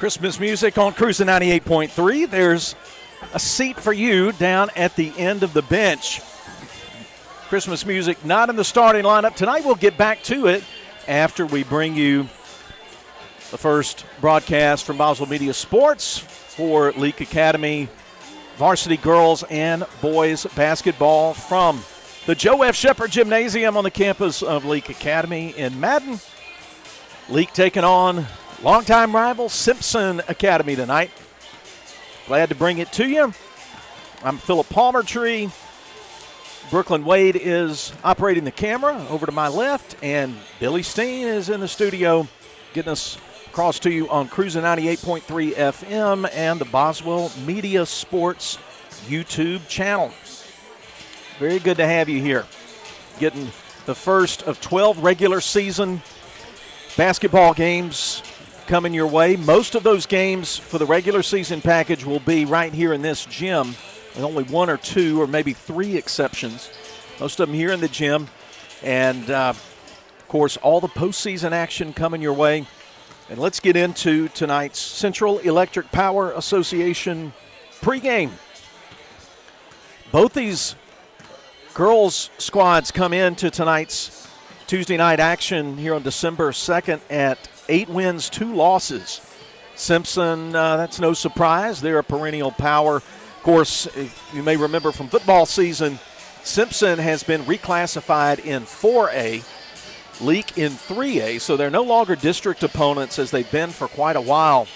Christmas music on Cruising 98.3. There's a seat for you down at the end of the bench. Christmas music not in the starting lineup tonight. We'll get back to it after we bring you the first broadcast from Boswell Media Sports for Leake Academy varsity girls and boys basketball from the Joe F. Shepard Gymnasium on the campus of Leake Academy in Madden. Leake taking on longtime rival Simpson Academy tonight. Glad to bring it to you. I'm Philip Palmertree. Brooklyn Wade is operating the camera over to my left, and Billy Steen is in the studio getting us across to you on Cruising 98.3 FM and the Boswell Media Sports YouTube channel. Very good to have you here. Getting the first of 12 regular season basketball games coming your way. Most of those games for the regular season package will be right here in this gym, with only one or two or maybe three exceptions. Most of them here in the gym. And, of course, all the postseason action coming your way. And let's get into tonight's Central Electric Power Association pregame. Both these girls' squads come into tonight's Tuesday night action here on December 2nd at 8 wins, 2 losses. Simpson, that's no surprise. They're a perennial power. Of course, you may remember from football season, Simpson has been reclassified in 4A, Leake in 3A, so they're no longer district opponents as they've been for quite a while.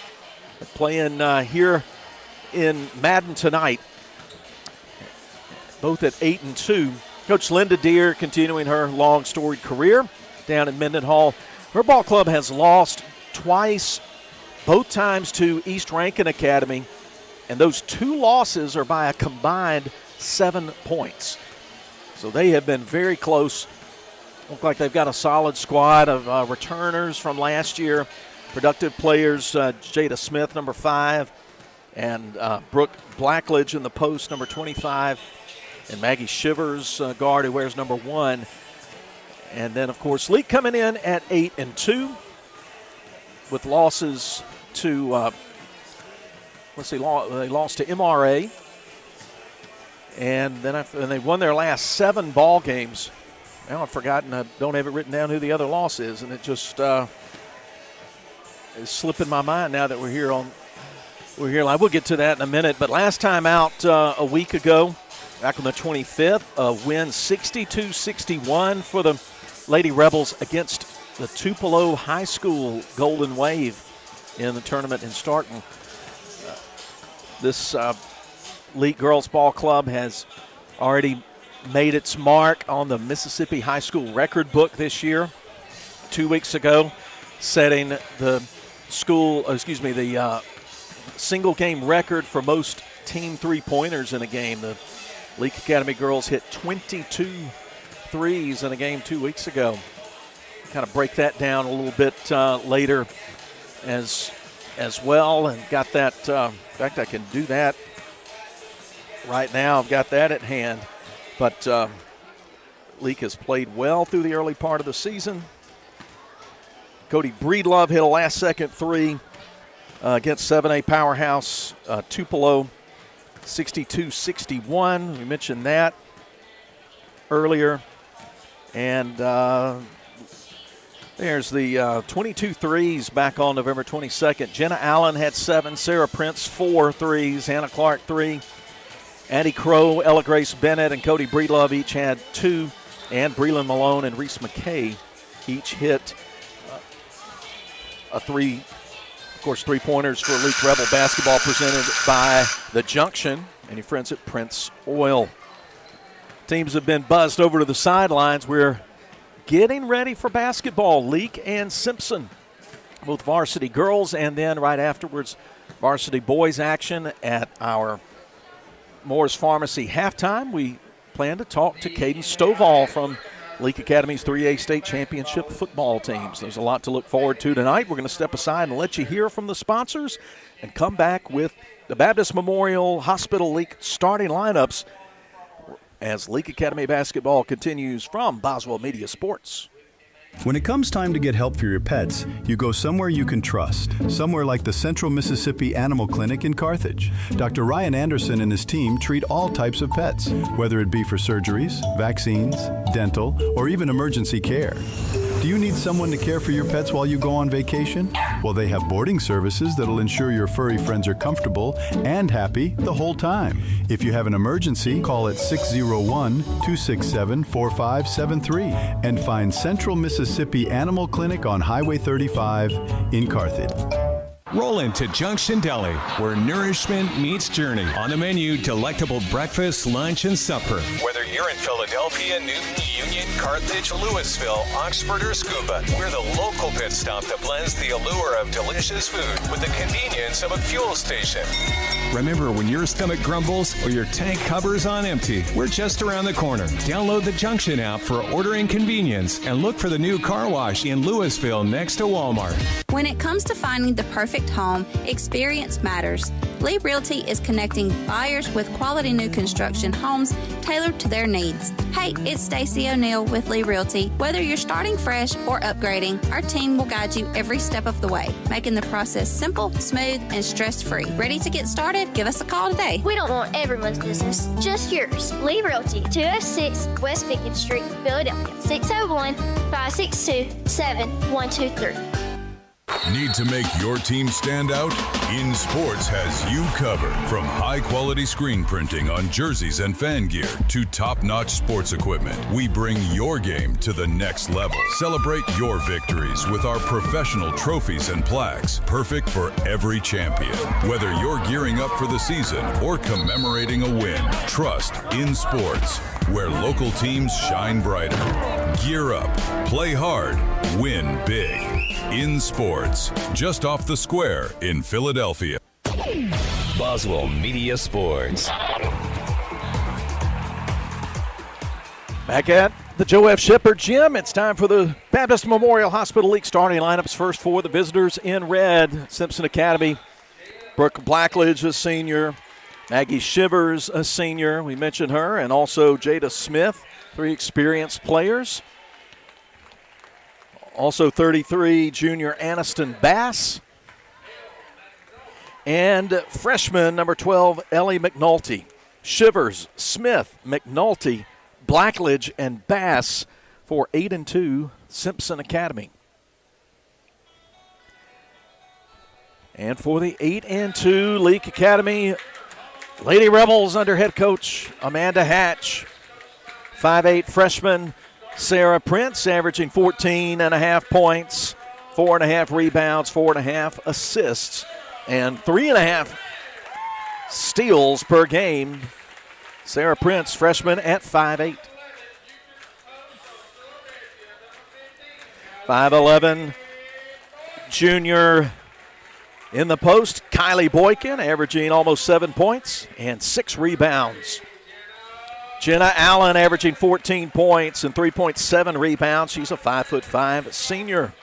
They're playing here in Madden tonight, both at 8-2. Coach Linda Deere continuing her long storied career down in Mendenhall. Her ball club has lost twice, both times to East Rankin Academy, and those 2 losses are by a combined 7 points. So they have been very close. Look like they've got a solid squad of returners from last year, productive players, Jada Smith, number 5, and Brooke Blackledge in the post, number 25, and Maggie Shivers, guard, who wears number 1. And then, of course, Leake coming in at 8-2 with losses to, they lost to MRA. And then they won their last 7 ball games. Now I've forgotten, I don't have it written down who the other loss is, and it just is slipping my mind now that we're here live. We'll get to that in a minute. But last time out a week ago, back on the 25th, a win 62-61 for the Lady Rebels against the Tupelo High School Golden Wave in the tournament in Starkton. This Leake Girls Ball Club has already made its mark on the Mississippi High School record book this year. 2 weeks ago, setting the single game record for most team three-pointers in a game. The Leake Academy girls hit 22 threes in a game 2 weeks ago. Kind of break that down a little bit later as well, and got that. In fact, I can do that right now. I've got that at hand. But Leake has played well through the early part of the season. Cody Breedlove hit a last-second 3 against 7A powerhouse Tupelo, 62-61. We mentioned that earlier. And there's the 22 threes back on November 22nd. Jenna Allen had 7, Sarah Prince 4 threes, Hannah Clark 3. Addie Crow, Ella Grace Bennett, and Cody Breedlove each had 2, and Breland Malone and Reese McKay each hit a 3. Of course, 3-pointers for Leake Rebel basketball presented by The Junction and your friends at Prince Oil. Teams have been buzzed over to the sidelines. We're getting ready for basketball. Leake and Simpson, both varsity girls, and then right afterwards, varsity boys action at our Moore's Pharmacy halftime. We plan to talk to Caden Stovall from Leake Academy's 3A state championship football teams. There's a lot to look forward to tonight. We're going to step aside and let you hear from the sponsors and come back with the Baptist Memorial Hospital Leake starting lineups as Leake Academy basketball continues from Boswell Media Sports. When it comes time to get help for your pets, you go somewhere you can trust. Somewhere like the Central Mississippi Animal Clinic in Carthage. Dr. Ryan Anderson and his team treat all types of pets, whether it be for surgeries, vaccines, dental, or even emergency care. Do you need someone to care for your pets while you go on vacation? Well, they have boarding services that'll ensure your furry friends are comfortable and happy the whole time. If you have an emergency, call at 601-267-4573 and find Central Mississippi Animal Clinic on Highway 35 in Carthage. Roll into Junction Deli, where nourishment meets journey. On the menu, delectable breakfast, lunch, and supper. Whether you're in Philadelphia, Newton, Union, Carthage, Louisville, Oxford, or Scuba, we're the local pit stop that blends the allure of delicious food with the convenience of a fuel station. Remember, when your stomach grumbles or your tank hovers on empty, we're just around the corner. Download the Junction app for ordering convenience and look for the new car wash in Louisville next to Walmart. When it comes to finding the perfect home, experience matters. Lee Realty is connecting buyers with quality new construction homes tailored to their needs. Hey, it's Stacey O'Neill with Lee Realty. Whether you're starting fresh or upgrading, our team will guide you every step of the way, making the process simple, smooth, and stress-free. Ready to get started? Give us a call today. We don't want everyone's business, just yours. Lee Realty, 206 West Beacon Street, Philadelphia, 601-562-7123. Need to make your team stand out? InSports has you covered. From high-quality screen printing on jerseys and fan gear to top-notch sports equipment, we bring your game to the next level. Celebrate your victories with our professional trophies and plaques, perfect for every champion. Whether you're gearing up for the season or commemorating a win, trust InSports, where local teams shine brighter. Gear up, play hard, win big. InSports, just off the square in Philadelphia. Boswell Media Sports. Back at the Joe F. Shepard Gym, it's time for the Baptist Memorial Hospital League starting lineups. First for the visitors in red, Simpson Academy. Brooke Blackledge, a senior. Maggie Shivers, a senior. We mentioned her. And also Jada Smith, three experienced players. Also 33, junior Aniston Bass. And freshman number 12, Ellie McNulty. Shivers, Smith, McNulty, Blackledge, and Bass for 8-2 Simpson Academy. And for the 8-2 Leake Academy, Lady Rebels under head coach Amanda Hatch. 5'8 freshman Sarah Prince, averaging 14.5 points, 4.5 rebounds, 4.5 assists, and 3.5 steals per game. Sarah Prince, freshman at 5'8. 5'11 junior in the post, Kylie Boykin, averaging almost 7 points and 6 rebounds. Jenna Allen averaging 14 points and 3.7 rebounds. She's a 5'5" senior.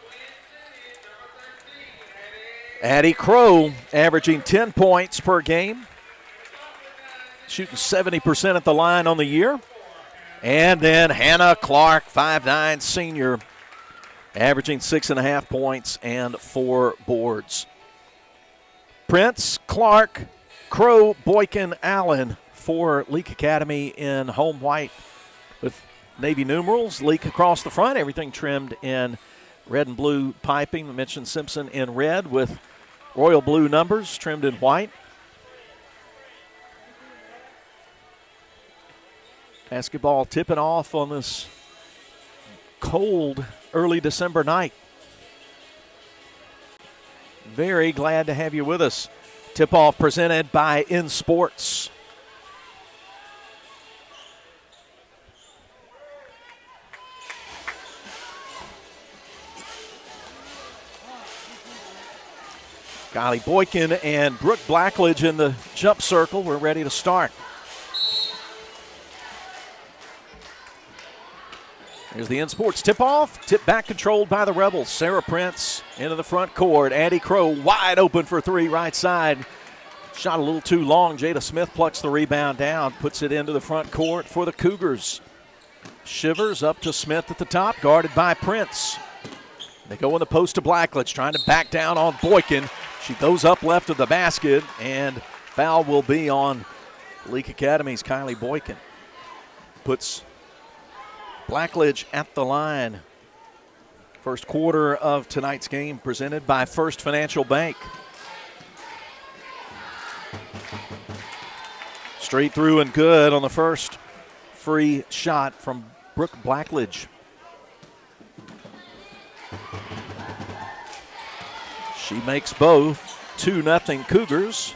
Addie Crow averaging 10 points per game. Shooting 70% at the line on the year. And then Hannah Clark, 5'9" senior, averaging 6.5 points and 4 boards. Prince, Clark, Crow, Boykin, Allen for Leake Academy in home white with navy numerals. Leake across the front, everything trimmed in red and blue piping. We mentioned Simpson in red with royal blue numbers trimmed in white. Basketball tipping off on this cold early December night. Very glad to have you with us. Tip-off presented by InSports. Kylie Boykin and Brooke Blackledge in the jump circle. We're ready to start. Here's the InSports tip-off. Tip back controlled by the Rebels. Sarah Prince into the front court. Addie Crow wide open for three right side. Shot a little too long. Jada Smith plucks the rebound down, puts it into the front court for the Cougars. Shivers up to Smith at the top, guarded by Prince. They go in the post to Blackledge, trying to back down on Boykin. She goes up left of the basket, and foul will be on Leake Academy's Kylie Boykin. Puts Blackledge at the line. First quarter of tonight's game presented by First Financial Bank. Straight through and good on the first free shot from Brooke Blackledge. She makes both. 2-0 Cougars.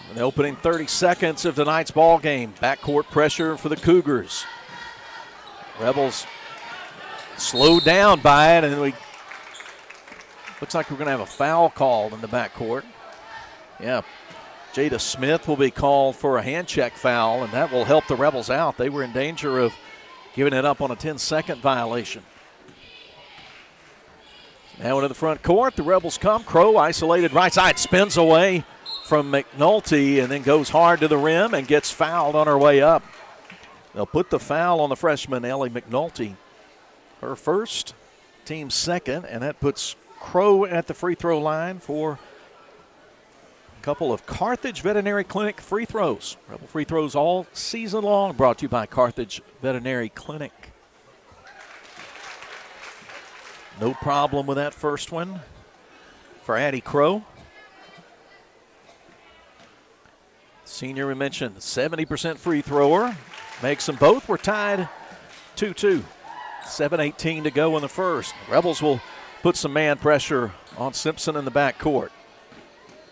In the opening 30 seconds of tonight's ball game. Backcourt pressure for the Cougars. Rebels slowed down by it, and looks like we're going to have a foul called in the backcourt. Yeah, Jada Smith will be called for a hand check foul, and that will help the Rebels out. They were in danger of giving it up on a 10-second violation. Now into the front court, the Rebels come. Crow isolated right side, spins away from McNulty and then goes hard to the rim and gets fouled on her way up. They'll put the foul on the freshman Ellie McNulty. Her first, team second, and that puts Crow at the free throw line for a couple of Carthage Veterinary Clinic free throws. Rebel free throws all season long, brought to you by Carthage Veterinary Clinic. No problem with that first one for Addie Crow. Senior, we mentioned, 70% free thrower. Makes them both. We're tied 2-2. 7:18 to go in the first. Rebels will put some man pressure on Simpson in the backcourt.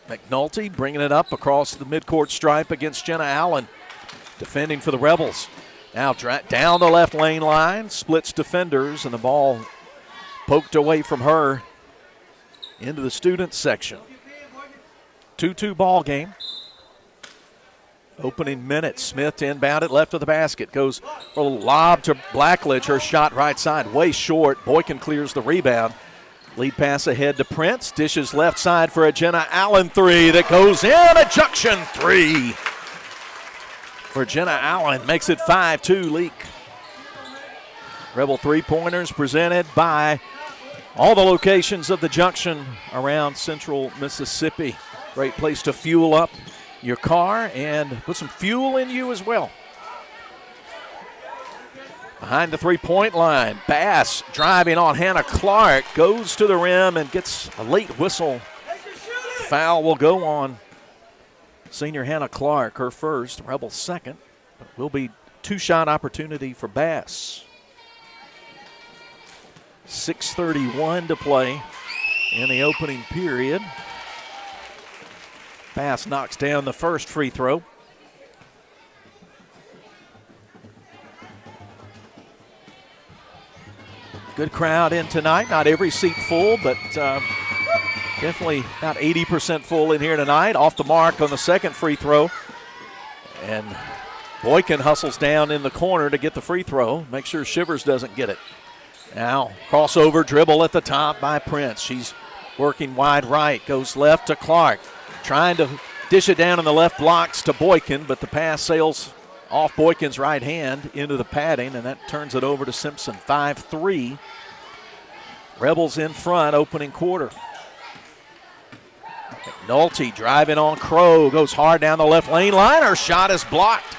McNulty bringing it up across the midcourt stripe against Jenna Allen. Defending for the Rebels. Now down the left lane line, splits defenders, and the ball poked away from her into the student section. 2-2 ball game. Opening minute, Smith to inbound it left of the basket. Goes for a little lob to Blackledge. Her shot right side, way short. Boykin clears the rebound. Lead pass ahead to Prince. Dishes left side for a Jenna Allen three that goes in. A junction three for Jenna Allen. Makes it 5-2 Leake. Rebel three-pointers presented by all the locations of the junction around central Mississippi. Great place to fuel up your car and put some fuel in you as well. Behind the three-point line, Bass driving on Hannah Clark, goes to the rim and gets a late whistle. Foul will go on senior Hannah Clark, her first, Rebel second, but will be two-shot opportunity for Bass. 6:31 to play in the opening period. Bass knocks down the first free throw. Good crowd in tonight. Not every seat full, but definitely about 80% full in here tonight. Off the mark on the second free throw. And Boykin hustles down in the corner to get the free throw. Make sure Shivers doesn't get it. Now, crossover dribble at the top by Prince. She's working wide right. Goes left to Clark. Trying to dish it down in the left blocks to Boykin, but the pass sails off Boykin's right hand into the padding, and that turns it over to Simpson. 5-3. Rebels in front, opening quarter. McNulty driving on Crow, goes hard down the left lane line. Her shot is blocked.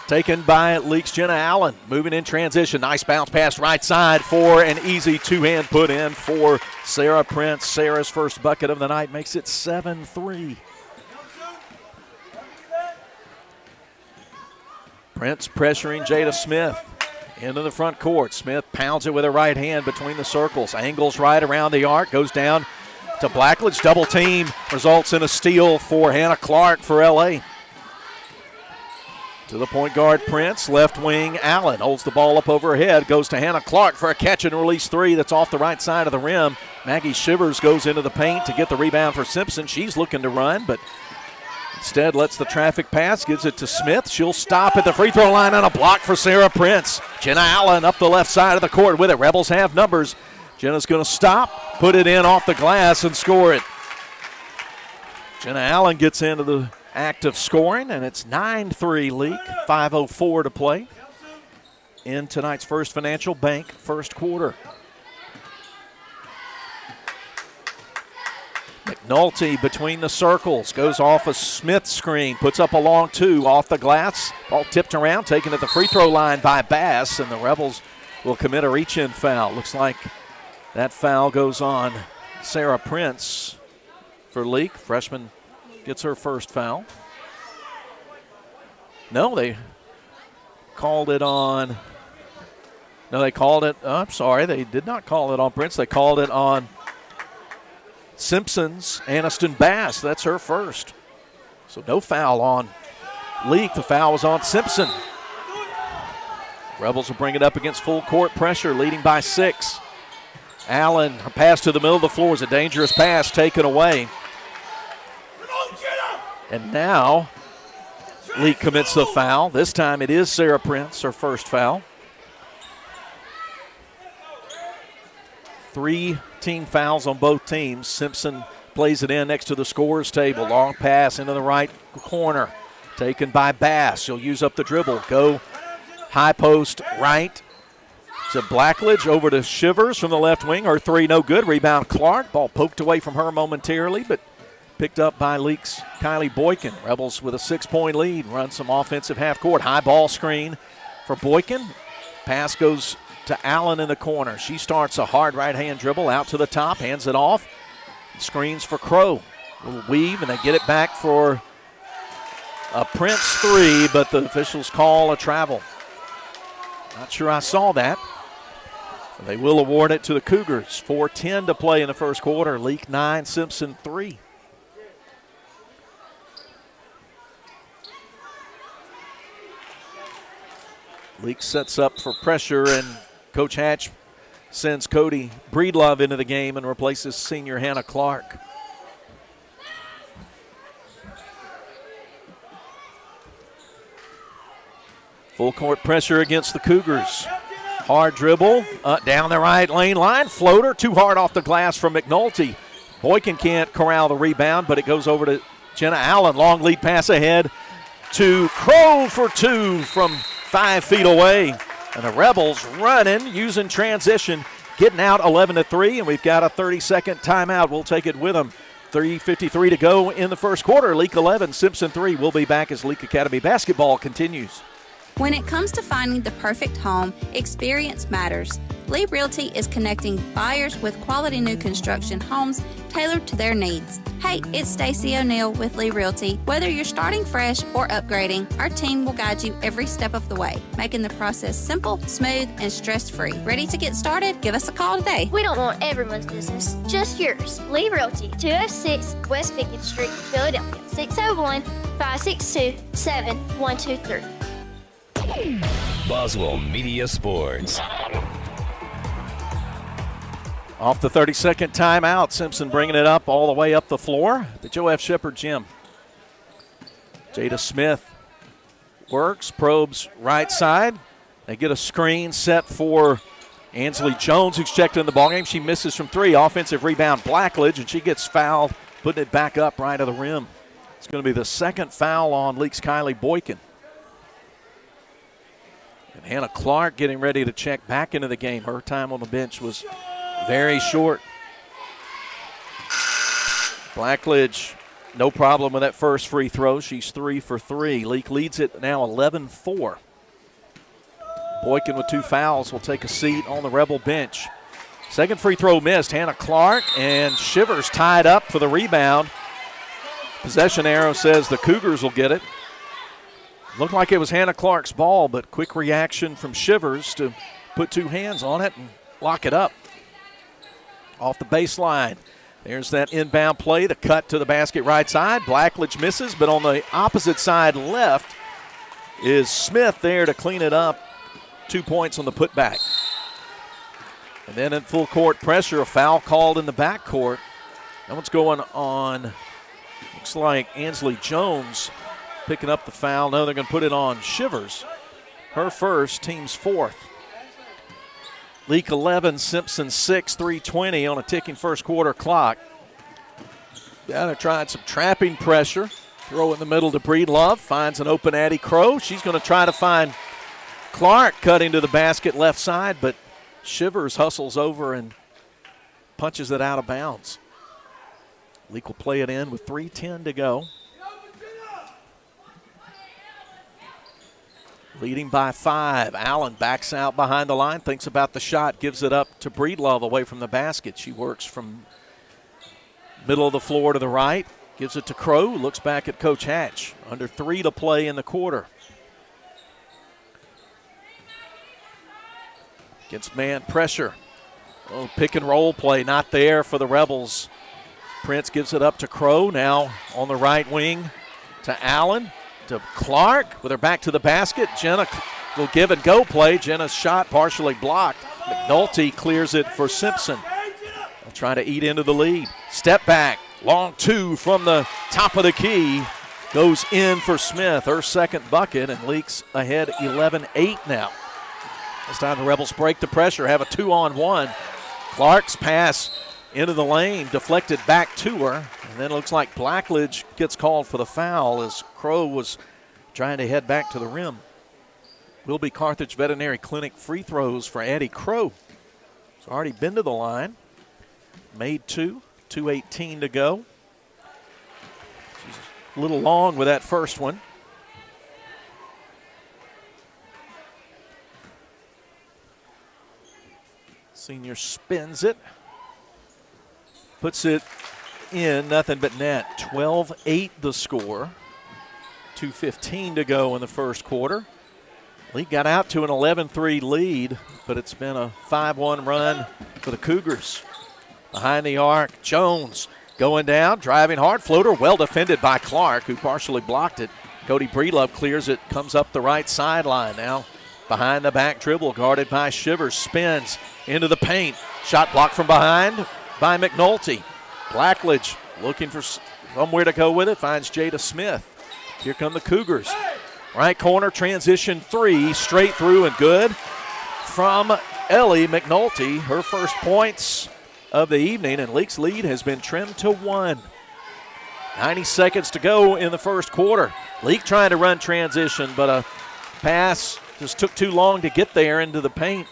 Taken by Leake's Jenna Allen. Moving in transition. Nice bounce pass right side for an easy two-hand put in for Sarah Prince. Sarah's first bucket of the night makes it 7-3. Prince pressuring Jada Smith into the front court. Smith pounds it with her right hand between the circles. Angles right around the arc. Goes down to Blackledge. Double team results in a steal for Hannah Clark for LA. To the point guard, Prince. Left wing, Allen holds the ball up over her head. Goes to Hannah Clark for a catch and release three that's off the right side of the rim. Maggie Shivers goes into the paint to get the rebound for Simpson. She's looking to run, but instead lets the traffic pass, gives it to Smith. She'll stop at the free throw line on a block for Sarah Prince. Jenna Allen up the left side of the court with it. Rebels have numbers. Jenna's going to stop, put it in off the glass, and score it. Jenna Allen gets into the act of scoring, and it's 9-3 Leake. 5:04 to play. in tonight's First Financial Bank first quarter. McNulty between the circles, goes off a Smith screen, puts up a long two off the glass. Ball tipped around, taken at the free throw line by Bass, and the Rebels will commit a reach-in foul. Looks like that foul goes on Sarah Prince for Leake. Freshman gets her first foul. No, they called it on. No, they called it. I'm sorry, they did not call it on Prince. They called it on Simpson's Aniston Bass. That's her first. So no foul on Leake. The foul was on Simpson. Rebels will bring it up against full court pressure, leading by 6. Allen, her pass to the middle of the floor is a dangerous pass taken away. And now Leake commits the foul. This time it is Sarah Prince, her first foul. 3 team fouls on both teams. Simpson plays it in next to the scorer's table. Long pass into the right corner. Taken by Bass. She'll use up the dribble. Go high post right to Blackledge, over to Shivers from the left wing. Her three no good. Rebound Clark. Ball poked away from her momentarily, but picked up by Leake's Kylie Boykin. Rebels with a 6-point lead. Run some offensive half court. High ball screen for Boykin. Pass goes to Allen in the corner. She starts a hard right-hand dribble out to the top, hands it off. Screens for Crow. Little weave, and they get it back for a Prince 3, but the officials call a travel. Not sure I saw that. They will award it to the Cougars. 4:10 to play in the first quarter. Leake 9, Simpson 3. Leake sets up for pressure, and Coach Hatch sends Cody Breedlove into the game and replaces senior Hannah Clark. Full court pressure against the Cougars. Hard dribble, down the right lane line, floater, too hard off the glass from McNulty. Boykin can't corral the rebound, but it goes over to Jenna Allen. Long lead pass ahead to Crow for 2 from 5 feet away. And the Rebels running, using transition, getting out 11-3, and we've got a 30-second timeout. We'll take it with them. 3:53 to go in the first quarter. Leake 11, Simpson 3. We'll be back as Leake Academy basketball continues. When it comes to finding the perfect home, experience matters. Lee Realty is connecting buyers with quality new construction homes tailored to their needs. Hey, it's Stacey O'Neill with Lee Realty. Whether you're starting fresh or upgrading, our team will guide you every step of the way, making the process simple, smooth, and stress-free. Ready to get started? Give us a call today. We don't want everyone's business, just yours. Lee Realty, 206 West Pickett Street, Philadelphia, 601-562-7123. Boswell Media Sports. Off the 30-second timeout, Simpson bringing it up all the way up the floor. The Joe F. Shepard Gym. Jada Smith works, probes right side. They get a screen set for Ansley Jones, who's checked in the ballgame. She misses from 3. Offensive rebound, Blackledge, and she gets fouled, putting it back up right of the rim. It's going to be the second foul on Leake's Kylie Boykin. And Hannah Clark getting ready to check back into the game. Her time on the bench was very short. Blackledge, no problem with that first free throw. She's 3 for 3. Leake leads it now 11-4. Boykin with 2 fouls will take a seat on the Rebel bench. Second free throw missed. Hannah Clark and Shivers tied up for the rebound. Possession arrow says the Cougars will get it. Looked like it was Hannah Clark's ball, but quick reaction from Shivers to put 2 hands on it and lock it up. Off the baseline. There's that inbound play, the cut to the basket right side. Blackledge misses, but on the opposite side left is Smith there to clean it up. 2 points on the putback. And then in full court pressure, a foul called in the backcourt. That one's going on, looks like Ansley Jones picking up the foul. No, they're going to put it on Shivers. Her first, team's 4th. Leake 11, Simpson 6, 3:20 on a ticking first quarter clock. Yeah, they're trying some trapping pressure. Throw in the middle to Breedlove. Finds an open Addie Crow. She's going to try to find Clark cutting to the basket left side, but Shivers hustles over and punches it out of bounds. Leake will play it in with 3:10 to go. Leading by 5. Allen backs out behind the line, thinks about the shot, gives it up to Breedlove away from the basket. She works from middle of the floor to the right, gives it to Crow, looks back at Coach Hatch. Under 3 to play in the quarter. Against man pressure. Oh, pick and roll play, not there for the Rebels. Prince gives it up to Crow, now on the right wing to Allen. To Clark with her back to the basket. Jenna will give and go play. Jenna's shot partially blocked. McNulty clears it for Simpson. They'll try to eat into the lead. Step back, long 2 from the top of the key. Goes in for Smith, her second bucket, and Leake's ahead 11-8 now. This time the Rebels break the pressure, have a 2-on-1. Clark's pass into the lane, deflected back to her, and then it looks like Blackledge gets called for the foul as Crow was trying to head back to the rim. Will be Carthage Veterinary Clinic free throws for Addie Crow. She's already been to the line, made 2, 2:18 to go. She's a little long with that first one. Senior spins it. Puts it in, nothing but net. 12-8 the score. 2:15 to go in the first quarter. Leake got out to an 11-3 lead, but it's been a 5-1 run for the Cougars. Behind the arc, Jones going down, driving hard. Floater well defended by Clark, who partially blocked it. Cody Breedlove clears it, comes up the right sideline. Now behind the back dribble, guarded by Shivers. Spins into the paint. Shot blocked from behind by McNulty. Blackledge looking for somewhere to go with it, finds Jada Smith. Here come the Cougars. Right corner, transition 3, straight through and good from Ellie McNulty. Her first points of the evening, and Leake's lead has been trimmed to 1. 90 seconds to go in the first quarter. Leake trying to run transition, but a pass just took too long to get there into the paint.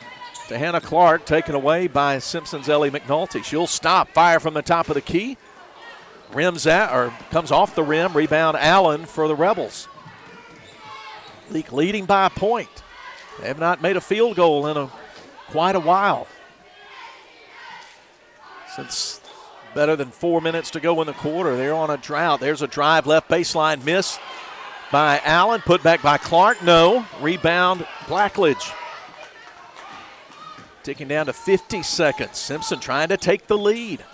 To Hannah Clark, taken away by Simpson's Ellie McNulty. She'll stop, fire from the top of the key. Rims out, or comes off the rim, rebound Allen for the Rebels. Leake leading by a point. They have not made a field goal in quite a while. Since better than 4 minutes to go in the quarter, they're on a drought. There's a drive, left baseline miss by Allen, put back by Clark, no. Rebound Blackledge. Ticking down to 50 seconds. Simpson trying to take the lead.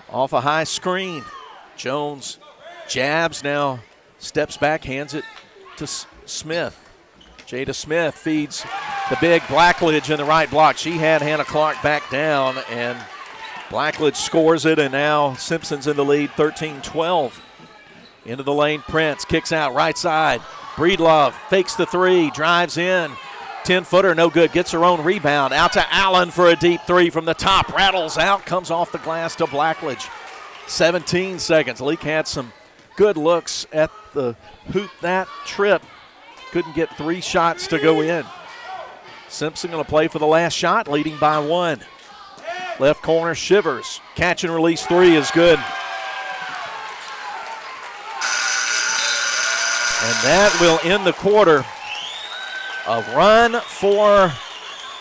Off a high screen. Jones jabs now, steps back, hands it to Smith. Jada Smith feeds the big Blackledge in the right block. She had Hannah Clark back down, and Blackledge scores it, and now Simpson's in the lead, 13-12. Into the lane, Prince kicks out right side. Breedlove fakes the 3, drives in. 10-footer, no good, gets her own rebound. Out to Allen for a deep 3 from the top. Rattles out, comes off the glass to Blackledge. 17 seconds. Leake had some good looks at the hoop that trip. Couldn't get 3 shots to go in. Simpson going to play for the last shot, leading by 1. Left corner, Shivers. Catch and release 3 is good. And that will end the quarter. A run for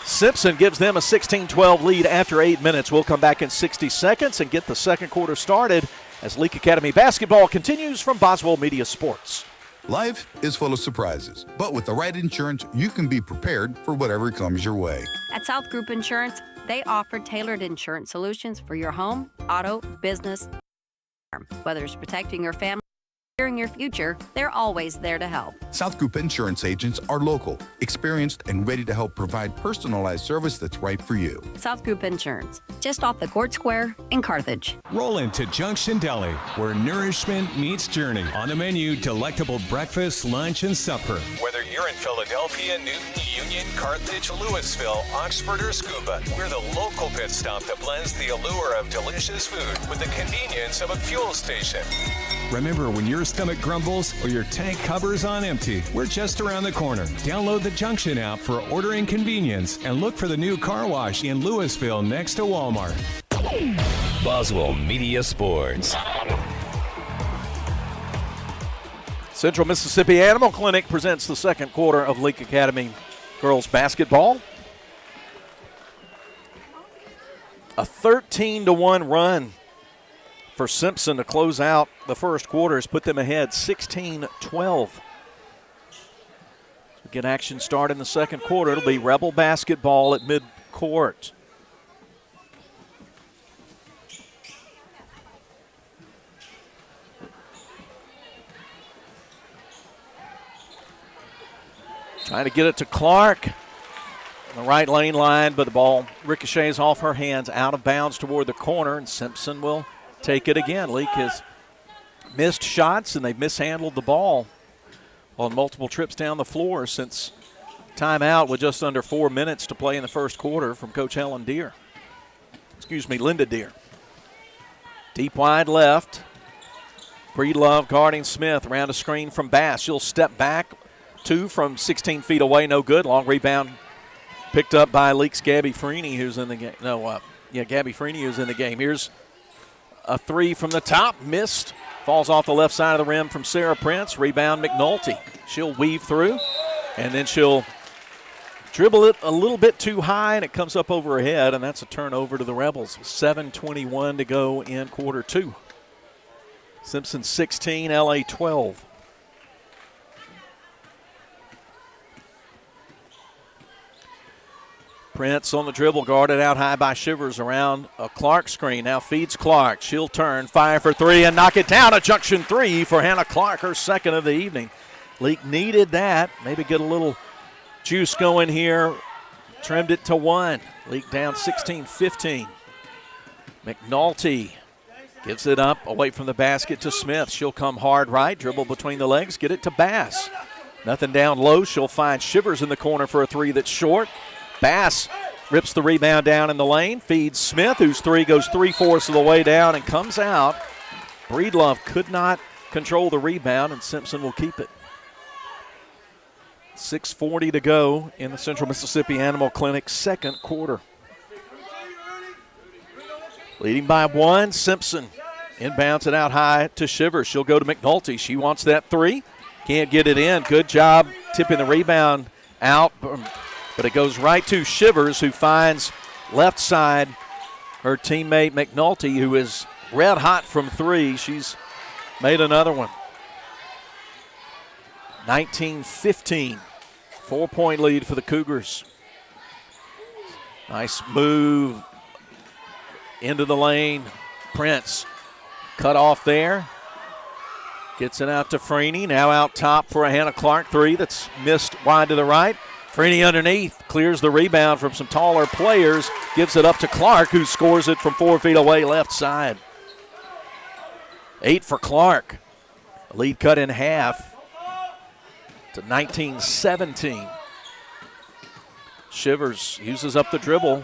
Simpson gives them a 16-12 lead after 8 minutes. We'll come back in 60 seconds and get the second quarter started as Leake Academy basketball continues from Boswell Media Sports. Life is full of surprises, but with the right insurance, you can be prepared for whatever comes your way. At South Group Insurance, they offer tailored insurance solutions for your home, auto, business, whether it's protecting your family, securing your future, they're always there to help. South Group Insurance agents are local, experienced, and ready to help provide personalized service that's right for you. South Group Insurance, just off the Court Square in Carthage. Roll into Junction Deli, where nourishment meets journey. On the menu, delectable breakfast, lunch, and supper. Whether you're in Philadelphia, Newton, Union, Carthage, Louisville, Oxford, or Scuba. We're the local pit stop that blends the allure of delicious food with the convenience of a fuel station. Remember, when your stomach grumbles or your tank covers on empty, we're just around the corner. Download the Junction app for ordering convenience and look for the new car wash in Louisville next to Walmart. Boswell Media Sports. Central Mississippi Animal Clinic presents the second quarter of Leake Academy girls basketball. A 13-1 run for Simpson to close out the first quarter has put them ahead 16-12. So get action start in the second quarter. It'll be Rebel basketball at midcourt. Trying to get it to Clark. On the right lane line, but the ball ricochets off her hands, out of bounds toward the corner, and Simpson will take it again. Leake has missed shots, and they've mishandled the ball on multiple trips down the floor since timeout with just under 4 minutes to play in the first quarter from Coach Linda Deere. Deep wide left. Breedlove guarding Smith around a screen from Bass. She'll step back. Two from 16 feet away, no good. Long rebound picked up by Leake's Gabby Freeney, who's in the game. Gabby Freeney who's in the game. Here's a three from the top, missed. Falls off the left side of the rim from Sarah Prince. Rebound McNulty. She'll weave through, and then she'll dribble it a little bit too high, and it comes up over her head, and that's a turnover to the Rebels. 7:21 to go in quarter two. Simpson 16, LA 12. Prince on the dribble, guarded out high by Shivers around a Clark screen. Now feeds Clark. She'll turn, fire for three, and knock it down. A junction three for Hannah Clark, her second of the evening. Leake needed that. Maybe get a little juice going here. Trimmed it to one. Leake down 16-15. McNulty gives it up away from the basket to Smith. She'll come hard right, dribble between the legs, get it to Bass. Nothing down low. She'll find Shivers in the corner for a three that's short. Bass rips the rebound down in the lane, feeds Smith, whose three goes 3/4 of the way down and comes out. Breedlove could not control the rebound, and Simpson will keep it. 6:40 to go in the Central Mississippi Animal Clinic second quarter. Leading by one, Simpson inbounds it out high to Shivers. She'll go to McNulty. She wants that three. Can't get it in. Good job tipping the rebound out. But it goes right to Shivers, who finds left side her teammate McNulty, who is red hot from three. She's made another one. 19-15. 4-point lead for the Cougars. Nice move into the lane. Prince cut off there. Gets it out to Freeney. Now out top for a Hannah Clark three that's missed wide to the right. Freeney underneath, clears the rebound from some taller players, gives it up to Clark, who scores it from 4 feet away left side. 8 for Clark. The lead cut in half to 19-17. Shivers uses up the dribble.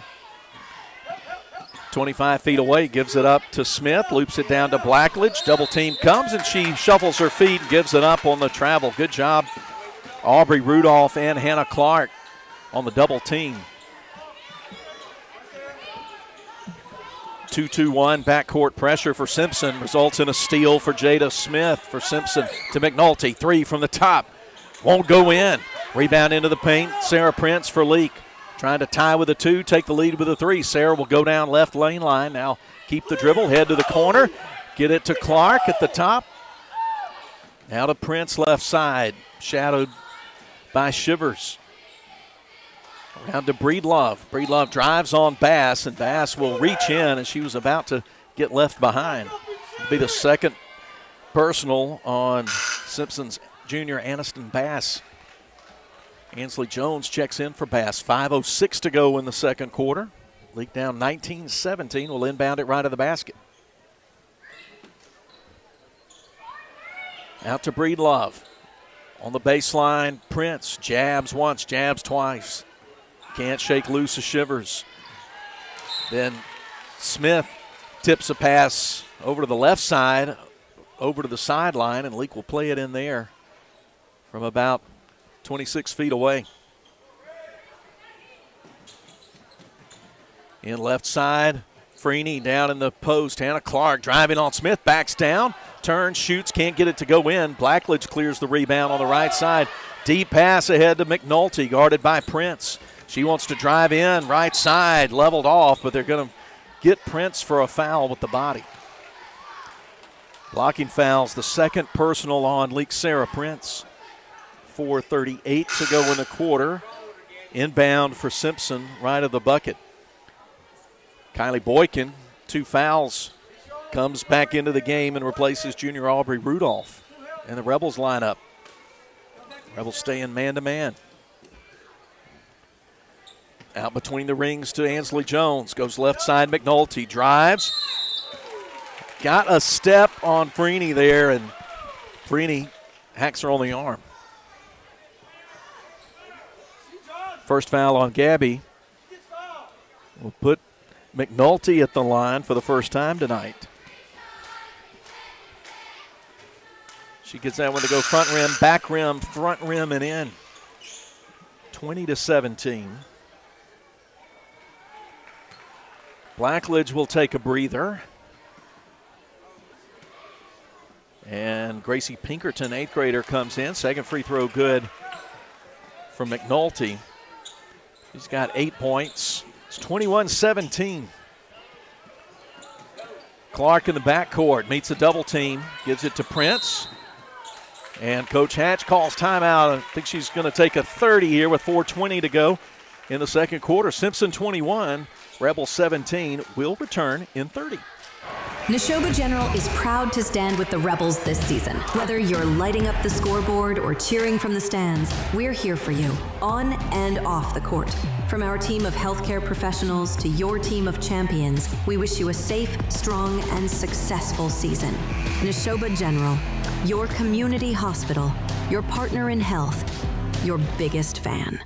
25 feet away, gives it up to Smith, loops it down to Blackledge. Double team comes, and she shuffles her feet and gives it up on the travel. Good job, Aubrey Rudolph and Hannah Clark on the double team. 2-2-1 backcourt pressure for Simpson results in a steal for Jada Smith for Simpson to McNulty. Three from the top. Won't go in. Rebound into the paint. Sarah Prince for Leake. Trying to tie with a two, take the lead with a three. Sarah will go down left lane line. Now keep the dribble, head to the corner. Get it to Clark at the top. Now to Prince left side. Shadowed by Shivers. Around to Breedlove. Breedlove drives on Bass, and Bass will reach in, and she was about to get left behind. It'll be the second personal on Simpson's junior Aniston Bass. Ansley Jones checks in for Bass. 5:06 to go in the second quarter. Leake down 19-17. Will inbound it right to the basket. Out to Breedlove. On the baseline, Prince jabs once, jabs twice. Can't shake loose of Shivers. Then Smith tips a pass over to the left side, over to the sideline, and Leake will play it in there from about 26 feet away. In left side, Freeney down in the post. Hannah Clark driving on Smith, backs down, turns, shoots, can't get it to go in. Blackledge clears the rebound on the right side. Deep pass ahead to McNulty, guarded by Prince. She wants to drive in, right side, leveled off, but they're going to get Prince for a foul with the body. Blocking fouls, the second personal on Leake Sarah Prince. 4:38 to go in the quarter. Inbound for Simpson, right of the bucket. Kylie Boykin, 2 fouls, comes back into the game and replaces junior Aubrey Rudolph. And the Rebels line up. Rebels staying man-to-man. Out between the rings to Ansley Jones. Goes left side, McNulty drives. Got a step on Freeney there, and Freeney hacks her on the arm. First foul on Gabby. We'll put McNulty at the line for the first time tonight. She gets that one to go front rim, back rim, front rim, and in. 20-17. Blackledge will take a breather. And Gracie Pinkerton, 8th grader, comes in. Second free throw good from McNulty. She's got 8 points. It's 21-17. Clark in the backcourt meets a double team, gives it to Prince. And Coach Hatch calls timeout. I think she's going to take a 30 here with 4:20 to go in the second quarter. Simpson 21, Rebels 17. Will return in 30. Neshoba General is proud to stand with the Rebels this season. Whether you're lighting up the scoreboard or cheering from the stands, we're here for you, on and off the court. From our team of healthcare professionals to your team of champions, we wish you a safe, strong, and successful season. Neshoba General, your community hospital, your partner in health, your biggest fan.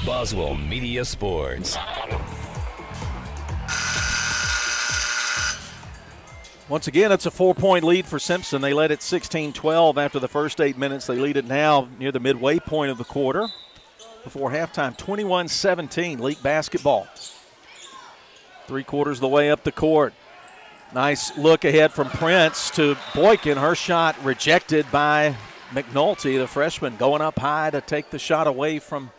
Boswell Media Sports. Once again, it's a 4-point lead for Simpson. They led it 16-12 after the first 8 minutes. They lead it now near the midway point of the quarter before halftime. 21-17, Leake basketball. 3/4 of the way up the court. Nice look ahead from Prince to Boykin. Her shot rejected by McNulty, the freshman, going up high to take the shot away from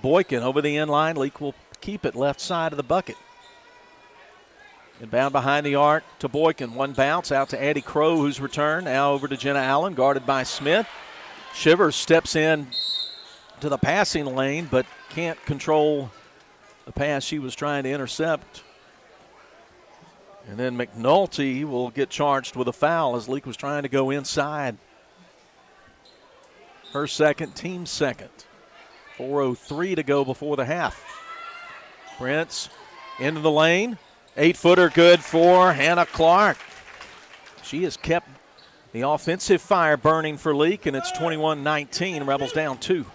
Boykin. Over the end line, Leake will keep it left side of the bucket. Inbound behind the arc to Boykin. One bounce out to Addie Crow, who's returned. Now over to Jenna Allen, guarded by Smith. Shivers steps in to the passing lane, but can't control the pass she was trying to intercept. And then McNulty will get charged with a foul as Leake was trying to go inside. Her second, team second. 4:03 to go before the half. Prince into the lane. 8-footer good for Hannah Clark. She has kept the offensive fire burning for Leake, and it's 21-19. Rebels down 2.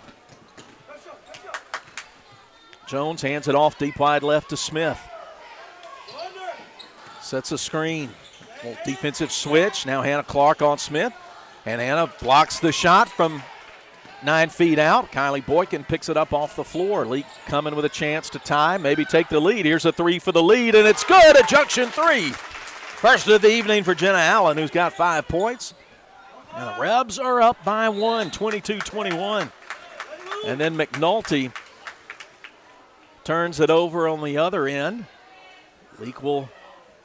Jones hands it off deep wide left to Smith. Sets a screen. Little defensive switch. Now Hannah Clark on Smith. And Hannah blocks the shot from 9 feet out. Kylie Boykin picks it up off the floor. Leake coming with a chance to tie, maybe take the lead. Here's a 3 for the lead, and it's good. A Junction 3. First of the evening for Jenna Allen, who's got 5 points. And the Rebs are up by 1, 22-21. And then McNulty turns it over on the other end. Leake will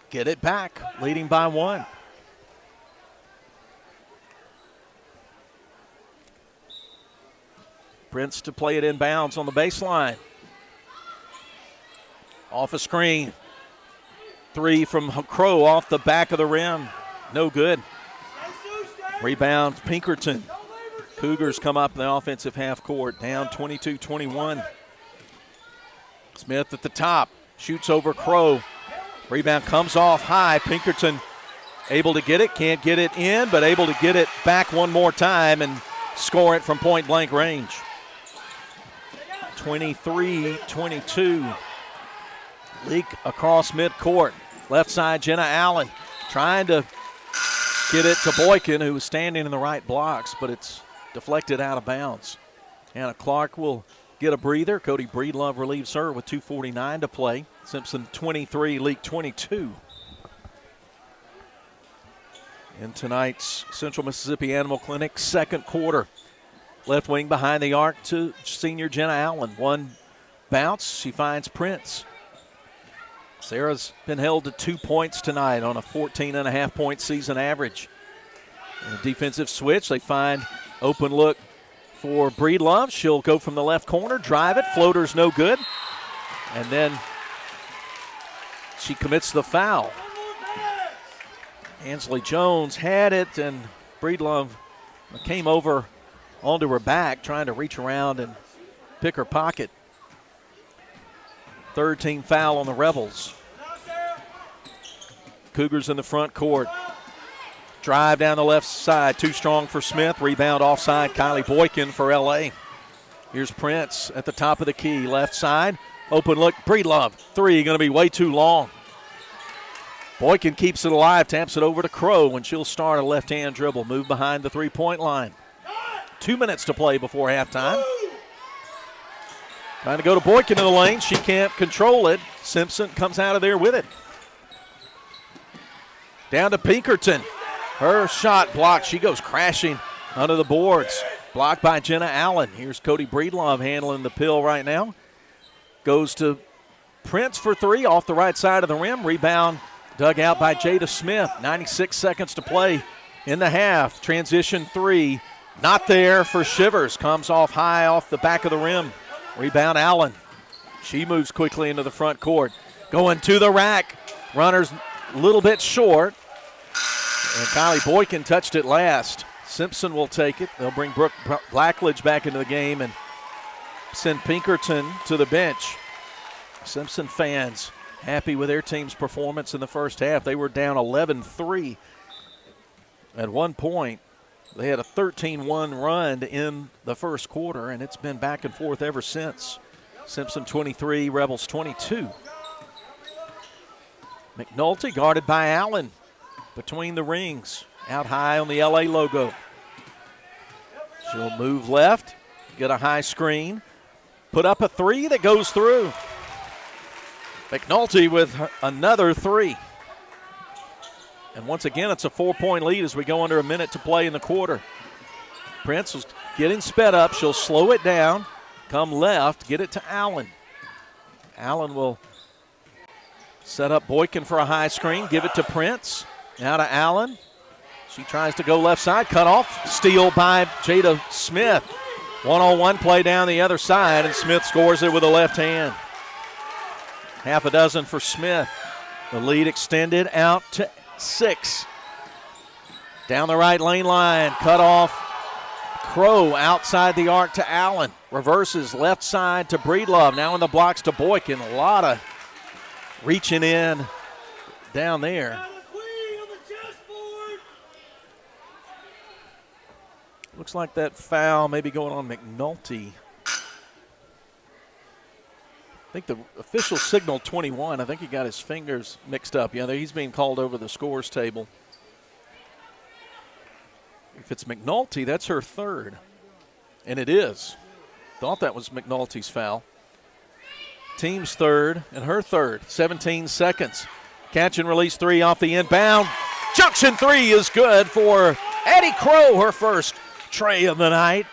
get it back, leading by 1. Prince to play it inbounds on the baseline. Off a screen. 3 from Crow off the back of the rim. No good. Rebound, Pinkerton. Cougars come up in the offensive half court, down 22-21. Smith at the top, shoots over Crow. Rebound comes off high. Pinkerton able to get it, can't get it in, but able to get it back one more time, and score it from point-blank range. 23-22. Leake across midcourt. Left side, Jenna Allen trying to get it to Boykin, who was standing in the right blocks, but it's deflected out of bounds. Anna Clark will get a breather. Cody Breedlove relieves her with 2:49 to play. Simpson 23, Leake 22. In tonight's Central Mississippi Animal Clinic second quarter. Left wing behind the arc to senior Jenna Allen. One bounce, she finds Prince. Sarah's been held to 2 points tonight on a 14.5-point season average. And a defensive switch, they find open look for Breedlove. She'll go from the left corner, drive it, floater's no good. And then she commits the foul. Ansley Jones had it, and Breedlove came over onto her back, trying to reach around and pick her pocket. Third team foul on the Rebels. Cougars in the front court. Drive down the left side, too strong for Smith. Rebound offside, Kylie Boykin for LA. Here's Prince at the top of the key, left side. Open look, Breedlove. Three, going to be way too long. Boykin keeps it alive, taps it over to Crow, and she'll start a left-hand dribble, move behind the three-point line. 2 minutes to play before halftime. Trying to go to Boykin in the lane. She can't control it. Simpson comes out of there with it. Down to Pinkerton. Her shot blocked. She goes crashing under the boards. Blocked by Jenna Allen. Here's Cody Breedlove handling the pill right now. Goes to Prince for three off the right side of the rim. Rebound dug out by Jada Smith. 96 seconds to play in the half. Transition three. Not there for Shivers. Comes off high off the back of the rim. Rebound Allen. She moves quickly into the front court. Going to the rack. Runner's a little bit short. And Kylie Boykin touched it last. Simpson will take it. They'll bring Brooke Blackledge back into the game and send Pinkerton to the bench. Simpson fans happy with their team's performance in the first half. They were down 11-3 at one point. They had a 13-1 run in the first quarter, and it's been back and forth ever since. Simpson 23, Rebels 22. McNulty guarded by Allen between the rings, out high on the LA logo. She'll move left, get a high screen, put up a three that goes through. McNulty with another three. And once again, it's a 4-point lead as we go under a minute to play in the quarter. Prince is getting sped up. She'll slow it down, come left, get it to Allen. Allen will set up Boykin for a high screen, give it to Prince. Now to Allen. She tries to go left side, cut off, steal by Jada Smith. One-on-one play down the other side, and Smith scores it with a left hand. Half a dozen for Smith. The lead extended out to 6. Down the right lane line, cut off. Crow outside the arc to Allen. Reverses left side to Breedlove. Now in the blocks to Boykin. A lot of reaching in down there. Looks like that foul may be going on McNulty. I think the official signaled 21. I think he got his fingers mixed up. Yeah, he's being called over the scores table. If it's McNulty, that's her third. And it is. Thought that was McNulty's foul. Team's third and her third. 17 seconds. Catch and release three off the inbound. Junction three is good for Addie Crow, her first tray of the night.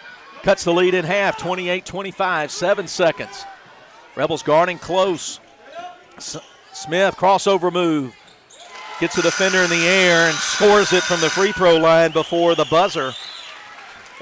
Cuts the lead in half, 28-25, 7 seconds. Rebels guarding close. Smith, crossover move. Gets a defender in the air and scores it from the free throw line before the buzzer.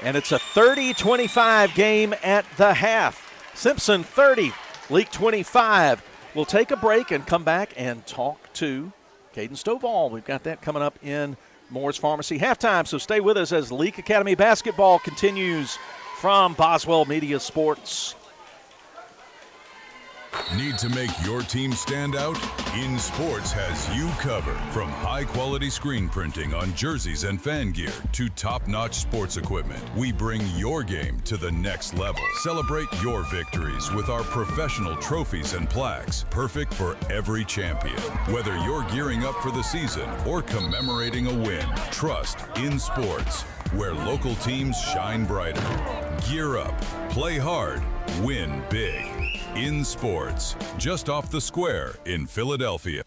And it's a 30-25 game at the half. Simpson 30, Leake 25. We'll take a break and come back and talk to Caden Stovall. We've got that coming up in Moore's Pharmacy halftime, so stay with us as Leake Academy basketball continues from Boswell Media Sports. Need to make your team stand out? In Sports has you covered. From high-quality screen printing on jerseys and fan gear to top-notch sports equipment, we bring your game to the next level. Celebrate your victories with our professional trophies and plaques, perfect for every champion. Whether you're gearing up for the season or commemorating a win, trust In Sports, where local teams shine brighter. Gear up, play hard, win big. In Sports, just off the square in Philadelphia.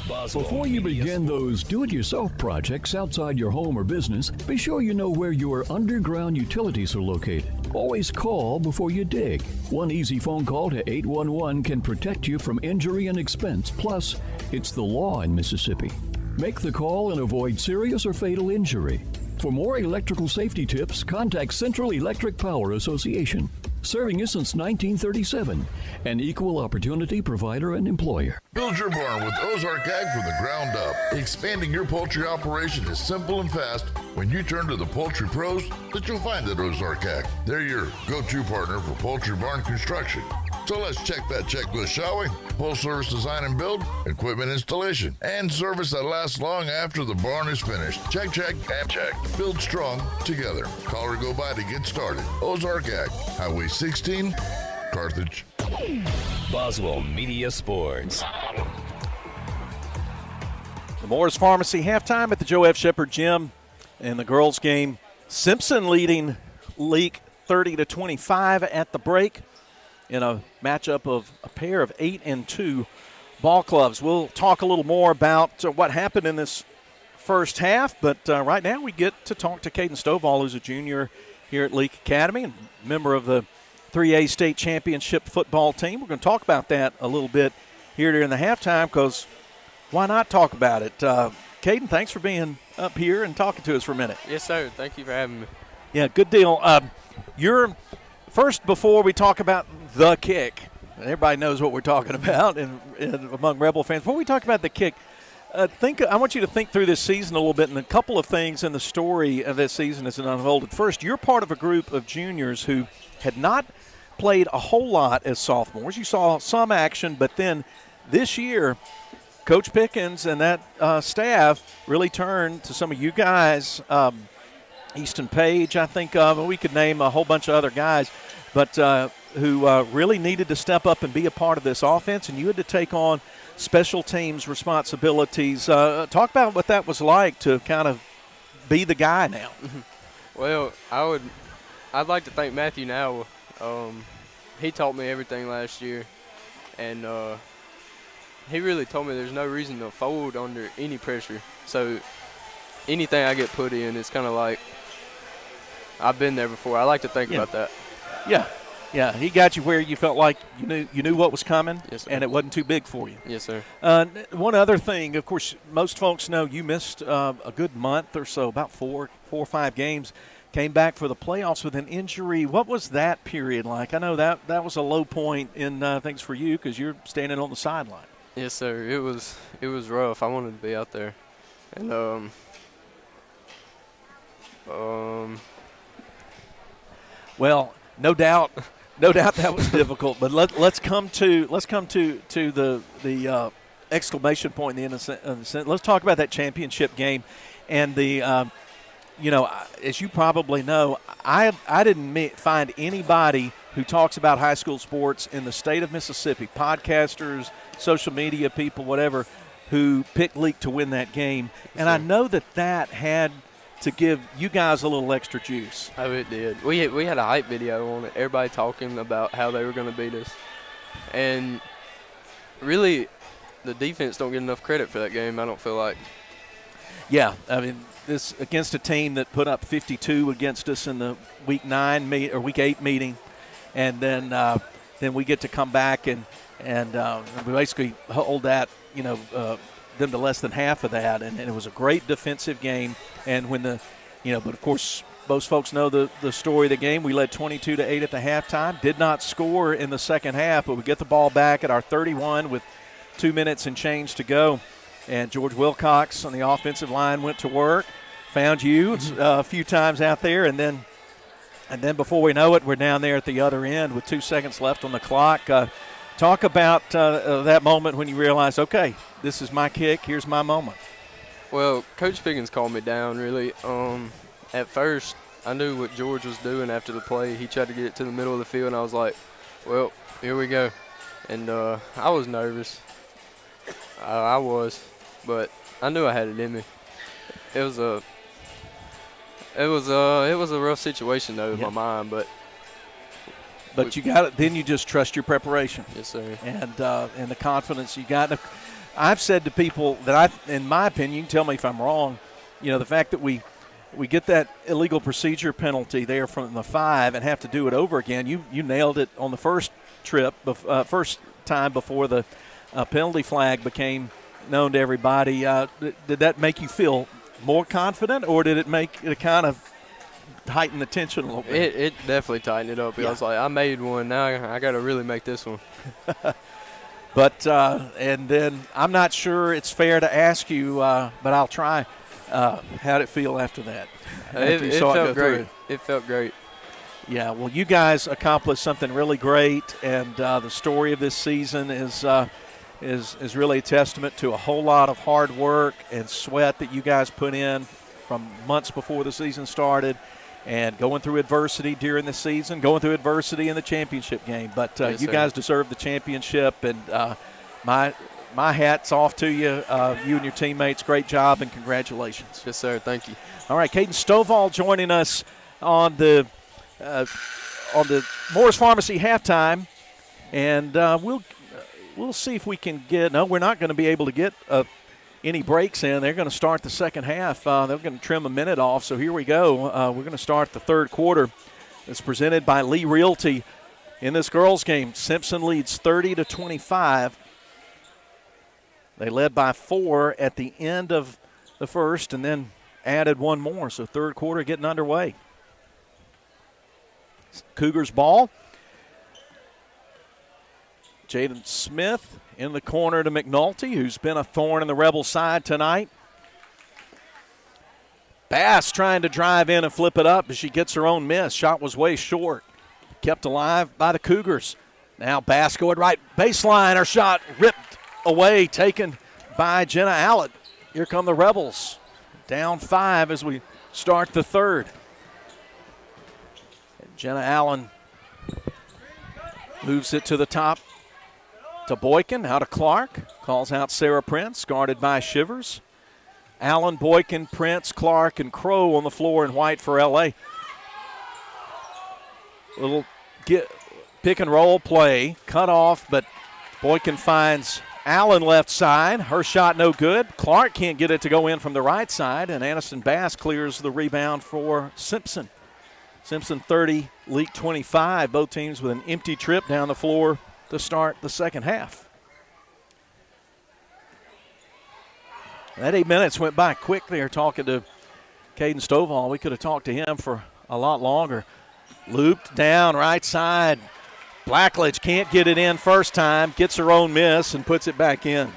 Before you begin those do-it-yourself projects outside your home or business, be sure you know where your underground utilities are located. Always call before you dig. One easy phone call to 811 can protect you from injury and expense. Plus, it's the law in Mississippi. Make the call and avoid serious or fatal injury. For more electrical safety tips, contact Central Electric Power Association, serving you since 1937, an equal opportunity provider and employer. Build your barn with Ozark Ag from the ground up. Expanding your poultry operation is simple and fast when you turn to the poultry pros that you'll find at Ozark Ag. They're your go-to partner for poultry barn construction. So let's check that checklist, shall we? Full service design and build, equipment installation, and service that lasts long after the barn is finished. Check, check, and check. Build strong together. Call or go by to get started. Ozark Ag, Highway 16, Carthage. Boswell Media Sports. The Moore's Pharmacy halftime at the Joe F. Shepard Gym. In the girls' game, Simpson leading Leake 30-25 at the break in a matchup of a pair of 8-2 ball clubs. We'll talk a little more about what happened in this first half, but right now we get to talk to Caden Stovall, who's a junior here at Leake Academy and member of the 3A state championship football team. We're going to talk about that a little bit here during the halftime because why not talk about it? Caden, thanks for being up here and talking to us for a minute. Yes, sir. Thank you for having me. Yeah, good deal. You're first, before we talk about the kick, and everybody knows what we're talking about and among Rebel fans, before we talk about the kick, I want you to think through this season a little bit and a couple of things in the story of this season as it unfolded. First, you're part of a group of juniors who had not played a whole lot as sophomores. You saw some action, but then this year, Coach Pickens and that staff really turned to some of you guys, Easton Page, I think of, and we could name a whole bunch of other guys, but who really needed to step up and be a part of this offense, and you had to take on special teams responsibilities. Talk about what that was like to kind of be the guy now. Well, I'd like to thank Matthew now. He taught me everything last year, and he really told me there's no reason to fold under any pressure. So anything I get put in, it's kind of like I've been there before. I like to think about that. Yeah, he got you where you felt like you knew what was coming, yes, and it wasn't too big for you. Yes, sir. One other thing, of course, most folks know you missed a good month or so, about four or five games, came back for the playoffs with an injury. What was that period like? I know that was a low point in things for you because you're standing on the sideline. Yes, sir. It was rough. I wanted to be out there, and well, no doubt that was difficult. But let's come to the exclamation point in the innocent. Let's talk about that championship game, and the as you probably know, I didn't find anybody who talks about high school sports in the state of Mississippi, podcasters, social media people, whatever, who picked Leake to win that game. And I know that had to give you guys a little extra juice. Oh, it did. We had a hype video on it, everybody talking about how they were going to beat us. And really, the defense don't get enough credit for that game, I don't feel like. Yeah, I mean, this against a team that put up 52 against us in the week 8 meeting. And then we get to come back and we basically hold that, them to less than half of that. And it was a great defensive game. And when but of course, most folks know the story of the game. We led 22-8 at the halftime, did not score in the second half, but we get the ball back at our 31 with 2 minutes and change to go. And George Wilcox on the offensive line went to work, found you a few times out there, and then before we know it, we're down there at the other end with 2 seconds left on the clock. Talk about that moment when you realize, okay, this is my kick, here's my moment. Well, Coach Pickens calmed me down, really. At first, I knew what George was doing after the play. He tried to get it to the middle of the field, and I was like, well, here we go. And I was nervous. I was, but I knew I had it in me. It was a rough situation though in my mind, but you got it. Then you just trust your preparation. Yes, sir. And the confidence you got. I've said to people that in my opinion, you can tell me if I'm wrong. You know, the fact that we get that illegal procedure penalty there from the 5 and have to do it over again. You nailed it on the first trip, first time before the penalty flag became known to everybody. Did that make you feel more confident, or did it make it kind of heighten the tension a little bit? It definitely tightened it up. Yeah. I was like, I made one. Now I got to really make this one. But and then I'm not sure it's fair to ask you, but I'll try. How did it feel after that? It felt great. It felt great. Yeah, well, you guys accomplished something really great, and the story of this season is really a testament to a whole lot of hard work and sweat that you guys put in from months before the season started, and going through adversity during the season, going through adversity in the championship game. But yes, you sir. guys deserve the championship, and my hat's off to you. You and your teammates, great job and congratulations. Yes, sir. Thank you. All right, Caden Stovall joining us on the Morris Pharmacy halftime, and we'll see if we can get. No, we're not going to be able to get any breaks in. They're going to start the second half. They're going to trim a minute off. So here we go. We're going to start the third quarter. It's presented by Lee Realty. In this girls' game, Simpson leads 30-25. They led by 4 at the end of the first, and then added one more. So third quarter getting underway. Cougars ball. Jaden Smith in the corner to McNulty, who's been a thorn in the Rebel side tonight. Bass trying to drive in and flip it up, but she gets her own miss. Shot was way short. Kept alive by the Cougars. Now Bass going right baseline. Her shot ripped away, taken by Jenna Allett. Here come the Rebels. Down 5 as we start the third. And Jenna Allen moves it to the top to Boykin. Out to Clark. Calls out Sarah Prince, guarded by Shivers. Allen, Boykin, Prince, Clark, and Crow on the floor in white for L.A. Little pick and roll play. Cut off, but Boykin finds Allen left side. Her shot no good. Clark can't get it to go in from the right side, and Aniston Bass clears the rebound for Simpson. Simpson 30, Leake 25. Both teams with an empty trip down the floor to start the second half. That 8 minutes went by quick there talking to Caden Stovall. We could have talked to him for a lot longer. Looped down right side. Blackledge can't get it in first time, gets her own miss and puts it back in.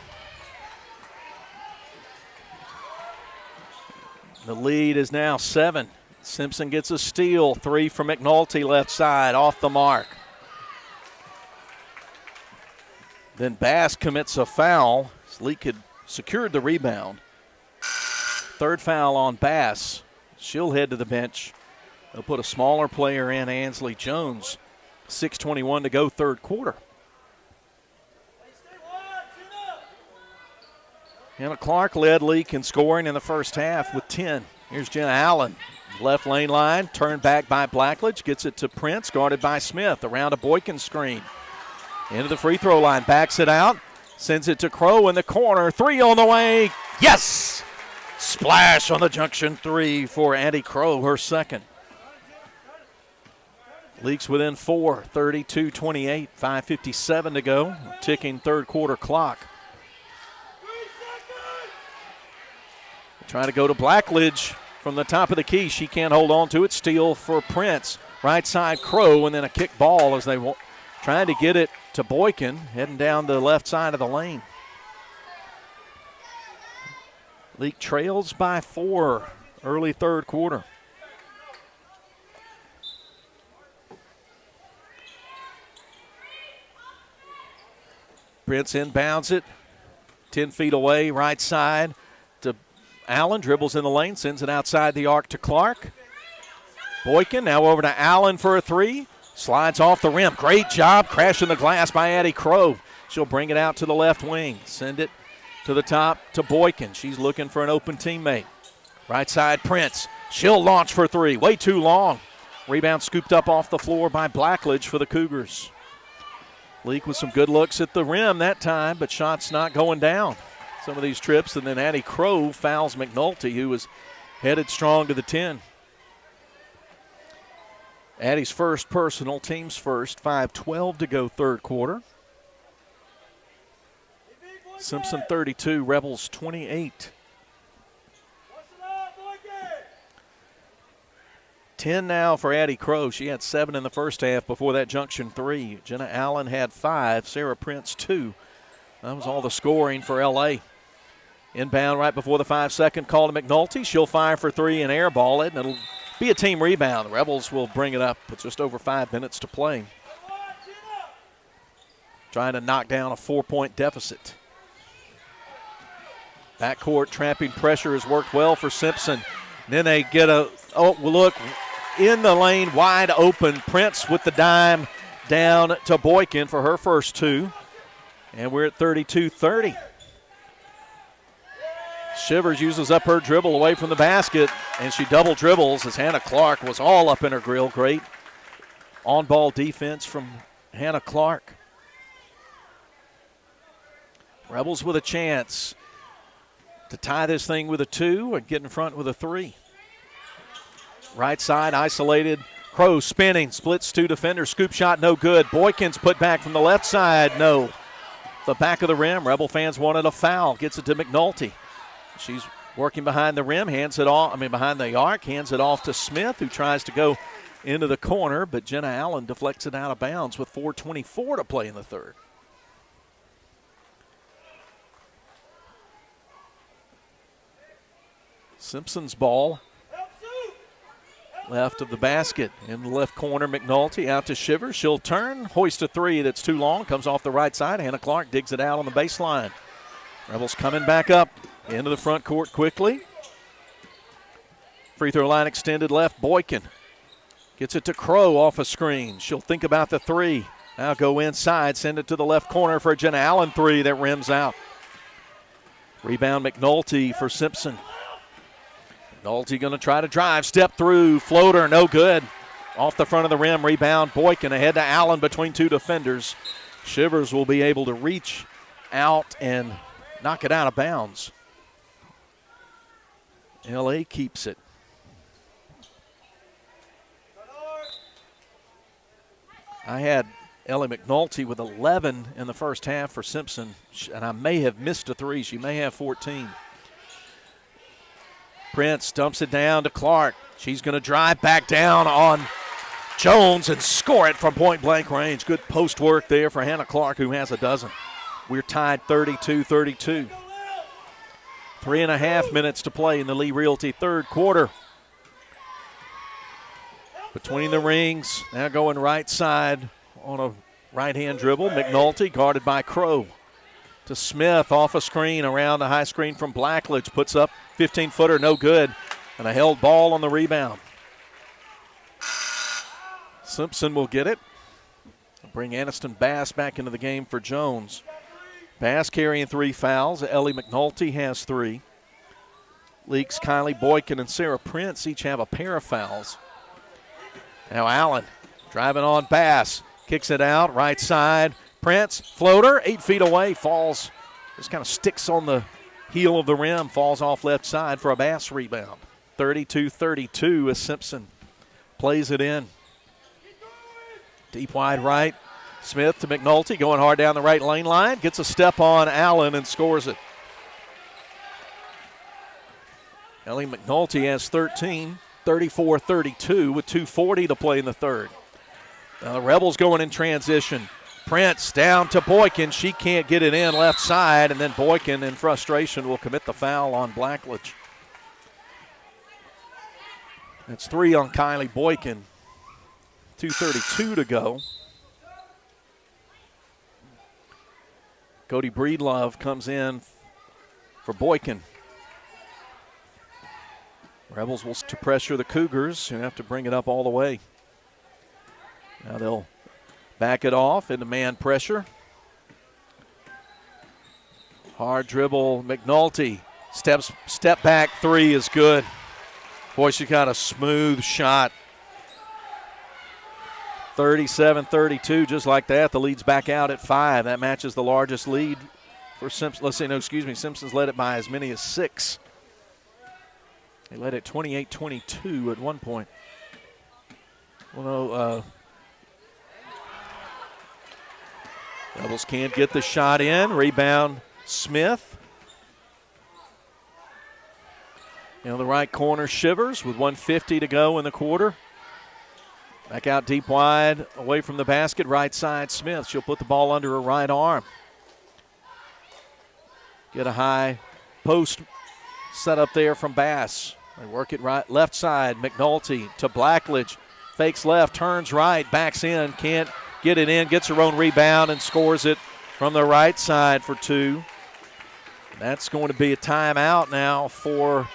The lead is now 7. Simpson gets a steal. 3 from McNulty left side, off the mark. Then Bass commits a foul. Leake had secured the rebound. Third foul on Bass. She'll head to the bench. They'll put a smaller player in, Ansley Jones. 6:21 to go, third quarter. Hannah Clark led Leake in scoring in the first half with 10. Here's Jenna Allen. Left lane line, turned back by Blackledge. Gets it to Prince, guarded by Smith. Around a Boykin screen. Into the free throw line, backs it out. Sends it to Crow in the corner. 3 on the way. Yes! Splash on the junction 3 for Addie Crow, her second. Leake's within 4, 32-28, 5:57 to go. Ticking third quarter clock. Trying to go to Blackledge from the top of the key. She can't hold on to it. Steal for Prince. Right side Crow, and then a kick ball as they trying to get it to Boykin, heading down the left side of the lane. Leake trails by 4 early third quarter. Prince inbounds it, 10 feet away, right side to Allen. Dribbles in the lane, sends it outside the arc to Clark. Boykin now over to Allen for a three. Slides off the rim. Great job crashing the glass by Addie Crow. She'll bring it out to the left wing. Send it to the top to Boykin. She's looking for an open teammate. Right side, Prince. She'll launch for three. Way too long. Rebound scooped up off the floor by Blackledge for the Cougars. Leake with some good looks at the rim that time, but shots not going down. Some of these trips, and then Addie Crow fouls McNulty, who was headed strong to the 10. Addie's first personal, team's first, 5:12 to go third quarter. Simpson 32, Rebels 28. 10 now for Addie Crow. She had 7 in the first half before that junction 3. Jenna Allen had 5, Sarah Prince 2. That was all the scoring for L.A. Inbound right before the 5-second call to McNulty. She'll fire for 3 and airball it, and it'll be a team rebound. The Rebels will bring it up with just over 5 minutes to play. Trying to knock down a 4-point deficit. Backcourt trapping pressure has worked well for Simpson. Then they get a look in the lane, wide open. Prince with the dime down to Boykin for her first 2. And we're at 32-30. Shivers uses up her dribble away from the basket, and she double dribbles as Hannah Clark was all up in her grill. Great on-ball defense from Hannah Clark. Rebels with a chance to tie this thing with a 2 and get in front with a 3. Right side, isolated. Crow spinning, splits 2 defenders. Scoop shot, no good. Boykin's put back from the left side, no. The back of the rim, Rebel fans wanted a foul. Gets it to McNulty. She's working behind the rim, behind the arc, hands it off to Smith, who tries to go into the corner, but Jenna Allen deflects it out of bounds with 4:24 to play in the third. Simpson's ball. Left of the basket. In the left corner, McNulty out to Shivers. She'll turn, hoist a 3 that's too long. Comes off the right side. Hannah Clark digs it out on the baseline. Rebels coming back up into the front court quickly. Free throw line extended left. Boykin gets it to Crow off a screen. She'll think about the 3. Now go inside. Send it to the left corner for a Jenna Allen 3 that rims out. Rebound McNulty for Simpson. McNulty going to try to drive. Step through. Floater, no good. Off the front of the rim. Rebound. Boykin ahead to Allen between 2 defenders. Shivers will be able to reach out and knock it out of bounds. L.A. keeps it. I had Ellie McNulty with 11 in the first half for Simpson, and I may have missed a 3. She may have 14. Prince dumps it down to Clark. She's going to drive back down on Jones and score it from point-blank range. Good post work there for Hannah Clark, who has a dozen. We're tied 32-32. 3.5 minutes to play in the Lee Realty third quarter. Between the rings, now going right side on a right-hand dribble. McNulty guarded by Crow. To Smith off a screen around the high screen from Blackledge. Puts up 15-footer, no good. And a held ball on the rebound. Simpson will get it. Bring Aniston Bass back into the game for Jones. Bass carrying 3 fouls. Ellie McNulty has 3. Leaks, Kylie Boykin, and Sarah Prince each have a pair of fouls. Now Allen driving on Bass. Kicks it out, right side. Prince, floater, 8 feet away, falls. Just kind of sticks on the heel of the rim, falls off left side for a Bass rebound. 32-32 as Simpson plays it in. Deep wide right. Smith to McNulty, going hard down the right lane line. Gets a step on Allen and scores it. Ellie McNulty has 13, 34-32 with 2:40 to play in the third. Now the Rebels going in transition. Prince down to Boykin. She can't get it in left side, and then Boykin in frustration will commit the foul on Blackledge. That's 3 on Kylie Boykin. 2:32 to go. Cody Breedlove comes in for Boykin. Rebels will to pressure the Cougars and have to bring it up all the way. Now they'll back it off into man pressure. Hard dribble, McNulty. Step back three is good. Boy, she got a smooth shot. 37-32, just like that. The lead's back out at 5. That matches the largest lead for Simpson. Simpson's led it by as many as 6. They led it 28-22 at one point. Well, Rebels can't get the shot in. Rebound, Smith. In the right corner, Shivers with 1:50 to go in the quarter. Back out deep wide, away from the basket, right side, Smith. She'll put the ball under her right arm. Get a high post set up there from Bass. They work it right, left side, McNulty to Blackledge. Fakes left, turns right, backs in, can't get it in, gets her own rebound and scores it from the right side for 2. That's going to be a timeout now for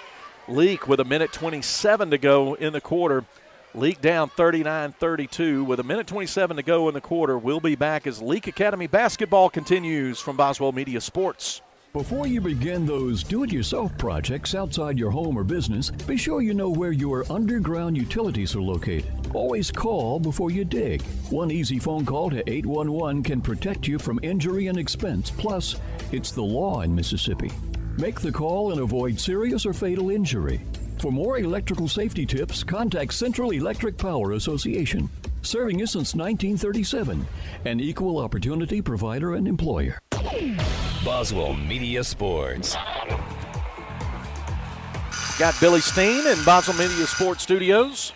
Leake with 1:27 to go in the quarter. Leake down 39-32 with 1:27 to go in the quarter. We'll be back as Leake Academy basketball continues from Boswell Media Sports. Before you begin those do-it-yourself projects outside your home or business, be sure you know where your underground utilities are located. Always call before you dig. One easy phone call to 811 can protect you from injury and expense. Plus, it's the law in Mississippi. Make the call and avoid serious or fatal injury. For more electrical safety tips, contact Central Electric Power Association, serving you since 1937, an equal opportunity provider and employer. Boswell Media Sports. Got Billy Steen in Boswell Media Sports Studios,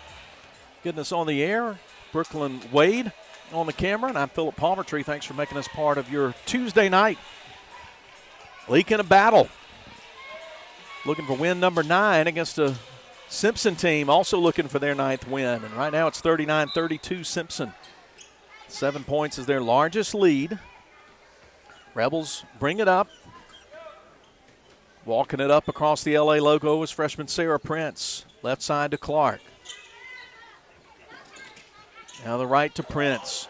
getting us on the air. Brooklyn Wade on the camera, and I'm Philip Palmertree. Thanks for making us part of your Tuesday night. Leake in a battle. Looking for win number 9 against a Simpson team, also looking for their 9th win. And right now it's 39-32 Simpson. 7 points is their largest lead. Rebels bring it up. Walking it up across the LA logo is freshman Sarah Prince. Left side to Clark. Now the right to Prince.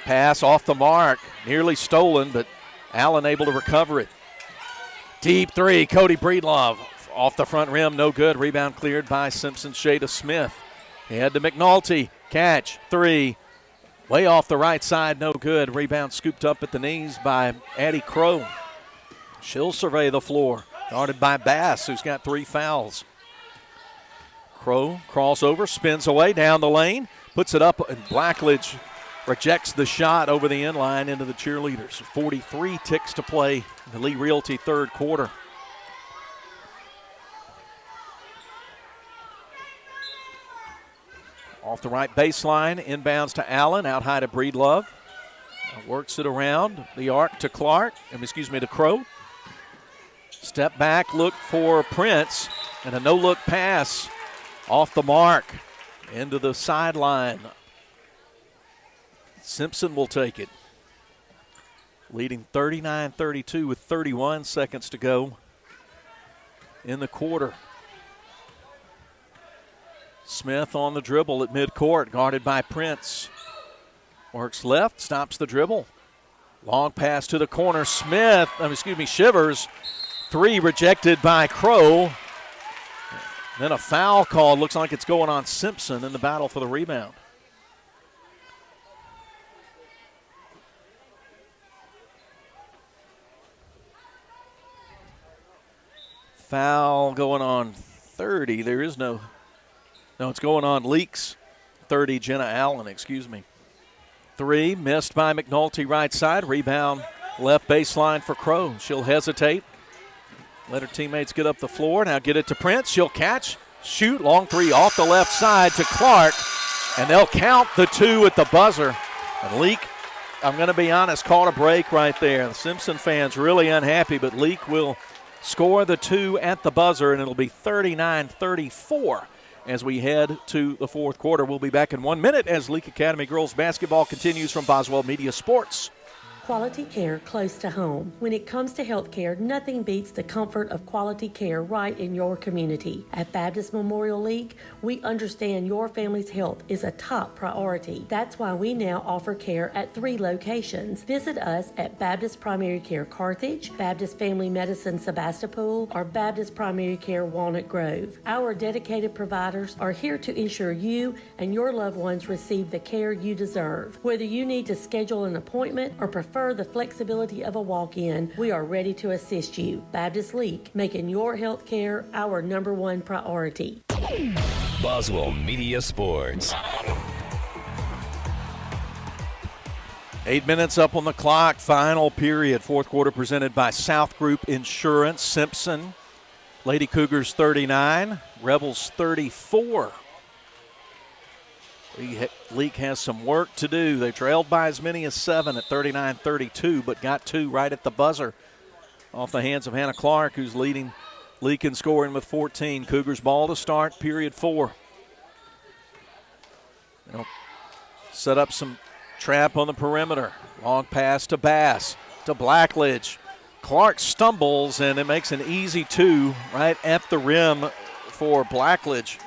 Pass off the mark. Nearly stolen, but Allen able to recover it. Deep three, Cody Breedlove. Off the front rim, no good. Rebound cleared by Simpson Shada Smith. Head to McNulty. Catch, 3. Way off the right side, no good. Rebound scooped up at the knees by Addie Crow. She'll survey the floor. Guarded by Bass, who's got 3 fouls. Crow crossover, spins away down the lane. Puts it up, and Blackledge rejects the shot over the end line into the cheerleaders. 43 ticks to play in the Lee Realty third quarter. Off the right baseline, inbounds to Allen, out high to Breedlove. Works it around the arc to to Crow. Step back, look for Prince, and a no-look pass off the mark into the sideline. Simpson will take it. Leading 39-32 with 31 seconds to go in the quarter. Smith on the dribble at midcourt, guarded by Prince. Works left, stops the dribble. Long pass to the corner. Shivers. 3 rejected by Crow. Then a foul call. Looks like it's going on Simpson in the battle for the rebound. Foul going on 30. There is no, it's going on Leak's 30, Jenna Allen, 3, missed by McNulty right side. Rebound left baseline for Crow. She'll hesitate. Let her teammates get up the floor. Now get it to Prince. She'll catch, shoot, long 3 off the left side to Clark. And they'll count the 2 at the buzzer. And Leake, I'm going to be honest, caught a break right there. The Simpson fans really unhappy, but Leake will score the 2 at the buzzer, and it'll be 39-34 as we head to the fourth quarter. We'll be back in 1 minute as Leake Academy girls basketball continues from Boswell Media Sports. Quality care close to home. When it comes to health care, nothing beats the comfort of quality care right in your community. At Baptist Memorial League, we understand your family's health is a top priority. That's why we now offer care at 3 locations. Visit us at Baptist Primary Care Carthage, Baptist Family Medicine Sebastopol, or Baptist Primary Care Walnut Grove. Our dedicated providers are here to ensure you and your loved ones receive the care you deserve. Whether you need to schedule an appointment or prefer the flexibility of a walk-in, we are ready to assist you. Baptist Leake, making your health care our #1 priority. Boswell Media Sports. 8 minutes up on the clock, final period. Fourth quarter presented by South Group Insurance. Simpson, Lady Cougars 39, Rebels 34. Leake has some work to do. They trailed by as many as 7 at 39-32, but got 2 right at the buzzer off the hands of Hannah Clark, who's leading Leake in scoring with 14. Cougars ball to start, period 4. They'll set up some trap on the perimeter. Long pass to Bass, to Blackledge. Clark stumbles, and it makes an easy 2 right at the rim for Blackledge,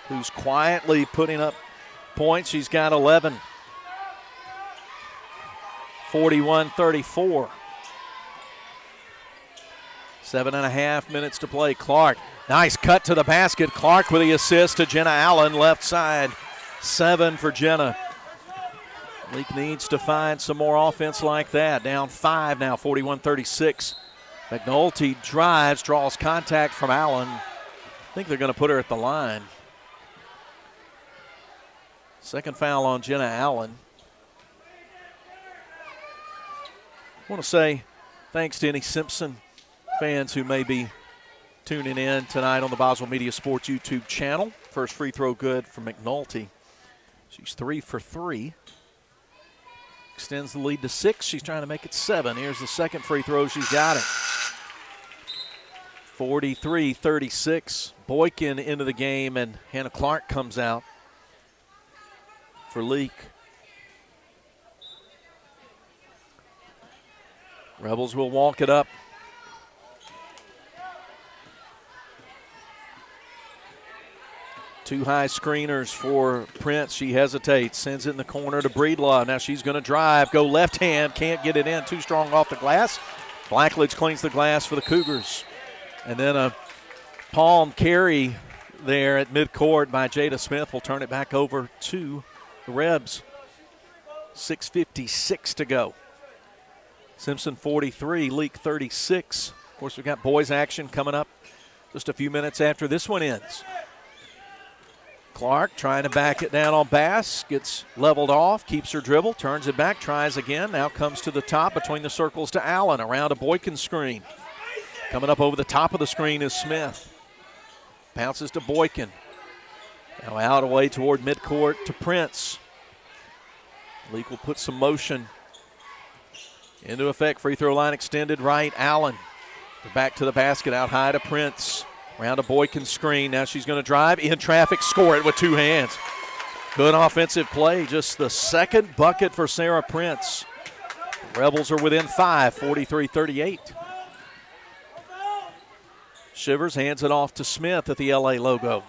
who's quietly putting up points. She's got 11. 41-34. 7.5 minutes to play. Clark, nice cut to the basket. Clark with the assist to Jenna Allen, left side. 7 for Jenna. Leake needs to find some more offense like that. Down 5 now, 41-36. McNulty drives, draws contact from Allen. I think they're going to put her at the line. Second foul on Jenna Allen. I want to say thanks to any Simpson fans who may be tuning in tonight on the Boswell Media Sports YouTube channel. First free throw good for McNulty. She's 3 for 3. Extends the lead to 6. She's trying to make it 7. Here's the second free throw. She's got it. 43-36. Boykin into the game, and Hannah Clark comes out for Leake. Rebels will walk it up. Two high screeners for Prince. She hesitates, sends it in the corner to Breedlove. Now she's going to drive, go left hand, can't get it in, too strong off the glass. Blackledge cleans the glass for the Cougars. And then a palm carry there at midcourt by Jada Smith will turn it back over to the Rebs. 6:56 to go. Simpson 43, Leake 36. Of course, we've got boys action coming up just a few minutes after this one ends. Clark trying to back it down on Bass, gets leveled off, keeps her dribble, turns it back, tries again, now comes to the top between the circles to Allen, around a Boykin screen. Coming up over the top of the screen is Smith. Bounces to Boykin. Now out away toward midcourt to Prince. Leake will put some motion into effect. Free throw line extended right. Allen. Back to the basket, out high to Prince. Around a Boykin screen. Now she's going to drive in traffic, score it with 2 hands. Good offensive play. Just the second bucket for Sarah Prince. Rebels are within 5, 43-38. Shivers hands it off to Smith at the LA logo.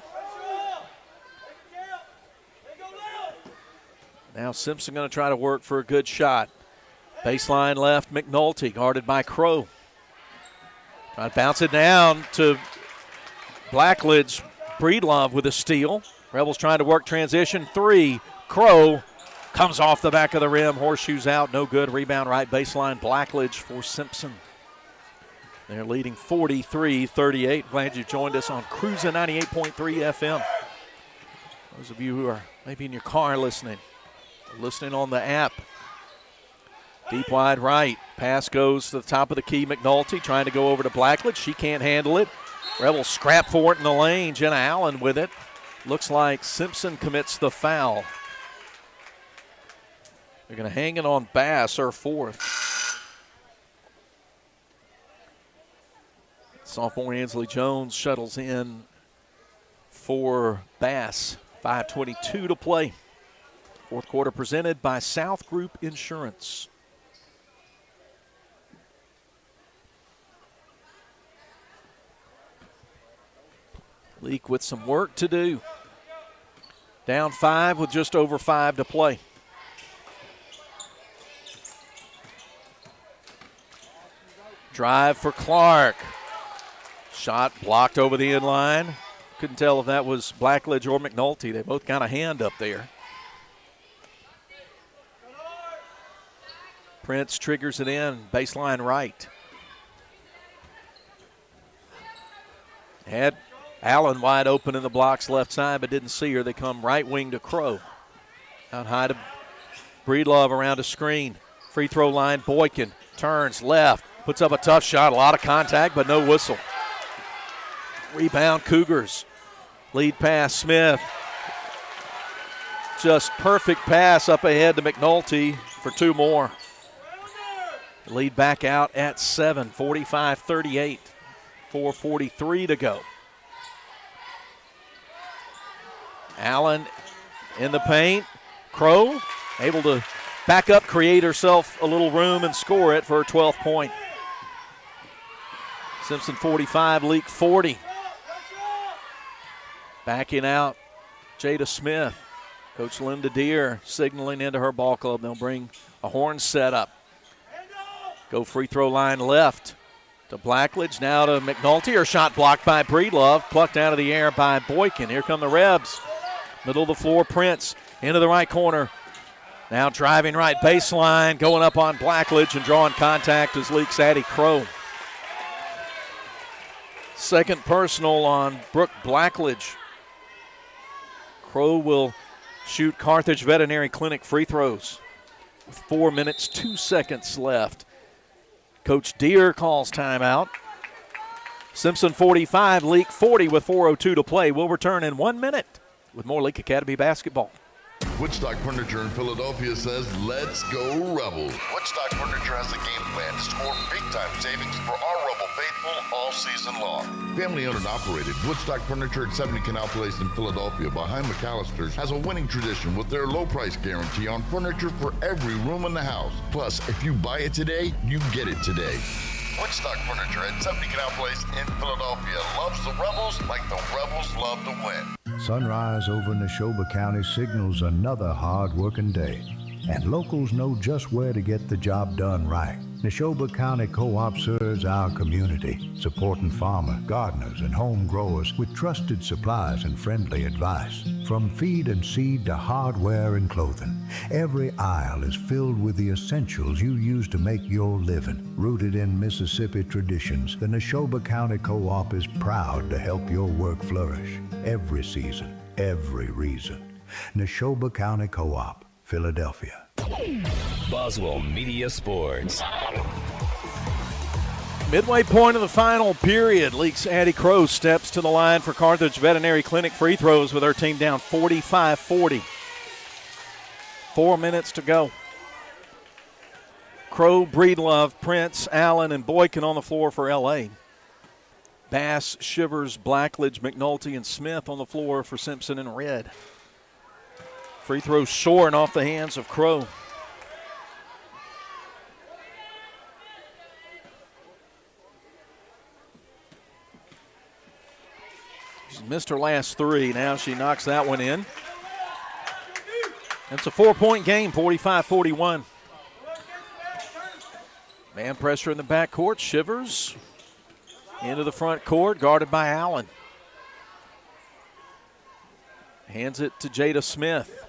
Now Simpson going to try to work for a good shot. Baseline left, McNulty guarded by Crow. Trying to bounce it down to Blackledge. Breedlove with a steal. Rebels trying to work transition. 3. Crow comes off the back of the rim. Horseshoes out. No good. Rebound right baseline. Blackledge for Simpson. They're leading 43-38. Glad you joined us on Cruisin' 98.3 FM. Those of you who are maybe in your car listening on the app. Deep wide right. Pass goes to the top of the key. McNulty trying to go over to Blackledge. She can't handle it. Rebels scrap for it in the lane. Jenna Allen with it. Looks like Simpson commits the foul. They're going to hang it on Bass, her 4th. Sophomore Ansley Jones shuttles in for Bass. 5:22 to play. Fourth quarter presented by South Group Insurance. Leake with some work to do. Down 5 with just over 5 to play. Drive for Clark. Shot blocked over the end line. Couldn't tell if that was Blackledge or McNulty. They both got a hand up there. Prince triggers it in, baseline right. Had Allen wide open in the blocks left side, but didn't see her. They come right wing to Crow. Out high to Breedlove around a screen. Free throw line, Boykin turns left, puts up a tough shot, a lot of contact, but no whistle. Rebound Cougars. Lead pass, Smith. Just perfect pass up ahead to McNulty for 2 more. Lead back out at 7, 45-38. 4:43 to go. Allen in the paint. Crow able to back up, create herself a little room, and score it for her 12th point. Simpson 45, Leake 40. Backing out, Jada Smith. Coach Linda Deere signaling into her ball club. They'll bring a horn set up. Go free throw line left to Blackledge, now to McNulty. Her shot blocked by Breedlove, plucked out of the air by Boykin. Here come the Rebs. Middle of the floor, Prince into the right corner. Now driving right baseline, going up on Blackledge and drawing contact is Leake's Addie Crow. Second personal on Brooke Blackledge. Crow will shoot Carthage Veterinary Clinic free throws. 4 minutes, 2 seconds left. Coach Deere calls timeout. Simpson 45, Leake 40 with 4:02 to play. We'll return in 1 minute with more Leake Academy basketball. Woodstock Furniture in Philadelphia says, let's go Rebels. Woodstock Furniture has a game plan to score big-time savings for our Rebel faithful all season long. Family owned and operated, Woodstock Furniture at 70 Canal Place in Philadelphia behind McAllister's has a winning tradition with their low price guarantee on furniture for every room in the house. Plus, if you buy it today, you get it today. Woodstock Furniture at 70 Canal Place in Philadelphia loves the Rebels like the Rebels love to win. Sunrise over Neshoba County signals another hard-working day, and locals know just where to get the job done right. Neshoba County Co-op serves our community, supporting farmers, gardeners, and home growers with trusted supplies and friendly advice. From feed and seed to hardware and clothing, every aisle is filled with the essentials you use to make your living. Rooted in Mississippi traditions, the Neshoba County Co-op is proud to help your work flourish. Every season, every reason. Neshoba County Co-op, Philadelphia. Boswell Media Sports. Midway point of the final period. Leake's Addie Crow steps to the line for Carthage Veterinary Clinic free throws with her team down 45-40. 4 minutes to go. Crow, Breedlove, Prince, Allen, and Boykin on the floor for L.A. Bass, Shivers, Blackledge, McNulty, and Smith on the floor for Simpson and Red. Free throw short and off the hands of Crow. She's missed her last 3. Now she knocks that one in. It's a 4-point game, 45-41. Man pressure in the backcourt. Shivers into the front court, guarded by Allen. Hands it to Jada Smith.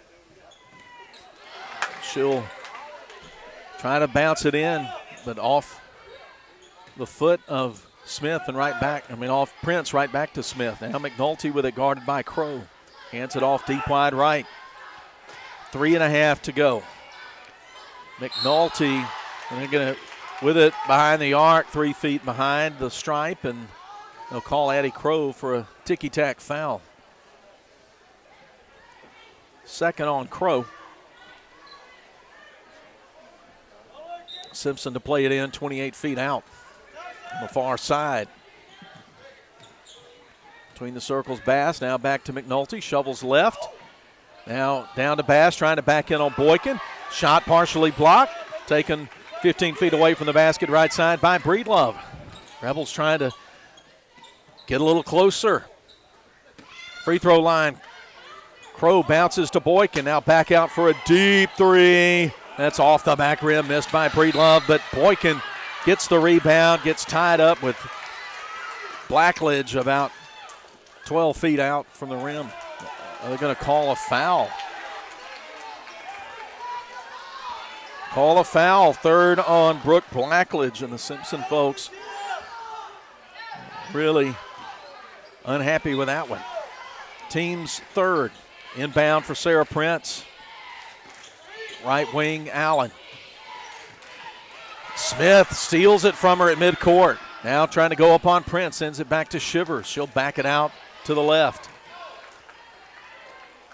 She'll try to bounce it in, but off the foot of Smith and right back. Off Prince, right back to Smith. Now McNulty with it, guarded by Crow. Hands it off deep wide right. 3.5 to go. McNulty, and they're going to with it behind the arc, 3 feet behind the stripe, and they'll call Addie Crow for a ticky-tack foul. Second on Crow. Simpson to play it in, 28 feet out on the far side. Between the circles, Bass, now back to McNulty, shovels left. Now down to Bass, trying to back in on Boykin. Shot partially blocked, taken 15 feet away from the basket, right side by Breedlove. Rebels trying to get a little closer. Free throw line. Crow bounces to Boykin. Now back out for a deep three. That's off the back rim, missed by Breedlove, but Boykin gets the rebound, gets tied up with Blackledge about 12 feet out from the rim. They're going to call a foul. Call a foul, third on Brooke Blackledge, and the Simpson folks really unhappy with that one. Team's third. Inbound for Sarah Prince. Right wing, Allen. Smith steals it from her at midcourt. Now trying to go up on Prince, sends it back to Shivers. She'll back it out to the left.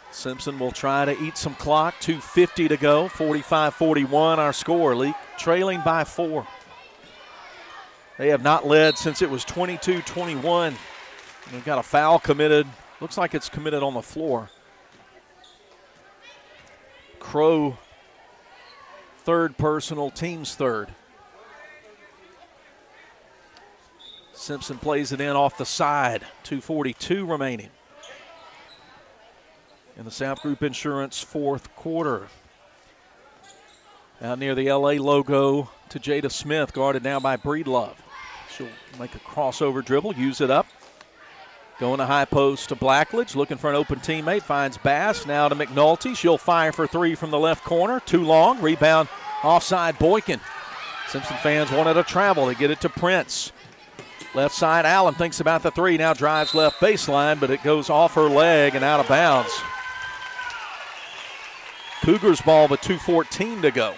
Simpson will try to eat some clock. 2:50 to go, 45-41 our score. Leake trailing by 4. They have not led since it was 22-21. They've got a foul committed. Looks like it's committed on the floor. Crow, third personal, team's third. Simpson plays it in off the side. 2:42 remaining in the South Group Insurance fourth quarter. Out near the LA logo to Jada Smith, guarded now by Breedlove. She'll make a crossover dribble, use it up. Going to high post to Blackledge, looking for an open teammate, finds Bass, now to McNulty. She'll fire for three from the left corner, too long, rebound offside Boykin. Simpson fans wanted to travel, they get it to Prince. Left side, Allen thinks about the three, now drives left baseline, but it goes off her leg and out of bounds. Cougars ball with 2:14 to go.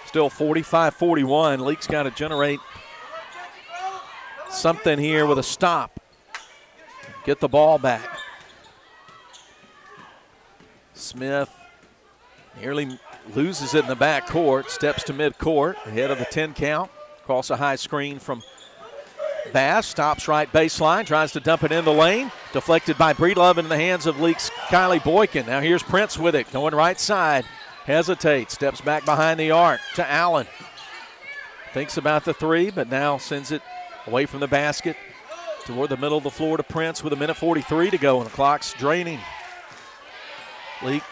Still 45-41. Leake's got to generate something here with a stop. Get the ball back. Smith nearly loses it in the backcourt, steps to midcourt, ahead of the 10 count. Across a high screen from Bass, stops right baseline, tries to dump it in the lane. Deflected by Breedlove in the hands of Leake's Kylie Boykin. Now here's Prince with it, going right side. Hesitates, steps back behind the arc to Allen. Thinks about the three, but now sends it away from the basket toward the middle of the floor to Prince with 1:43 to go, and the clock's draining. Leake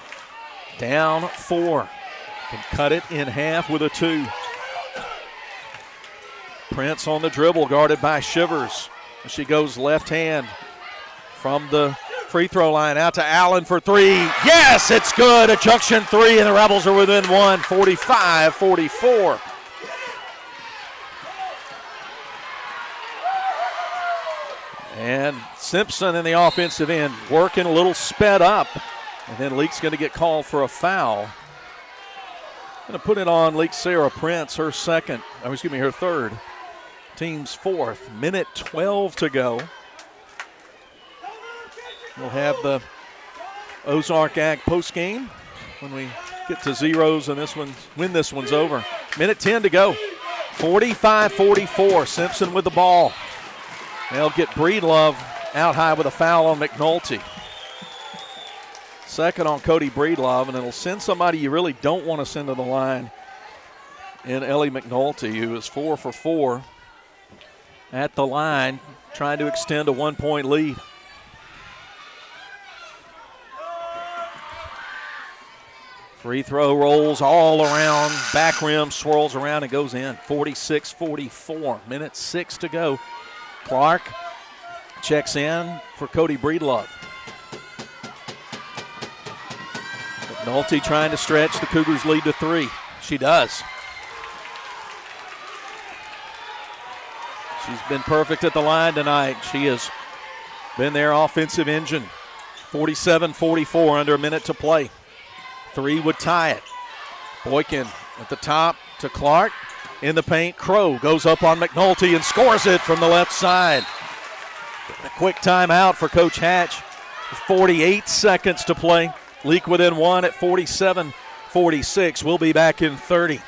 down 4. Can cut it in half with a 2. Prince on the dribble, guarded by Shivers. She goes left hand from the free throw line out to Allen for 3. Yes, it's good. A junction 3, and the Rebels are within 1, 45-44. And Simpson in the offensive end, working a little sped up. And then Leake's going to get called for a foul. Going to put it on Leake Sarah Prince, her third. Team's fourth. 1:12 to go. We'll have the Ozark Ag postgame when we get to zeros and when this one's over. 1:10 to go. 45-44. Simpson with the ball. They'll get Breedlove out high with a foul on McNulty. Second on Cody Breedlove, and it'll send somebody you really don't want to send to the line in Ellie McNulty, who is 4 for 4 at the line, trying to extend a 1-point lead. Free throw rolls all around, back rim swirls around and goes in. 46-44, 1:06 to go. Clark checks in for Cody Breedlove. McNulty trying to stretch the Cougars' lead to 3. She does. She's been perfect at the line tonight. She has been their offensive engine. 47-44, under a minute to play. 3 would tie it. Boykin at the top to Clark. In the paint, Crow goes up on McNulty and scores it from the left side. A quick timeout for Coach Hatch. 48 seconds to play. Leake within 1 at 47-46. We'll be back in 30.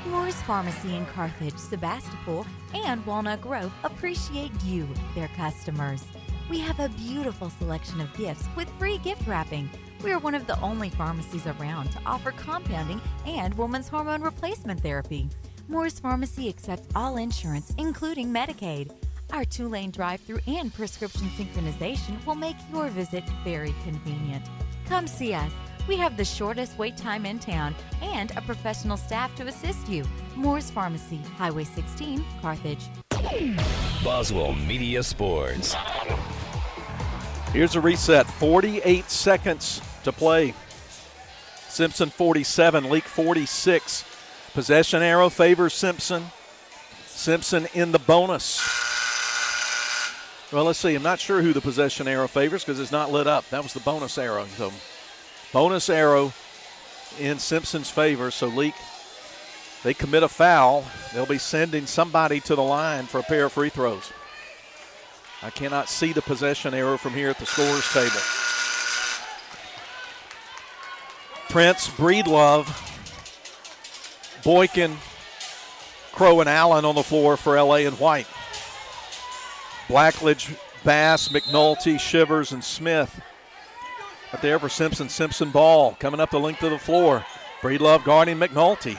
Moore's Pharmacy in Carthage, Sebastopol, and Walnut Grove appreciate you, their customers. We have a beautiful selection of gifts with free gift wrapping. We are one of the only pharmacies around to offer compounding and women's hormone replacement therapy. Moore's Pharmacy accepts all insurance, including Medicaid. Our 2-lane drive-through and prescription synchronization will make your visit very convenient. Come see us. We have the shortest wait time in town and a professional staff to assist you. Moore's Pharmacy, Highway 16, Carthage. Boswell Media Sports. Here's a reset. 48 seconds to play. Simpson 47, Leake 46. Possession arrow favors Simpson. Simpson in the bonus. Well, let's see. I'm not sure who the possession arrow favors because it's not lit up. That was the bonus arrow. So bonus arrow in Simpson's favor. So Leake, they commit a foul. They'll be sending somebody to the line for a pair of free throws. I cannot see the possession arrow from here at the scorer's table. Prince, Breedlove, Boykin, Crow, and Allen on the floor for L.A. and White. Blackledge, Bass, McNulty, Shivers, and Smith. But there for Simpson. Simpson ball coming up the length of the floor. Breedlove guarding McNulty.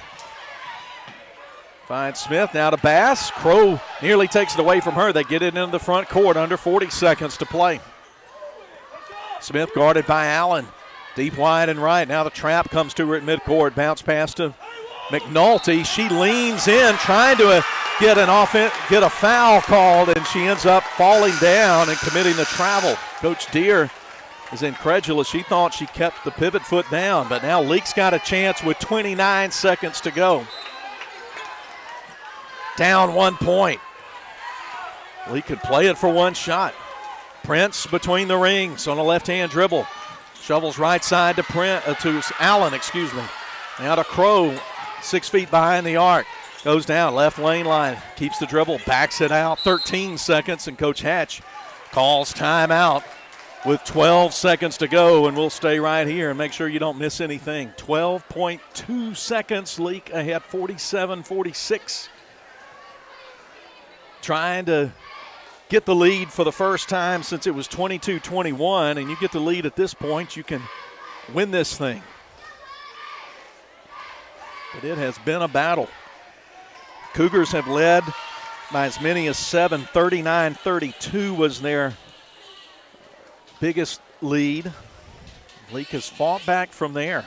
Finds Smith, now to Bass. Crow nearly takes it away from her. They get it into the front court under 40 seconds to play. Smith guarded by Allen. Deep wide and right. Now the trap comes to her at midcourt. Bounce pass to McNulty. She leans in trying to get a foul called, and she ends up falling down and committing the travel. Coach Deere is incredulous. She thought she kept the pivot foot down, but now Leake's got a chance with 29 seconds to go. Down 1 point. Leake could play it for one shot. Prince between the rings on a left-hand dribble. Shovels right side to Allen, Now to Crow, 6 feet behind the arc. Goes down, left lane line, keeps the dribble, backs it out, 13 seconds, and Coach Hatch calls timeout with 12 seconds to go, and we'll stay right here and make sure you don't miss anything. 12.2 seconds, Leake ahead 47-46. Trying to get the lead for the first time since it was 22-21, and you get the lead at this point, you can win this thing. But it has been a battle. Cougars have led by as many as 7. 39-32 was their biggest lead. Leake has fought back from there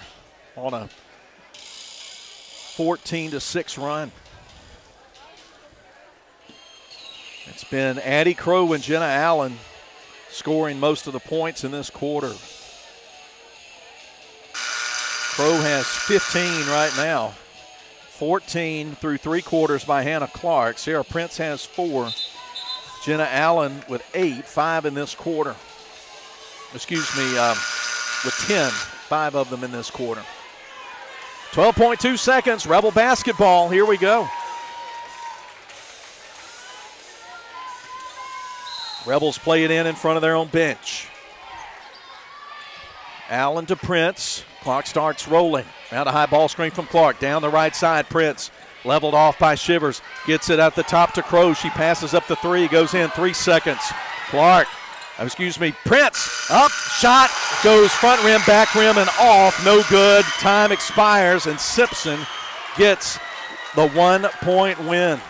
on a 14-6 run. It's been Addie Crow and Jenna Allen scoring most of the points in this quarter. Crow has 15 right now. 14 through 3 quarters by Hannah Clark. Sarah Prince has 4. Jenna Allen with 8, 5 in this quarter. With 10, 5 of them in this quarter. 12.2 seconds, Rebel basketball. Here we go. Rebels play it in front of their own bench. Allen to Prince. Clock starts rolling. Now to high ball screen from Clark. Down the right side, Prince. Leveled off by Shivers. Gets it at the top to Crow. She passes up the 3. Goes in 3 seconds. Prince. Up. Shot. Goes front rim, back rim, and off. No good. Time expires, and Simpson gets the 1-point win.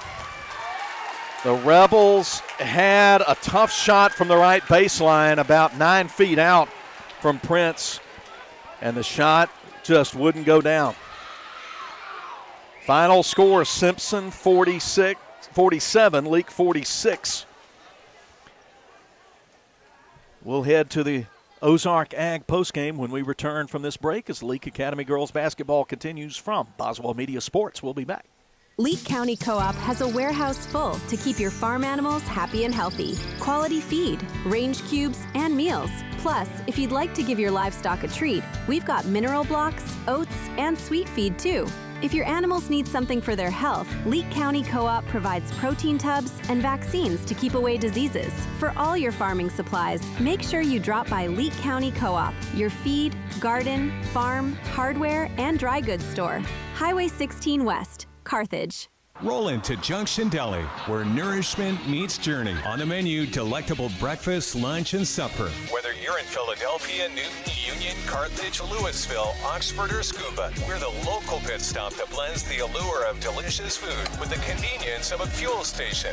The Rebels had a tough shot from the right baseline, about 9 feet out from Prince, and the shot just wouldn't go down. Final score, Simpson 47, Leake 46. We'll head to the Ozark Ag postgame when we return from this break as Leake Academy girls basketball continues from Boswell Media Sports. We'll be back. Leake County Co-op has a warehouse full to keep your farm animals happy and healthy. Quality feed, range cubes, and meals. Plus, if you'd like to give your livestock a treat, we've got mineral blocks, oats, and sweet feed too. If your animals need something for their health, Leake County Co-op provides protein tubs and vaccines to keep away diseases. For all your farming supplies, make sure you drop by Leake County Co-op, your feed, garden, farm, hardware, and dry goods store. Highway 16 West, Carthage. Roll into Junction Deli, where nourishment meets journey. On the menu, delectable breakfast, lunch, and supper. Whether you're in Philadelphia, Newton, Union, Carthage, Louisville, Oxford, or Scuba, we're the local pit stop that blends the allure of delicious food with the convenience of a fuel station.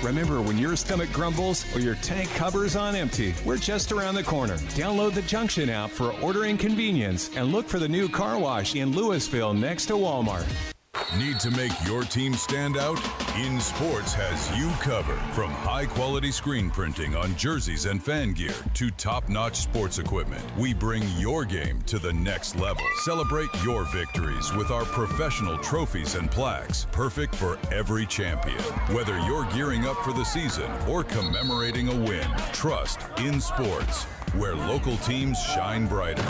Remember, when your stomach grumbles or your tank covers on empty, we're just around the corner. Download the Junction app for ordering convenience and look for the new car wash in Louisville next to Walmart. Need to make your team stand out? In Sports has you covered. From high-quality screen printing on jerseys and fan gear to top-notch sports equipment, we bring your game to the next level. Celebrate your victories with our professional trophies and plaques, perfect for every champion. Whether you're gearing up for the season or commemorating a win, trust In Sports, where local teams shine brighter.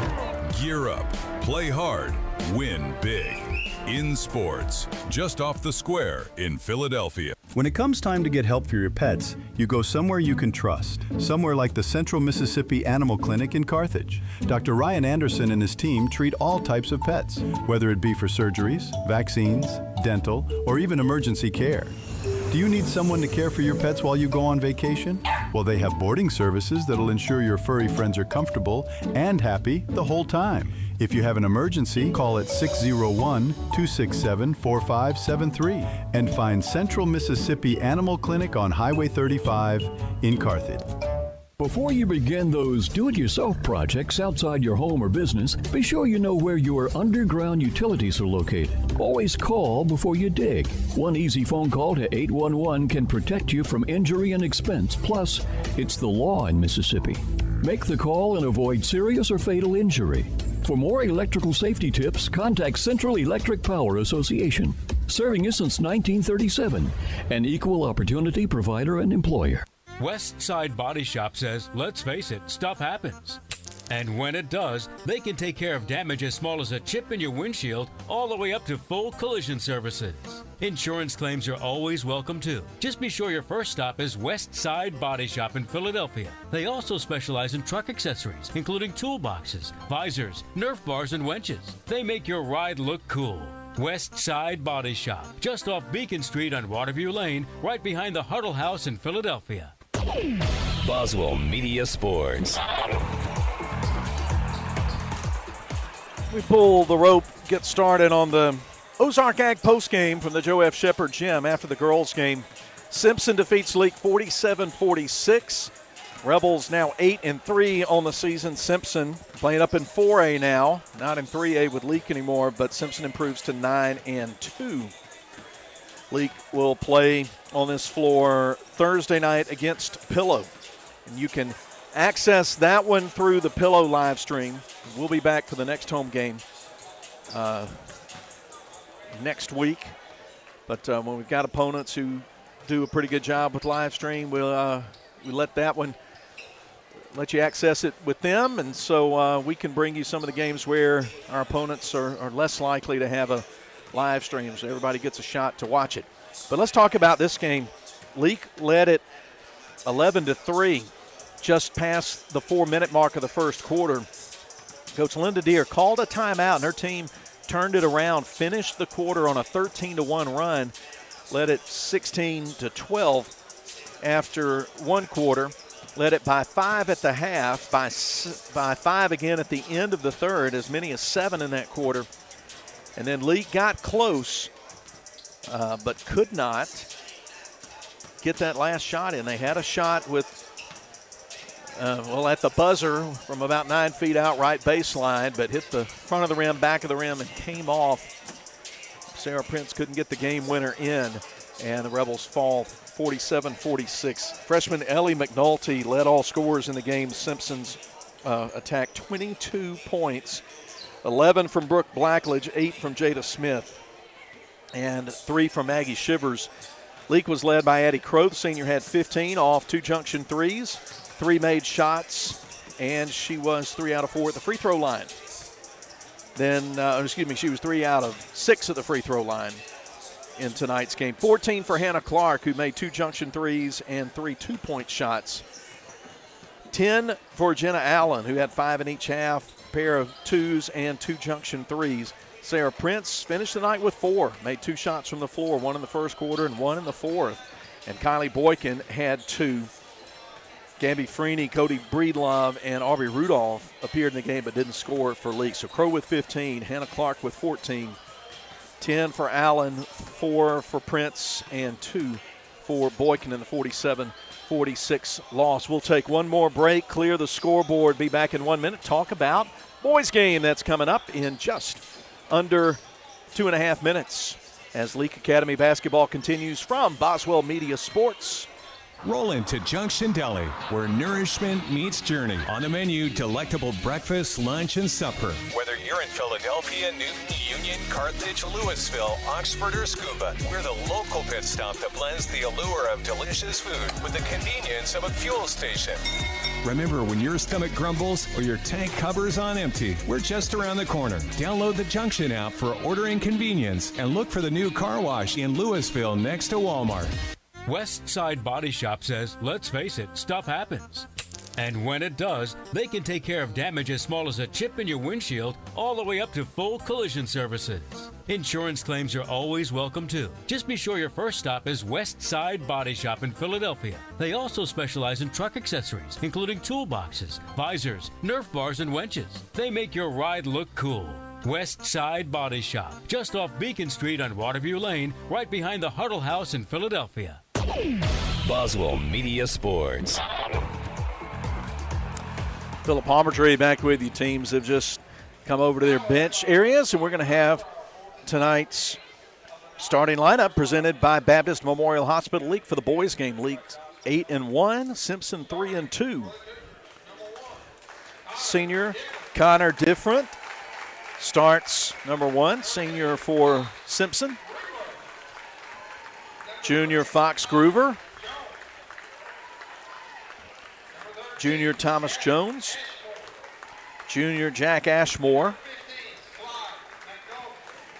Gear up, play hard, win big. In Sports, just off the square in Philadelphia. When it comes time to get help for your pets, you go somewhere you can trust. Somewhere like the Central Mississippi Animal Clinic in Carthage. Dr. Ryan Anderson and his team treat all types of pets, whether it be for surgeries, vaccines, dental, or even emergency care. Do you need someone to care for your pets while you go on vacation? Well, they have boarding services that'll ensure your furry friends are comfortable and happy the whole time. If you have an emergency, call at 601-267-4573 and find Central Mississippi Animal Clinic on Highway 35 in Carthage. Before you begin those do-it-yourself projects outside your home or business, be sure you know where your underground utilities are located. Always call before you dig. One easy phone call to 811 can protect you from injury and expense. Plus, it's the law in Mississippi. Make the call and avoid serious or fatal injury. For more electrical safety tips, contact Central Electric Power Association, serving you since 1937, an equal opportunity provider and employer. West Side Body Shop says, let's face it, stuff happens. And when it does, they can take care of damage as small as a chip in your windshield all the way up to full collision services. Insurance claims are always welcome too. Just be sure your first stop is West Side Body Shop in Philadelphia. They also specialize in truck accessories, including toolboxes, visors, Nerf bars, and winches. They make your ride look cool. West Side Body Shop, just off Beacon Street on Waterview Lane, right behind the Huddle House in Philadelphia. Boswell Media Sports. We pull the rope, get started on the Ozark Ag postgame from the Joe F. Shepard Gym after the girls' game. Simpson defeats Leake 47-46. Rebels now 8-3 on the season. Simpson playing up in 4A now, not in 3A with Leake anymore, but Simpson improves to 9-2. Leake will play on this floor Thursday night against Pillow. And you can access that one through the Pillow live stream. We'll be back for the next home game next week. But when we've got opponents who do a pretty good job with live stream, we let that one, let you access it with them. And so we can bring you some of the games where our opponents are less likely to have a live stream, so everybody gets a shot to watch it. But let's talk about this game. Leake led it 11-3, just past the 4-minute mark of the first quarter. Coach Linda Deere called a timeout, and her team turned it around, finished the quarter on a 13-1 run, led it 16-12 after one quarter, led it by 5 at the half, by 5 again at the end of the third, as many as 7 in that quarter. And then Leake got close, but could not get that last shot in. They had a shot with, at the buzzer from about 9 feet out, right baseline, but hit the front of the rim, back of the rim, and came off. Sarah Prince couldn't get the game winner in, and the Rebels fall 47-46. Freshman Ellie McNulty led all scorers in the game. Simpson's attack 22 points. 11 from Brooke Blackledge, 8 from Jada Smith, and 3 from Maggie Shivers. Leake was led by Addie Crow. The senior had 15 off 2 junction threes, 3 made shots, and she was 3 out of 4 at the free throw line. Then, she was 3 out of 6 at the free throw line in tonight's game. 14 for Hannah Clark, who made 2 junction threes and 3 two-point shots. 10 for Jenna Allen, who had 5 in each half, pair of 2s and 2 junction threes. Sarah Prince finished the night with 4, made 2 shots from the floor, 1 in the first quarter and 1 in the fourth. And Kylie Boykin had 2. Gabby Freeney, Cody Breedlove, and Aubrey Rudolph appeared in the game but didn't score for Leake. So Crow with 15, Hannah Clark with 14, 10 for Allen, 4 for Prince, and 2 for Boykin in the 47-46 loss. We'll take one more break, clear the scoreboard, be back in 1 minute, talk about boys game that's coming up in just under 2.5 minutes as Leake Academy basketball continues from Boswell Media Sports. Roll into Junction Deli, where nourishment meets journey. On the menu, delectable breakfast, lunch, and supper. Whether you're in Philadelphia, Newton, Union, Carthage, Louisville, Oxford, or Scuba, we're the local pit stop that blends the allure of delicious food with the convenience of a fuel station. Remember, when your stomach grumbles or your tank covers on empty, we're just around the corner. Download the Junction app for ordering convenience and look for the new car wash in Louisville next to Walmart. West Side Body Shop says, let's face it, stuff happens. And when it does, they can take care of damage as small as a chip in your windshield all the way up to full collision services. Insurance claims are always welcome too. Just be sure your first stop is West Side Body Shop in Philadelphia. They also specialize in truck accessories, including toolboxes, visors, Nerf bars, and winches. They make your ride look cool. West Side Body Shop, just off Beacon Street on Waterview Lane, right behind the Huddle House in Philadelphia. Boswell Media Sports. Philip Palmertree back with you. Teams have just come over to their bench areas, and we're going to have tonight's starting lineup presented by Baptist Memorial Hospital Leake for the boys game. Leake 8-1, Simpson 3-2. Senior Connor Different starts number 1, senior for Simpson. Junior Fox Groover. Junior Thomas Jones. Junior Jack Ashmore.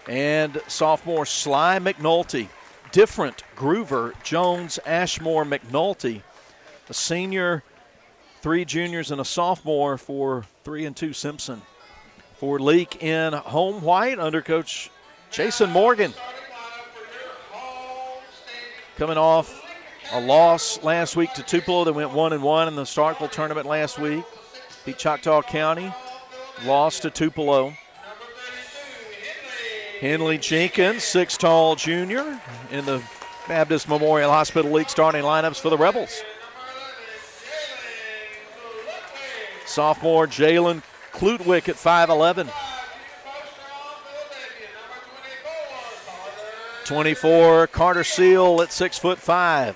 And sophomore Sly McNulty. Different Groover, Jones, Ashmore, McNulty. A senior, 3 juniors, and a sophomore for 3-2 Simpson. For Leake in home white under Coach Jason Morgan. Coming off a loss last week to Tupelo. They went 1-1 in the Starkville tournament last week. Beat Choctaw County. Lost to Tupelo. Henley Jenkins, 6'tall junior in the Baptist Memorial Hospital League starting lineups for the Rebels. Sophomore Jalen Klutwick at 5'11". 24, Carter Seal at 6'5".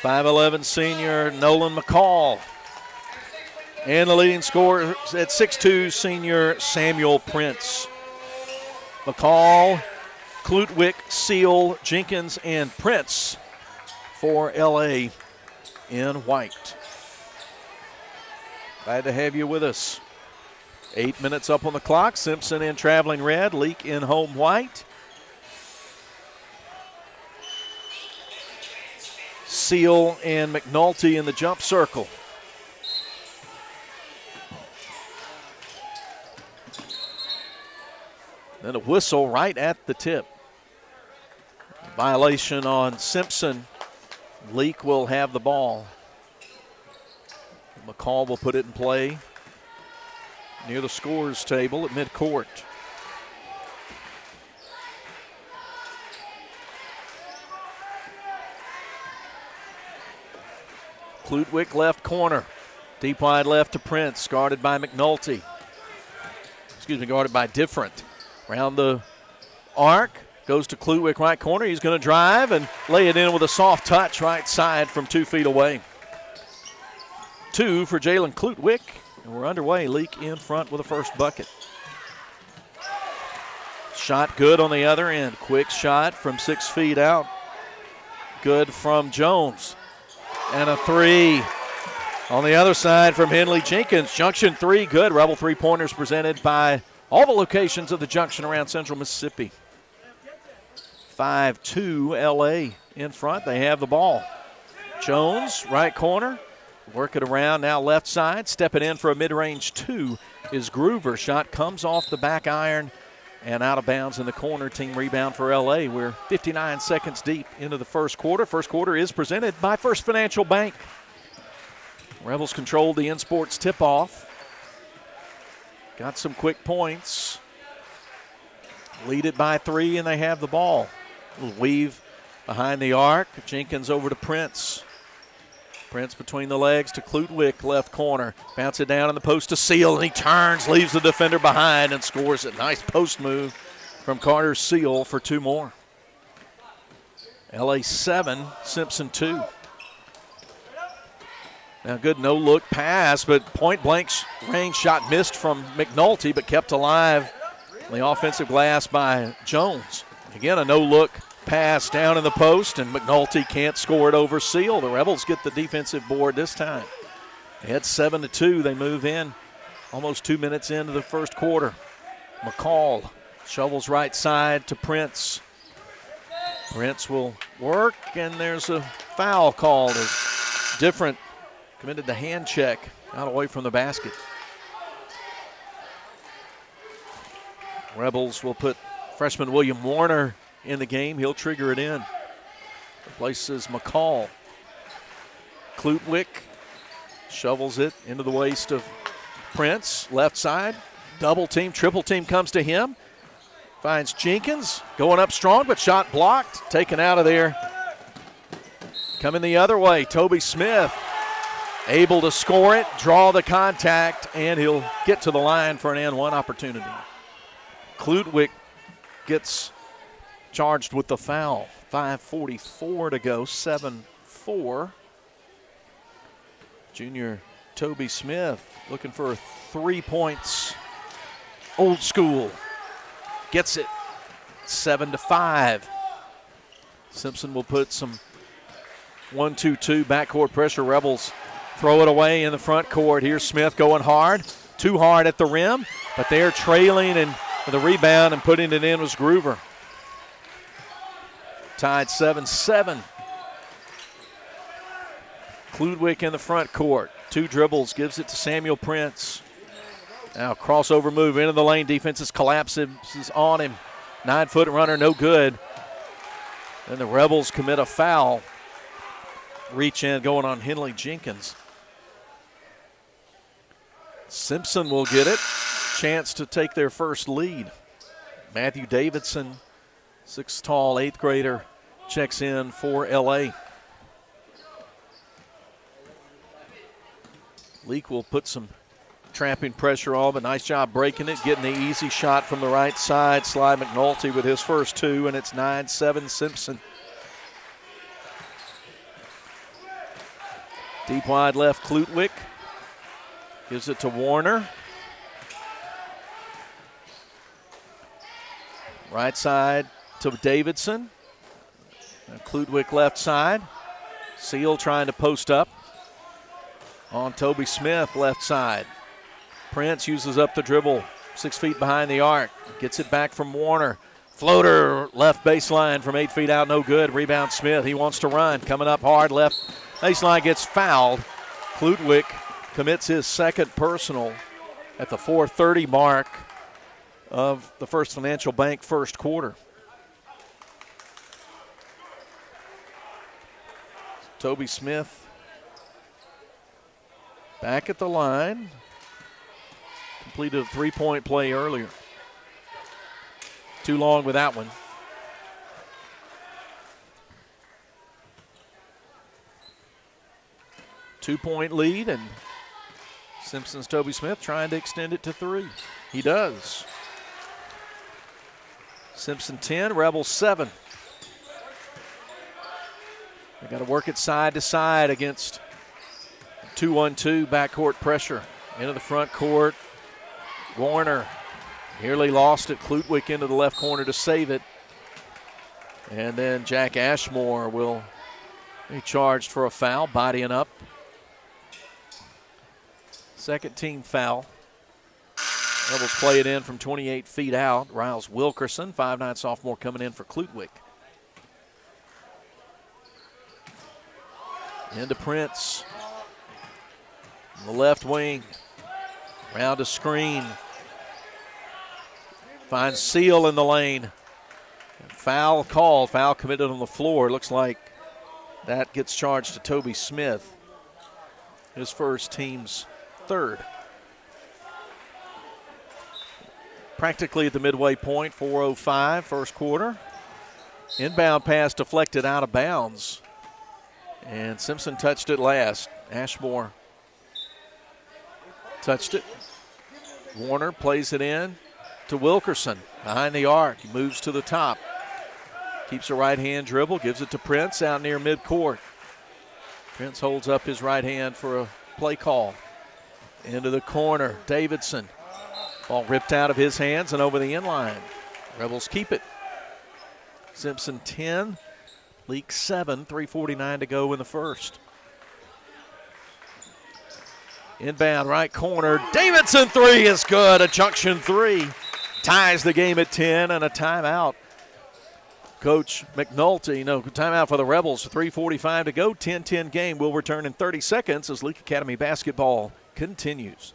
5'11" senior Nolan McCall. And the leading scorer at 6'2", senior Samuel Prince. McCall, Klutwick, Seal, Jenkins, and Prince for LA in white. Glad to have you with us. 8 minutes up on the clock. Simpson in traveling red, Leake in home white. Seal and McNulty in the jump circle. Then a whistle right at the tip. Violation on Simpson. Leake will have the ball. McCall will put it in play near the scorer's table at midcourt. Klutwick left corner. Deep wide left to Prince, guarded by McNulty. Guarded by Different. Around the arc, goes to Klutwick right corner. He's going to drive and lay it in with a soft touch right side from 2 feet away. 2 for Jalen Klutwick. And we're underway. Leake in front with a first bucket. Shot good on the other end. Quick shot from 6 feet out. Good from Jones. And a 3 on the other side from Henley Jenkins. Junction 3, good. Rebel three-pointers presented by all the locations of the Junction around Central Mississippi. 5-2 LA in front. They have the ball. Jones, right corner. work it around now left side. Stepping in for a mid-range 2 is Groover. Shot comes off the back iron and out of bounds in the corner. Team rebound for LA. We're 59 seconds deep into the first quarter. First quarter is presented by First Financial Bank. Rebels controlled the InSports tip-off. Got some quick points. Lead it by 3, and they have the ball. Little weave behind the arc. Jenkins over to Prince. Prince between the legs to Klutwick, left corner. Bounce it down in the post to Seal, and he turns, leaves the defender behind, and scores it. Nice post move from Carter Seal for 2 more. LA 7, Simpson 2. Now good no-look pass, but point-blank range shot missed from McNulty, but kept alive on the offensive glass by Jones. Again, a no-look pass down in the post, and McNulty can't score it over Seal. The Rebels get the defensive board this time. They had 7-2. They move in almost 2 minutes into the first quarter. McCall shovels right side to Prince. Prince will work, and there's a foul called. Different committed the hand check out away from the basket. Rebels will put freshman William Warner in the game. He'll trigger it in. Replaces McCall. Klutwick shovels it into the waist of Prince. Left side. Double team, triple team comes to him. Finds Jenkins. Going up strong, but shot blocked. Taken out of there. Coming the other way. Toby Smith able to score it, draw the contact, and he'll get to the line for an and-one opportunity. Klutwick gets charged with the foul. 5:44 to go, 7-4. Junior Toby Smith looking for 3 points. Old school. Gets it. 7-5. Simpson will put some 1-2-2 backcourt pressure. Rebels throw it away in the front court. Here's Smith going hard. Too hard at the rim, but they're trailing, and the rebound and putting it in was Groover. Tied 7-7. Klutwick in the front court. 2 dribbles, gives it to Samuel Prince. Now crossover move into the lane. Defense collapses on him. 9-foot runner, no good. Then the Rebels commit a foul. Reach in going on Henley Jenkins. Simpson will get it. Chance to take their first lead. Matthew Davidson, 6 tall, 8th grader, checks in for LA. Leake will put some trapping pressure on, but nice job breaking it, getting the easy shot from the right side. Sly McNulty with his first 2, and it's 9-7 Simpson. Deep wide left, Klutwick. Gives it to Warner. Right side to Davidson. And Klutwick left side. Seal trying to post up on Toby Smith left side. Prince uses up the dribble, 6 feet behind the arc. Gets it back from Warner. Floater left baseline from 8 feet out, no good. Rebound Smith, he wants to run. Coming up hard left baseline, gets fouled. Klutwick commits his second personal at the 4:30 mark of the First Financial Bank first quarter. Toby Smith back at the line. Completed a 3-point play earlier. Too long with that one. Two-point lead, and Simpson's Toby Smith trying to extend it to 3. He does. Simpson 10, Rebels 7. They got to work it side to side against 2-1-2 backcourt pressure. Into the front court. Warner nearly lost it. Klutwick into the left corner to save it. And then Jack Ashmore will be charged for a foul, bodying up. Second team foul. Rebels play it in from 28 feet out. Riles Wilkerson, 5'9" sophomore, coming in for Klutwick. Into Prince. The left wing. Round a screen. Finds Seal in the lane. Foul call. Foul committed on the floor. Looks like that gets charged to Toby Smith. His first, team's third. Practically at the midway point, 4:05 first quarter. Inbound pass deflected out of bounds. And Simpson touched it last. Ashmore touched it. Warner plays it in to Wilkerson behind the arc. He moves to the top. Keeps a right-hand dribble, gives it to Prince out near midcourt. Prince holds up his right hand for a play call. Into the corner, Davidson. Ball ripped out of his hands and over the inline. Rebels keep it. Simpson 10, Leake 7, 3:49 to go in the first. Inbound right corner, Davidson three is good, a junction three. Ties the game at 10 and a timeout. Coach McNulty, timeout for the Rebels, 3:45 to go, 10-10 game. Will return in 30 seconds as Leake Academy basketball continues.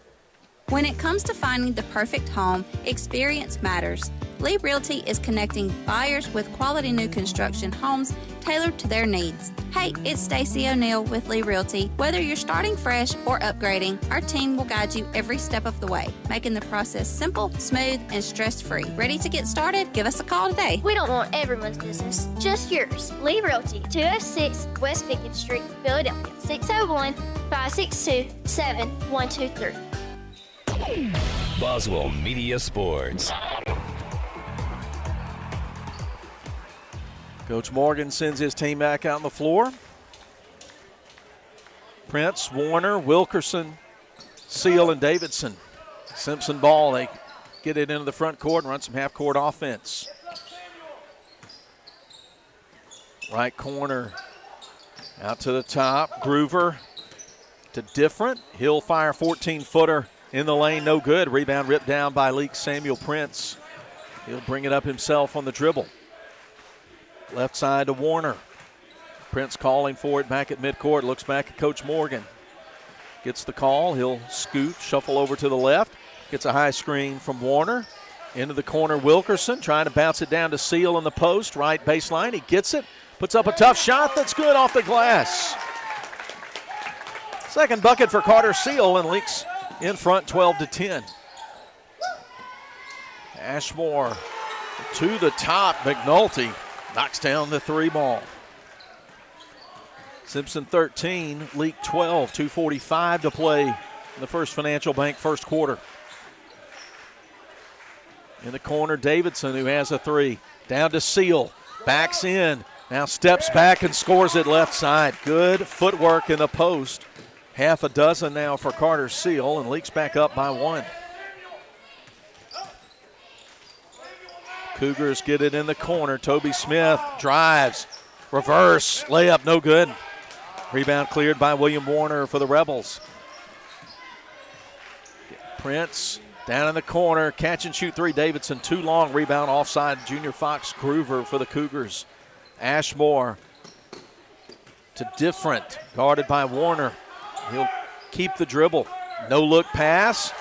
When it comes to finding the perfect home, experience matters. Lee Realty is connecting buyers with quality new construction homes tailored to their needs. Hey, it's Stacey O'Neill with Lee Realty. Whether you're starting fresh or upgrading, our team will guide you every step of the way, making the process simple, smooth, and stress-free. Ready to get started? Give us a call today. We don't want everyone's business, just yours. Lee Realty, 206 West Pickett Street, Philadelphia, 601-562-7123. Boswell Media Sports. Coach Morgan sends his team back out on the floor. Prince, Warner, Wilkerson, Seal, and Davidson. Simpson ball. They get it into the front court and run some half-court offense. Right corner. Out to the top. Groover to Different. He'll fire 14-footer in the lane. No good. Rebound ripped down by Leake Samuel Prince. He'll bring it up himself on the dribble. Left side to Warner. Prince calling for it back at midcourt. Looks back at Coach Morgan. Gets the call. He'll scoot, shuffle over to the left. Gets a high screen from Warner. Into the corner, Wilkerson trying to bounce it down to Seal in the post. Right baseline. He gets it. Puts up a tough shot that's good off the glass. Second bucket for Carter Seal, and Leake's in front 12-10. Ashmore to the top. McNulty knocks down the three ball. Simpson 13, Leake 12, 2:45 to play in the First Financial Bank first quarter. In the corner, Davidson, who has a three. Down to Seal, backs in, now steps back and scores it left side. Good footwork in the post. Half a dozen now for Carter Seal, and Leake's back up by one. Cougars get it in the corner. Toby Smith drives, reverse, layup, no good. Rebound cleared by William Warner for the Rebels. Prince down in the corner, catch and shoot three. Davidson too long, rebound offside. Junior Fox Groover for the Cougars. Ashmore to Different, guarded by Warner. He'll keep the dribble. No look pass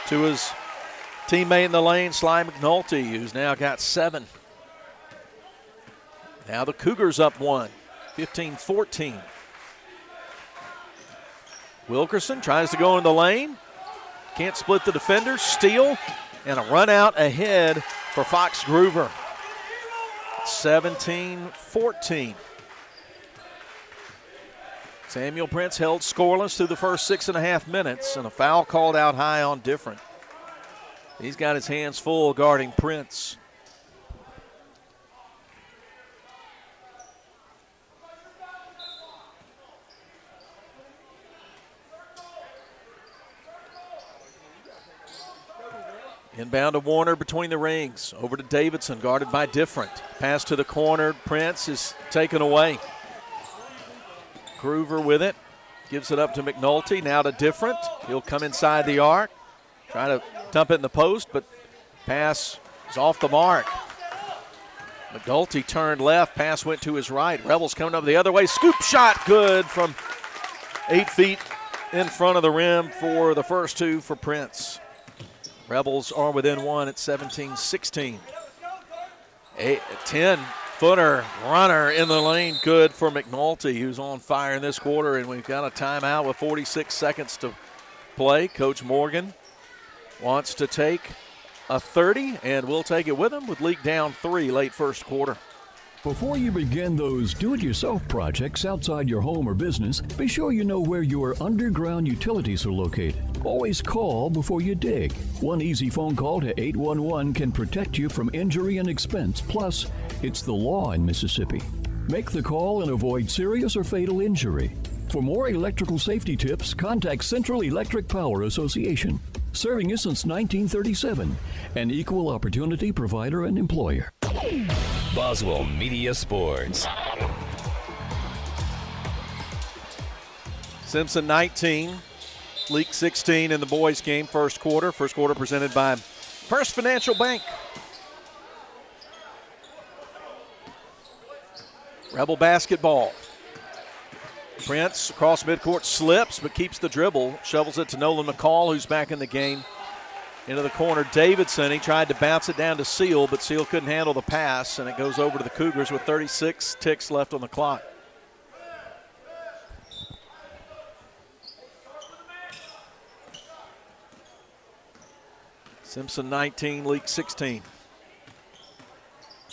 to his teammate in the lane, Sly McNulty, who's now got 7. Now the Cougars up 1, 15-14. Wilkerson tries to go in the lane. Can't split the defenders. Steal and a run out ahead for Fox Groover. 17-14. Samuel Prince held scoreless through the first 6.5 minutes, and a foul called out high on Different. He's got his hands full guarding Prince. Inbound to Warner between the rings. Over to Davidson, guarded by Different. Pass to the corner. Prince is taken away. Groover with it. Gives it up to McNulty. Now to Different. He'll come inside the arc. Try to dump it in the post, but pass is off the mark. McNulty turned left. Pass went to his right. Rebels coming up the other way. Scoop shot good from 8 feet in front of the rim for the first two for Prince. Rebels are within one at 17-16. A 10-footer runner in the lane, good for McNulty, who's on fire in this quarter, and we've got a timeout with 46 seconds to play. Coach Morgan wants to take a 30, and we'll take it with him with Leake down 3 late first quarter. Before you begin those do-it-yourself projects outside your home or business, be sure you know where your underground utilities are located. Always call before you dig. One easy phone call to 811 can protect you from injury and expense. Plus, it's the law in Mississippi. Make the call and avoid serious or fatal injury. For more electrical safety tips, contact Central Electric Power Association, serving you since 1937, an equal opportunity provider and employer. Boswell Media Sports. Simpson 19, Leake 16 in the boys game first quarter. First quarter presented by First Financial Bank. Rebel basketball. Prince across midcourt slips but keeps the dribble. Shovels it to Nolan McCall, who's back in the game. Into the corner, Davidson. He tried to bounce it down to Seal, but Seal couldn't handle the pass, and it goes over to the Cougars with 36 ticks left on the clock. Simpson 19, Leake 16.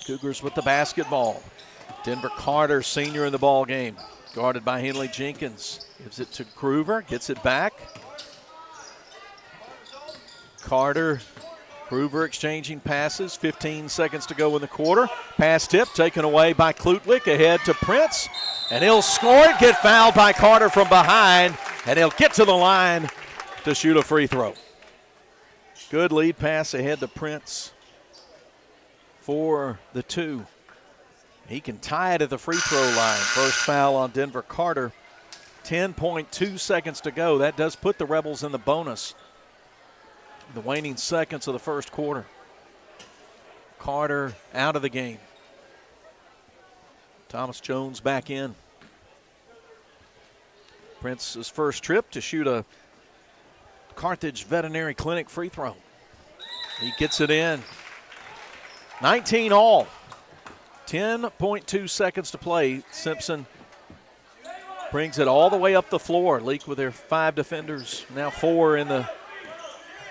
Cougars with the basketball. Denver Carter, senior in the ball game, guarded by Henley Jenkins. Gives it to Groover, gets it back. Carter, Groover exchanging passes. 15 seconds to go in the quarter. Pass tip taken away by Klutwick, ahead to Prince. And he'll score it, get fouled by Carter from behind, and he'll get to the line to shoot a free throw. Good lead pass ahead to Prince for the two. He can tie it at the free throw line. First foul on Denver Carter. 10.2 seconds to go. That does put the Rebels in the bonus. The waning seconds of the first quarter. Carter out of the game. Thomas Jones back in. Prince's first trip to shoot a Carthage Veterinary Clinic free throw. He gets it in. 19 all. 10.2 seconds to play. Simpson brings it all the way up the floor. Leake with their 5 defenders, now 4 in the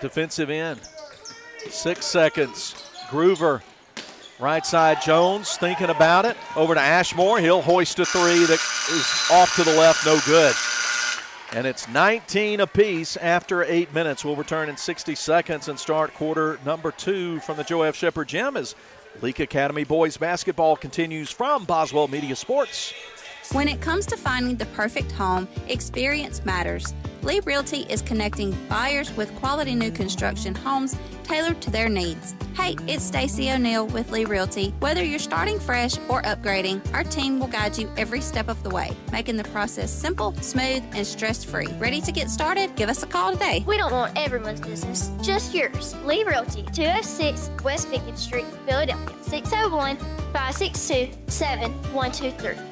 defensive end. 6 seconds. Groover, right side Jones, thinking about it. Over to Ashmore. He'll hoist a 3 that is off to the left, no good. And it's 19 apiece after 8 minutes. We'll return in 60 seconds and start quarter number 2 from the Joe F. Shepard Gym as Leake Academy boys basketball continues from Boswell Media Sports. When it comes to finding the perfect home, experience matters. Lee Realty is connecting buyers with quality new construction homes tailored to their needs. Hey, it's Stacey O'Neill with Lee Realty. Whether you're starting fresh or upgrading, our team will guide you every step of the way, making the process simple, smooth, and stress-free. Ready to get started? Give us a call today. We don't want everyone's business, just yours. Lee Realty, 206 West Beacon Street, Philadelphia, 601-562-7123.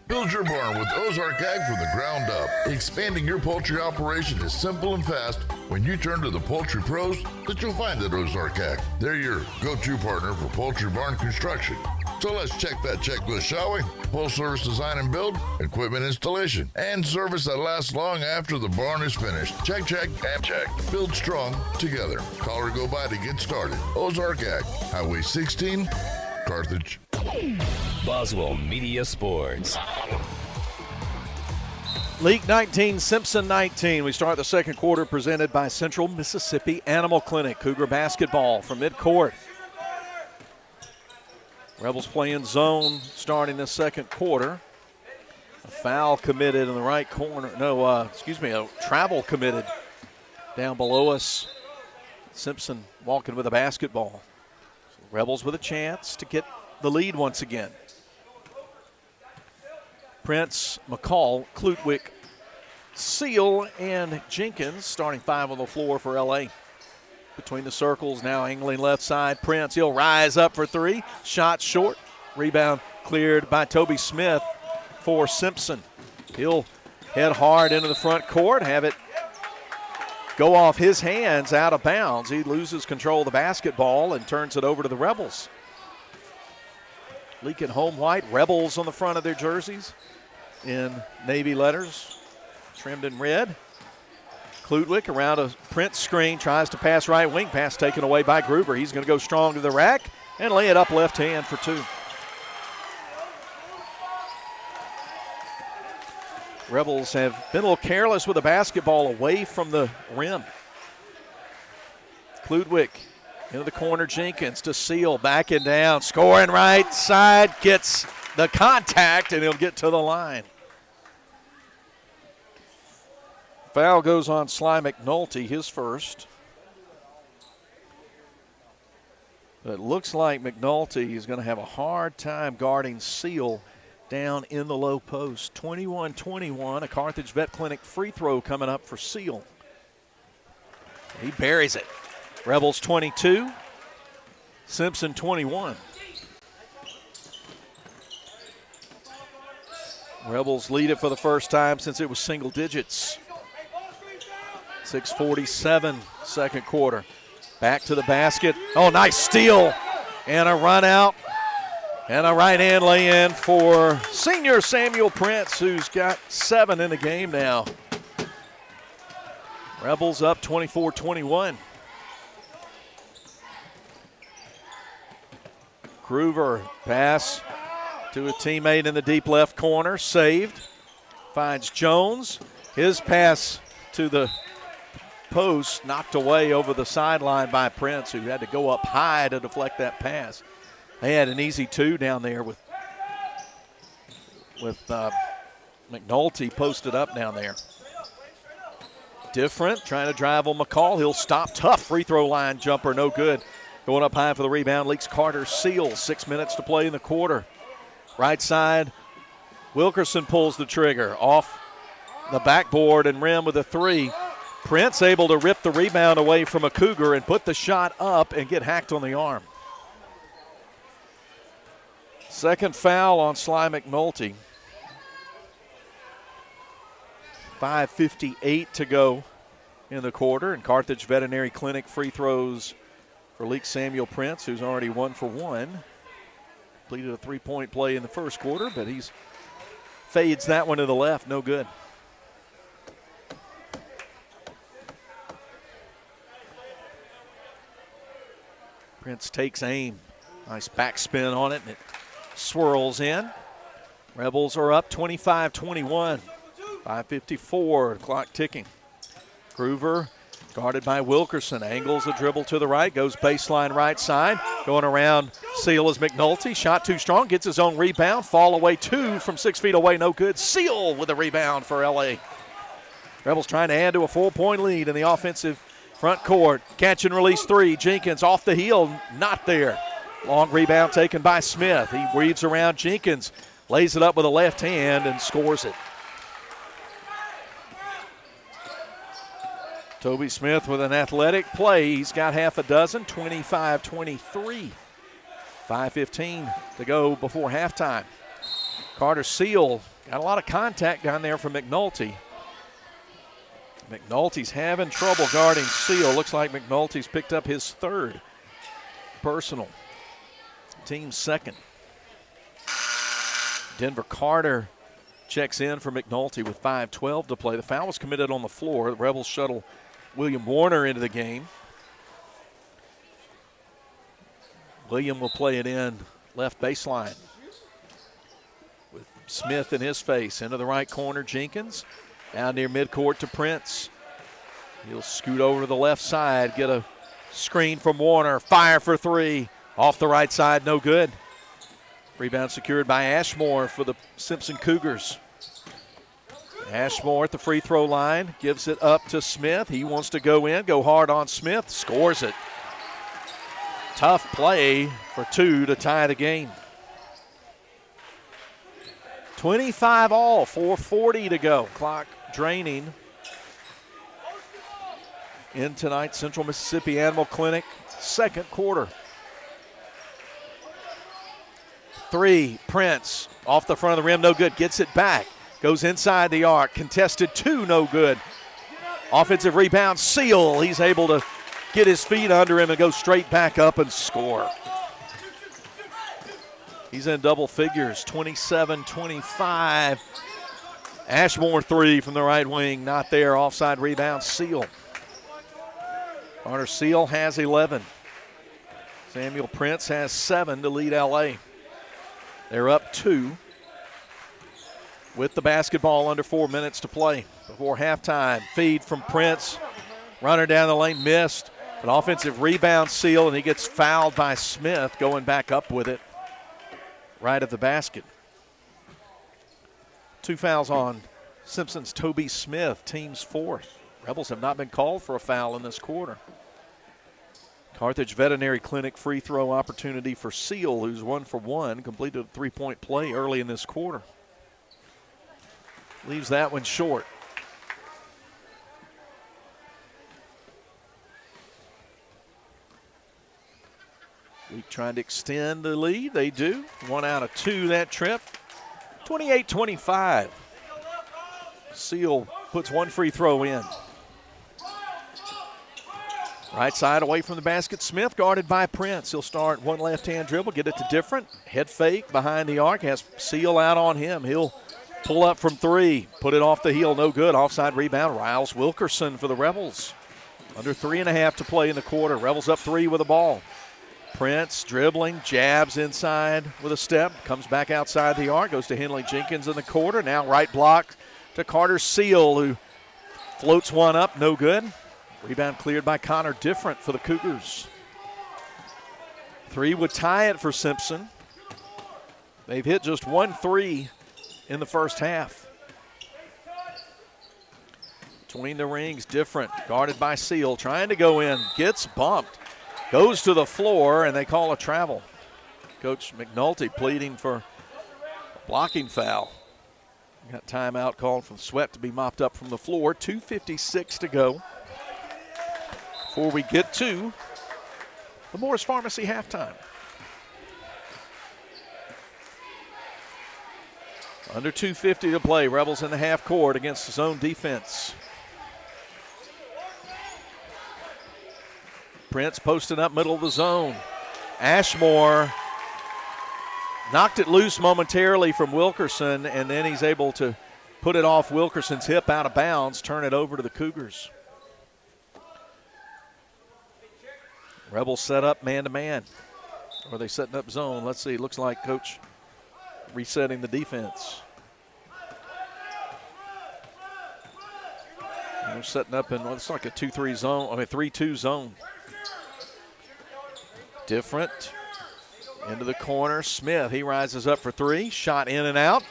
Build your barn with Ozark Ag from the ground up. Expanding your poultry operation is simple and fast when you turn to the poultry pros that you'll find at Ozark Ag. They're your go-to partner for poultry barn construction. So let's check that checklist, shall we? Full service design and build, equipment installation, and service that lasts long after the barn is finished. Check, check, and check. Build strong together. Call or go by to get started. Ozark Ag, Highway 16, Carthage. Boswell Media Sports. Leake 19, Simpson 19. We start the second quarter presented by Central Mississippi Animal Clinic. Cougar basketball from midcourt. Rebels playing zone starting the second quarter. A foul committed in the right corner. A travel committed down below us. Simpson walking with a basketball. So Rebels with a chance to get the lead once again. Prince, McCall, Klutwick, Seal, and Jenkins starting 5 on the floor for LA. Between the circles, now angling left side. Prince, he'll rise up for 3. Shot short. Rebound cleared by Toby Smith for Simpson. He'll head hard into the front court, have it go off his hands out of bounds. He loses control of the basketball and turns it over to the Rebels. Leake in home white, Rebels on the front of their jerseys in navy letters, trimmed in red. Kludwick around a Prince screen, tries to pass right wing, pass taken away by Gruber. He's going to go strong to the rack and lay it up left hand for 2. Rebels have been a little careless with the basketball away from the rim. Kludwick into the corner, Jenkins to Seal, backing down, scoring right side, gets the contact, and he'll get to the line. Foul goes on Sly McNulty, his first. But it looks like McNulty is going to have a hard time guarding Seal down in the low post. 21-21, a Carthage Vet Clinic free throw coming up for Seal. He buries it. Rebels 22, Simpson 21. Rebels lead it for the first time since it was single digits. 6:47, second quarter. Back to the basket. Oh, nice steal and a run out. And a right-hand lay-in for senior Samuel Prince, who's got 7 in the game now. Rebels up 24-21. Groover pass to a teammate in the deep left corner, saved. Finds Jones. His pass to the post, knocked away over the sideline by Prince, who had to go up high to deflect that pass. They had an easy 2 down there with McNulty posted up down there. Different, trying to drive on McCall. He'll stop. Tough free throw line jumper, no good. Going up high for the rebound, Leaks Carter Seal. 6 minutes to play in the quarter. Right side, Wilkerson pulls the trigger. Off the backboard and rim with a 3. Prince able to rip the rebound away from a Cougar and put the shot up and get hacked on the arm. Second foul on Sly McNulty. 5:58 to go in the quarter, and Carthage Veterinary Clinic free throws for Leake Samuel Prince, who's already 1 for 1. Completed a 3-point play in the first quarter, but he's fades that one to the left, no good. Prince takes aim. Nice backspin on it, and it swirls in. Rebels are up 25-21. 5:54, clock ticking. Groover guarded by Wilkerson. Angles the dribble to the right, goes baseline right side. Going around Seal is McNulty. Shot too strong, gets his own rebound. Fall away 2 from 6 feet away, no good. Seal with a rebound for LA. Rebels trying to add to a 4-point lead in the offensive front court. Catch and release 3. Jenkins off the heel, not there. Long rebound taken by Smith. He weaves around Jenkins, lays it up with a left hand and scores it. Toby Smith with an athletic play. He's got half a dozen, 25-23. 5:15 to go before halftime. Carter Seal got a lot of contact down there from McNulty. McNulty's having trouble guarding Seal. Looks like McNulty's picked up his 3rd personal. Team's 2nd. Denver Carter checks in for McNulty with 5:12 to play. The foul was committed on the floor. The Rebels shuttle William Warner into the game. William will play it in left baseline with Smith in his face. Into the right corner, Jenkins. Down near midcourt to Prince. He'll scoot over to the left side, get a screen from Warner. Fire for 3. Off the right side, no good. Rebound secured by Ashmore for the Simpson Cougars. Ashmore at the free throw line, gives it up to Smith. He wants to go in, go hard on Smith, scores it. Tough play for 2 to tie the game. 25 all, 4:40 to go. Clock draining in tonight's Central Mississippi Animal Clinic second quarter. 3, Prince off the front of the rim, no good. Gets it back. Goes inside the arc. Contested 2, no good. Offensive rebound, Seal. He's able to get his feet under him and go straight back up and score. He's in double figures, 27-25. Ashmore 3 from the right wing, not there. Offside rebound, Seal. Carter Seal has 11. Samuel Prince has 7 to lead LA. They're up 2 with the basketball under 4 minutes to play before halftime. Feed from Prince. Runner down the lane, missed. An offensive rebound, Seal, and he gets fouled by Smith, going back up with it right at the basket. 2 fouls on Simpson's Toby Smith, team's 4th. Rebels have not been called for a foul in this quarter. Carthage Veterinary Clinic free throw opportunity for Seal, who's 1 for 1, completed a 3-point play early in this quarter. Leaves that one short. Leake trying to extend the lead. They do. 1 out of 2 that trip. 28-25. Seal puts 1 free throw in. Right side away from the basket. Smith guarded by Prince. He'll start 1 left-hand dribble, get it to Different. Head fake behind the arc. Has Seal out on him. He'll pull up from 3. Put it off the heel. No good. Offside rebound. Riles Wilkerson for the Rebels. Under 3.5 to play in the quarter. Rebels up 3 with the ball. Prince dribbling, jabs inside with a step. Comes back outside the arc. Goes to Henley Jenkins in the quarter. Now right block to Carter Seal, who floats one up. No good. Rebound cleared by Connor Different for the Cougars. 3 would tie it for Simpson. They've hit just 1 3 in the first half. Between the rings, Different, guarded by Seal, trying to go in, gets bumped, goes to the floor, and they call a travel. Coach McNulty pleading for a blocking foul. Got timeout called from Sweat to be mopped up from the floor. 2:56 to go before we get to the Morris Pharmacy halftime. Under 2:50 to play. Rebels in the half court against the zone defense. Prince posting up middle of the zone. Ashmore knocked it loose momentarily from Wilkerson, and then he's able to put it off Wilkerson's hip out of bounds, turn it over to the Cougars. Rebels set up man-to-man. Or are they setting up zone? Let's see. Looks like Coach resetting the defense. And they're setting up in what's like a 2-3 zone, 3-2 zone. Different. Into the corner. Smith, he rises up for 3. Shot in and out.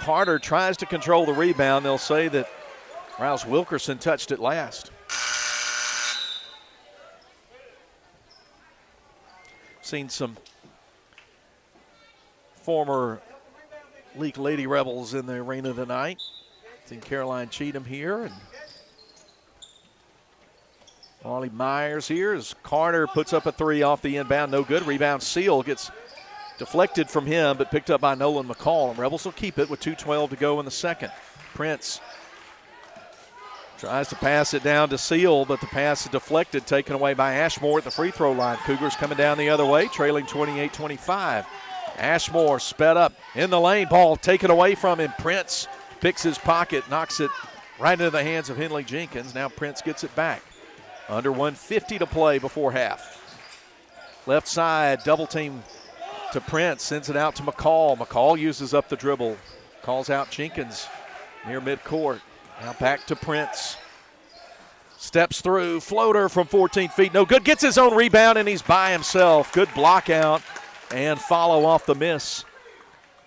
Carter tries to control the rebound. They'll say that Riles Wilkerson touched it last. Seen some former Leake Lady Rebels in the arena tonight. Seen Caroline Cheatham here and Molly Myers here as Carter puts up a 3 off the inbound. No good. Rebound Seal gets deflected from him but picked up by Nolan McCall. And Rebels will keep it with 2:12 to go in the second. Prince tries to pass it down to Seal, but the pass is deflected, taken away by Ashmore at the free throw line. Cougars coming down the other way, trailing 28-25. Ashmore sped up in the lane. Ball taken away from him. Prince picks his pocket, knocks it right into the hands of Henley Jenkins. Now Prince gets it back. Under 1:50 to play before half. Left side, double team to Prince, sends it out to McCall. McCall uses up the dribble, calls out Jenkins near midcourt. Now back to Prince. Steps through, floater from 14 feet, no good. Gets his own rebound, and he's by himself. Good block out and follow off the miss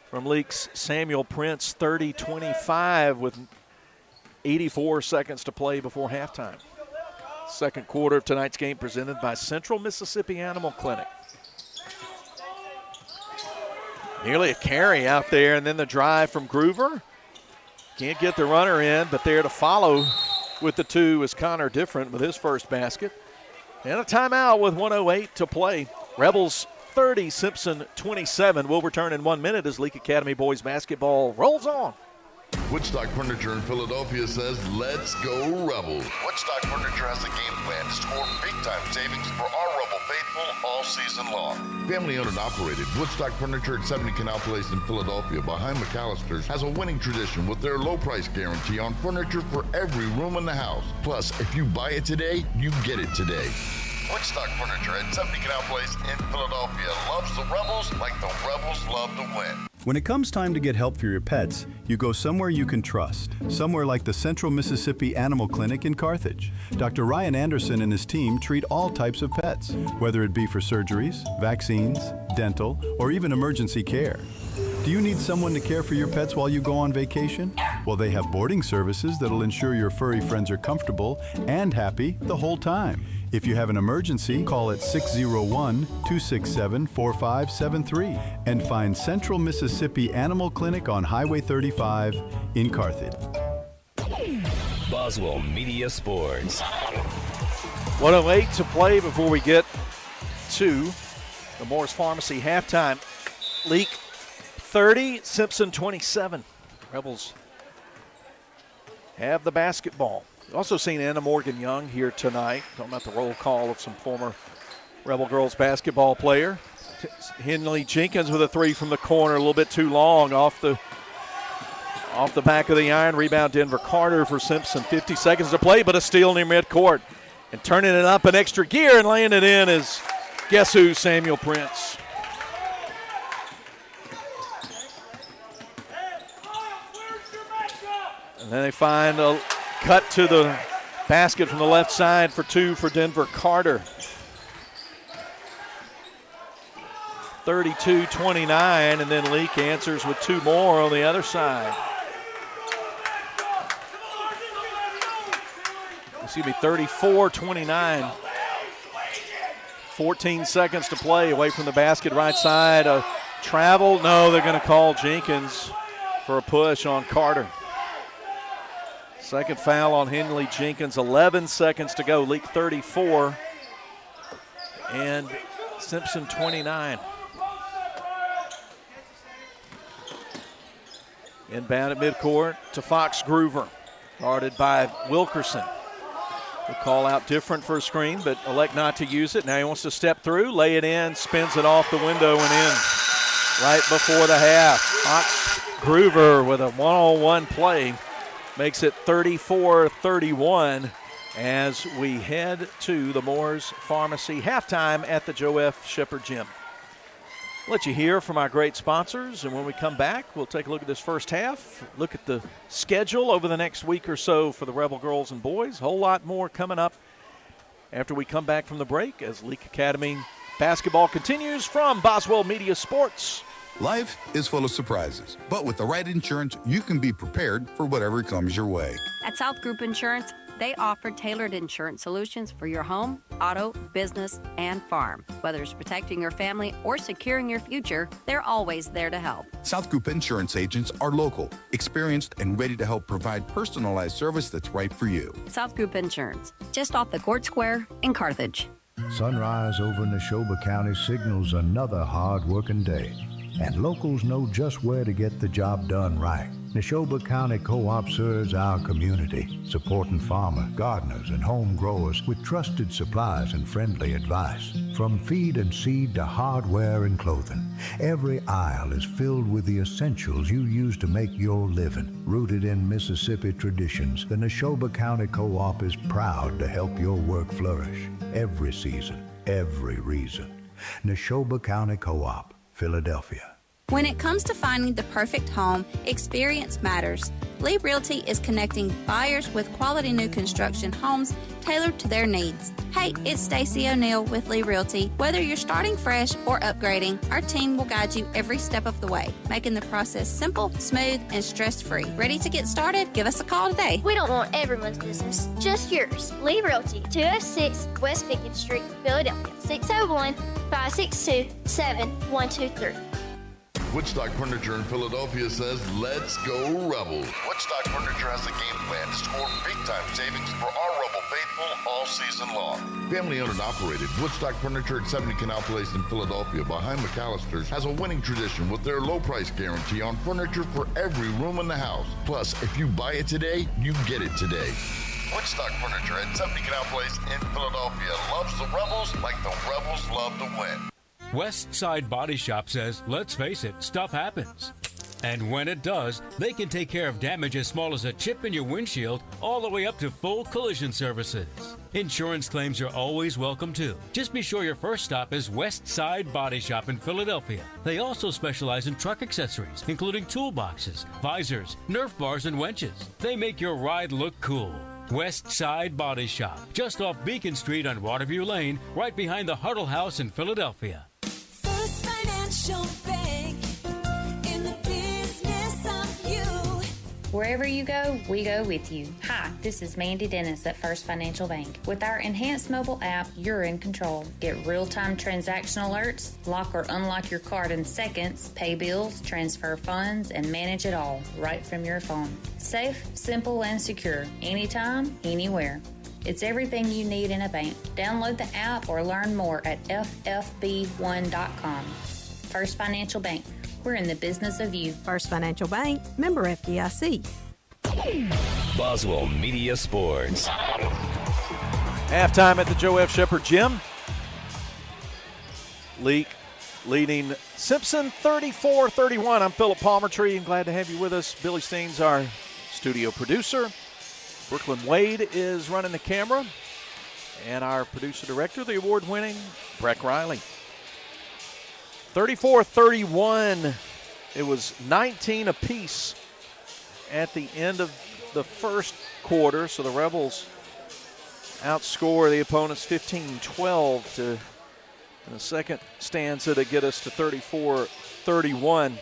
from Leake's Samuel Prince. 30-25 with 84 seconds to play before halftime. Second quarter of tonight's game presented by Central Mississippi Animal Clinic. Nearly a carry out there, and then the drive from Groover. Can't get the runner in, but there to follow with the 2 is Connor Different with his first basket. And a timeout with 1:08 to play. Rebels 30, Simpson 27. We'll return in 1 minute as Leake Academy boys basketball rolls on. Woodstock Furniture in Philadelphia says, let's go Rebels. Woodstock Furniture has a game plan to score big-time savings for our Rebel faithful all season long. Family owned and operated, Woodstock Furniture at 70 Canal Place in Philadelphia behind McAllister's has a winning tradition with their low price guarantee on furniture for every room in the house. Plus, if you buy it today, you get it today. Woodstock Furniture at 70 Canal Place in Philadelphia loves the Rebels like the Rebels love to win. When it comes time to get help for your pets, you go somewhere you can trust. Somewhere like the Central Mississippi Animal Clinic in Carthage. Dr. Ryan Anderson and his team treat all types of pets, whether it be for surgeries, vaccines, dental, or even emergency care. Do you need someone to care for your pets while you go on vacation? Well, they have boarding services that'll ensure your furry friends are comfortable and happy the whole time. If you have an emergency, call at 601-267-4573 and find Central Mississippi Animal Clinic on Highway 35 in Carthage. Boswell Media Sports. 1:08 to play before we get to the Moore's Pharmacy halftime. Leake 30, Simpson 27. Rebels have the basketball. Also seen Anna Morgan Young here tonight. Talking about the roll call of some former Rebel girls basketball player. Henley Jenkins with a three from the corner, a little bit too long off the back of the iron. Rebound Denver Carter for Simpson. 50 seconds to play, but a steal near midcourt. And turning it up an extra gear and laying it in is guess who? Samuel Prince. And then they find a cut to the basket from the left side for two for Denver Carter. 32-29, and then Leake answers with two more on the other side. 34-29. 14 seconds to play away from the basket, right side. A travel, no, they're going to call Jenkins for a push on Carter. Second foul on Henley Jenkins, 11 seconds to go. Leake 34 and Simpson 29. Inbound at midcourt to Fox Groover, guarded by Wilkerson. The call out different for a screen, but elect not to use it. Now he wants to step through, lay it in, spins it off the window and in right before the half. Fox Groover with a one-on-one play makes it 34-31 as we head to the Moore's Pharmacy halftime at the Joe F. Shepard Gym. Let you hear from our great sponsors, and when we come back, we'll take a look at this first half, look at the schedule over the next week or so for the Rebel girls and boys. A whole lot more coming up after we come back from the break as Leake Academy basketball continues from Boswell Media Sports. Life is full of surprises, but with the right insurance, you can be prepared for whatever comes your way. At South Group Insurance, they offer tailored insurance solutions for your home, auto, business, and farm. Whether it's protecting your family or securing your future, they're always there to help. South Group Insurance agents are local, experienced, and ready to help provide personalized service that's right for you. South Group Insurance, just off the Court Square in Carthage. Sunrise over Neshoba County signals another hard-working day. And locals know just where to get the job done right. Neshoba County Co-op serves our community, supporting farmers, gardeners, and home growers with trusted supplies and friendly advice. From feed and seed to hardware and clothing, every aisle is filled with the essentials you use to make your living. Rooted in Mississippi traditions, the Neshoba County Co-op is proud to help your work flourish. Every season, every reason. Neshoba County Co-op, Philadelphia. When it comes to finding the perfect home, experience matters. Lee Realty is connecting buyers with quality new construction homes tailored to their needs. Hey, it's Stacey O'Neill with Lee Realty. Whether you're starting fresh or upgrading, our team will guide you every step of the way, making the process simple, smooth, and stress-free. Ready to get started? Give us a call today. We don't want everyone's business, just yours. Lee Realty, 206 West Pickett Street, Philadelphia, 601-562-7123. Woodstock Furniture in Philadelphia says, let's go Rebels. Woodstock Furniture has a game plan to score big-time savings for our Rebel faithful all season long. Family owned and operated, Woodstock Furniture at 70 Canal Place in Philadelphia behind McAllister's has a winning tradition with their low price guarantee on furniture for every room in the house. Plus, if you buy it today, you get it today. Woodstock Furniture at 70 Canal Place in Philadelphia loves the Rebels like the Rebels love to win. West Side Body Shop says, let's face it, stuff happens. And when it does, they can take care of damage as small as a chip in your windshield all the way up to full collision services. Insurance claims are always welcome too. Just be sure your first stop is West Side Body Shop in Philadelphia. They also specialize in truck accessories, including toolboxes, visors, Nerf bars, and winches. They make your ride look cool. West Side Body Shop, just off Beacon Street on Waterview Lane, right behind the Huddle House in Philadelphia. First Financial Bank, in the business of you. Wherever you go, we go with you. Hi, this is Mandy Dennis at First Financial Bank. With our enhanced mobile app, you're in control. Get real-time transaction alerts, lock or unlock your card in seconds, pay bills, transfer funds, and manage it all right from your phone. Safe, simple, and secure. Anytime, anywhere. It's everything you need in a bank. Download the app or learn more at ffb1.com. First Financial Bank. We're in the business of you. First Financial Bank, member FDIC. Boswell Media Sports. Halftime at the Joe F. Shepard Gym. Leake leading Simpson 34-31. I'm Philip Palmertree. I'm glad to have you with us. Billy Steen's our studio producer. Brooklyn Wade is running the camera. And our producer-director, the award-winning Breck Riley. 34-31. It was 19 apiece at the end of the first quarter. So the Rebels outscore the opponents 15-12 to in the second stanza to get us to 34-31.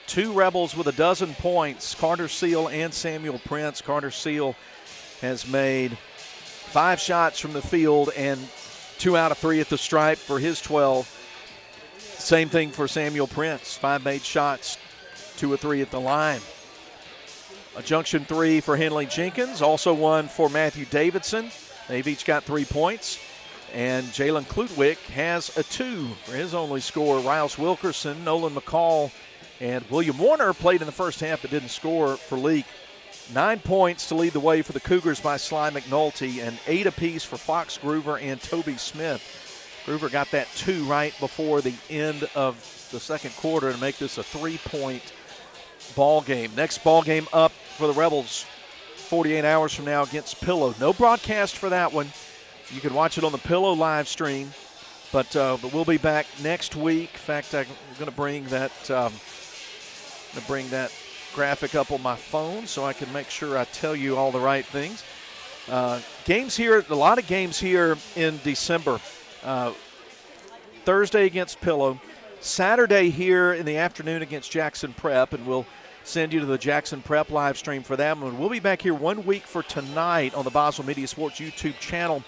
Two Rebels with a dozen points, Carter Seal and Samuel Prince. Carter Seal has made 5 shots from the field and 2 out of 3 at the stripe for his 12. Same thing for Samuel Prince. 5 made shots, 2 or 3 at the line. A junction 3 for Henley Jenkins, also 1 for Matthew Davidson. They've each got 3 points. And Jalen Klutwick has a 2 for his only score. Riles Wilkerson, Nolan McCall, and William Warner played in the first half but didn't score for Leake. 9 points to lead the way for the Cougars by Sly McNulty, and 8 apiece for Fox Groover and Toby Smith. Groover got that 2 right before the end of the second quarter to make this a 3-point ball game. Next ball game up for the Rebels 48 hours from now against Pillow. No broadcast for that one. You can watch it on the Pillow live stream, but we'll be back next week. In fact, I'm going to bring that graphic up on my phone so I can make sure I tell you all the right things. Games here, a lot of games here in December. Thursday against Pillow, Saturday here in the afternoon against Jackson Prep, and we'll send you to the Jackson Prep live stream for that one. We'll be back here 1 week for tonight on the Boswell Media Sports YouTube channel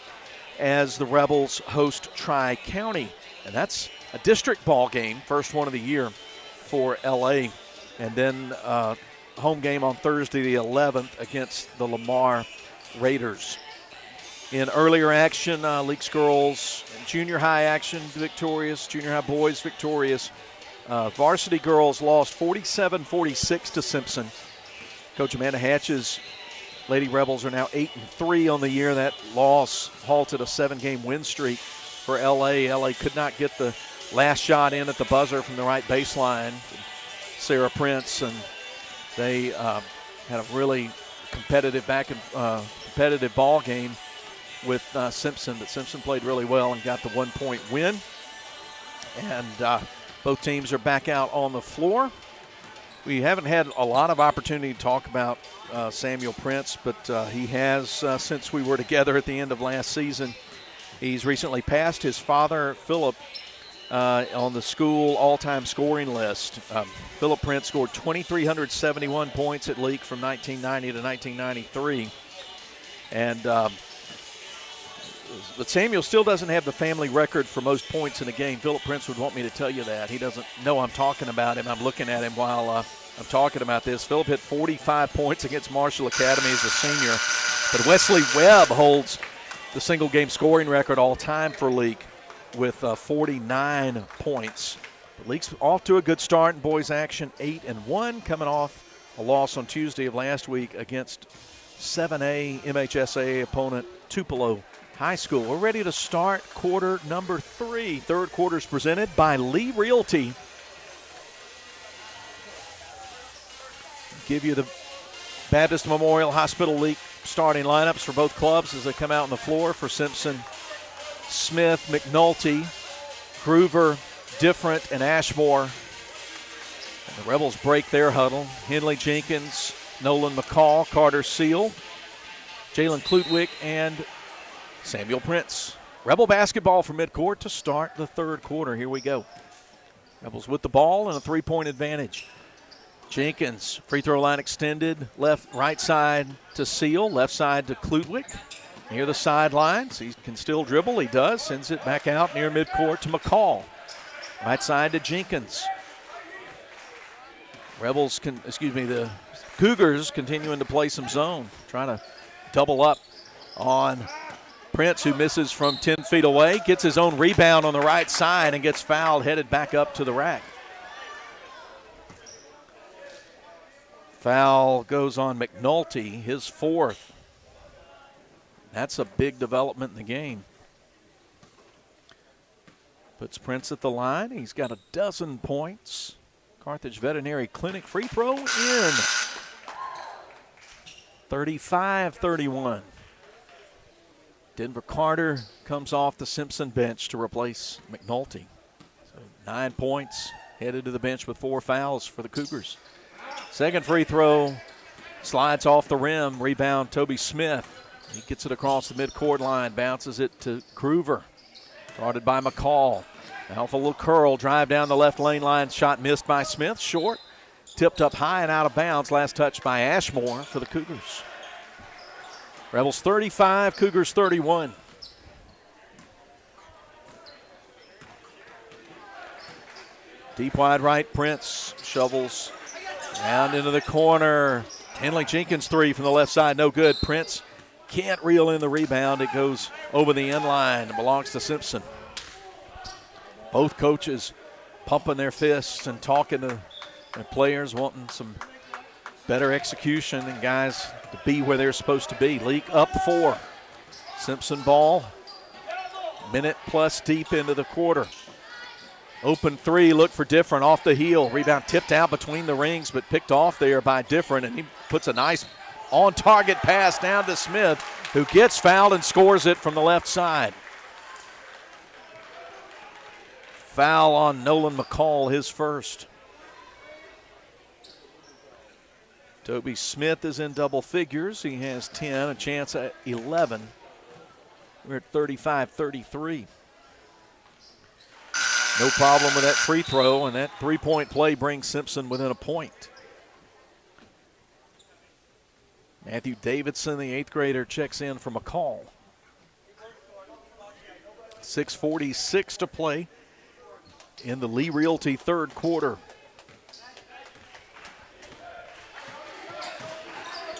as the Rebels host Tri-County, and that's a district ball game, first one of the year for LA, and then home game on Thursday the 11th against the Lamar Raiders. In earlier action, Leake's girls, junior high action victorious, junior high boys victorious. Varsity girls lost 47-46 to Simpson. Coach Amanda Hatch's Lady Rebels are now 8-3 on the year. That loss halted a 7-game win streak for LA. LA could not get the last shot in at the buzzer from the right baseline. Sarah Prince, and they had a really competitive competitive ball game with Simpson, but Simpson played really well and got the 1-point win. And both teams are back out on the floor. We haven't had a lot of opportunity to talk about Samuel Prince, but he has, since we were together at the end of last season, he's recently passed his father, Philip, on the school all-time scoring list. Philip Prince scored 2,371 points at Leake from 1990 to 1993. And but Samuel still doesn't have the family record for most points in a game. Philip Prince would want me to tell you that. He doesn't know I'm talking about him. I'm looking at him while I'm talking about this. Philip hit 45 points against Marshall Academy as a senior, But Wesley Webb holds the single-game scoring record all time for Leake with 49 points. But Leake's off to a good start in boys action, 8-1, coming off a loss on Tuesday of last week against 7A MHSAA opponent Tupelo High School. We're ready to start quarter number 3. Third quarter is presented by Lee Realty. Give you the Baptist Memorial Hospital League starting lineups for both clubs as they come out on the floor. For Simpson, Smith, McNulty, Groover, Different, and Ashmore. And the Rebels break their huddle. Henley Jenkins, Nolan McCall, Carter Seal, Jalen Klutwick, and Samuel Prince. Rebel basketball from midcourt to start the third quarter. Here we go. Rebels with the ball and a three-point advantage. Jenkins, free throw line extended, right side to Seal, left side to Klutwick. Near the sidelines, he can still dribble, he does, sends it back out near midcourt to McCall. Right side to Jenkins. The Cougars continuing to play some zone, trying to double up on Prince, who misses from 10 feet away, gets his own rebound on the right side and gets fouled, headed back up to the rack. Foul goes on McNulty, his fourth. That's a big development in the game. Puts Prince at the line. He's got 12 points. Carthage Veterinary Clinic free throw in. 35-31. Denver Carter comes off the Simpson bench to replace McNulty. So 9 points, headed to the bench with 4 fouls for the Cougars. Second free throw slides off the rim. Rebound, Toby Smith. He gets it across the midcourt line, bounces it to Groover. Guarded by McCall. Alpha little curl, drive down the left lane line. Shot missed by Smith, short. Tipped up high and out of bounds. Last touch by Ashmore for the Cougars. Rebels 35, Cougars 31. Deep wide right, Prince shovels down into the corner. Henley Jenkins three from the left side, no good. Prince can't reel in the rebound. It goes over the end line. It belongs to Simpson. Both coaches pumping their fists and talking to their players, wanting some better execution and guys to be where they're supposed to be. Leake up 4. Simpson ball, minute plus deep into the quarter. Open three, look for Different off the heel. Rebound tipped out between the rings, but picked off there by Different, and he puts a nice on-target pass down to Smith, who gets fouled and scores it from the left side. Foul on Nolan McCall, his first. Toby Smith is in double figures. He has 10, a chance at 11. We're at 35-33. No problem with that free throw, and that three-point play brings Simpson within a point. Matthew Davidson, the 8th grader, checks in for McCall. 6:46 to play in the Lee Realty third quarter.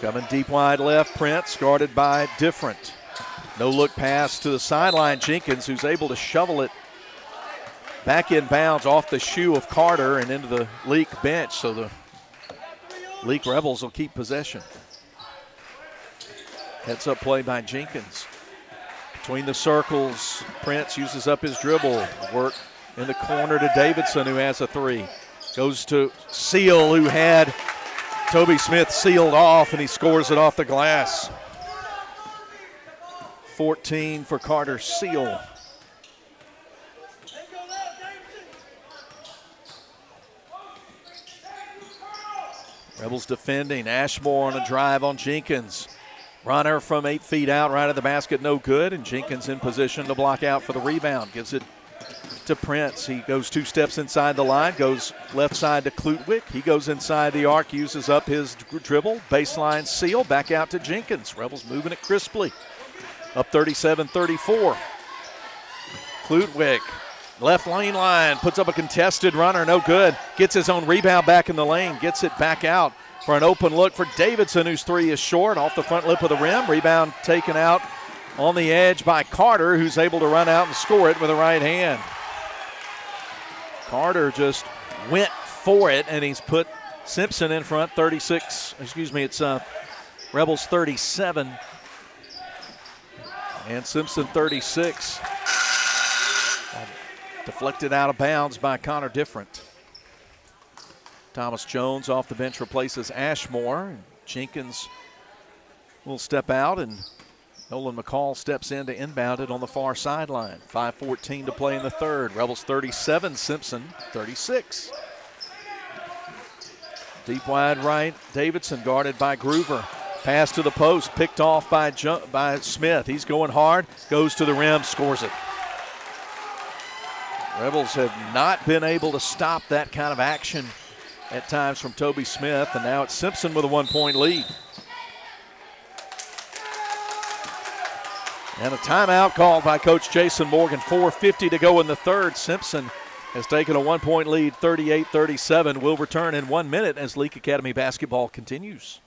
Coming deep wide left, Prince, guarded by Different. No look pass to the sideline. Jenkins, who's able to shovel it back in bounds off the shoe of Carter and into the Leake bench, so the Leake Rebels will keep possession. Heads up play by Jenkins. Between the circles, Prince uses up his dribble. Work in the corner to Davidson, who has a three. Goes to Seal, who had Toby Smith sealed off, and he scores it off the glass. 14 for Carter Seal. Rebels defending. Ashmore on a drive on Jenkins. Runner from 8 feet out, right at the basket, no good. And Jenkins in position to block out for the rebound. Gives it to Prince. He goes 2 steps inside the line, goes left side to Klutwick. He goes inside the arc, uses up his dribble. Baseline Seal, back out to Jenkins. Rebels moving it crisply. Up 37-34. Klutwick. Left lane line, puts up a contested runner, no good. Gets his own rebound back in the lane, gets it back out for an open look for Davidson, whose three is short, off the front lip of the rim. Rebound taken out on the edge by Carter, who's able to run out and score it with the right hand. Carter just went for it, and he's put Simpson in front, 36. Excuse me, it's Rebels 37 and Simpson 36. Deflected out of bounds by Connor Different. Thomas Jones off the bench replaces Ashmore. Jenkins will step out, and Nolan McCall steps in to inbound it on the far sideline. 5:14 to play in the third. Rebels 37, Simpson 36. Deep wide right, Davidson guarded by Groover. Pass to the post, picked off by Smith. He's going hard, goes to the rim, scores it. Rebels have not been able to stop that kind of action at times from Toby Smith, and now it's Simpson with a 1-point lead. And a timeout called by Coach Jason Morgan. 4:50 to go in the third. Simpson has taken a 1-point lead, 38-37. Will return in 1 minute as Leake Academy basketball continues.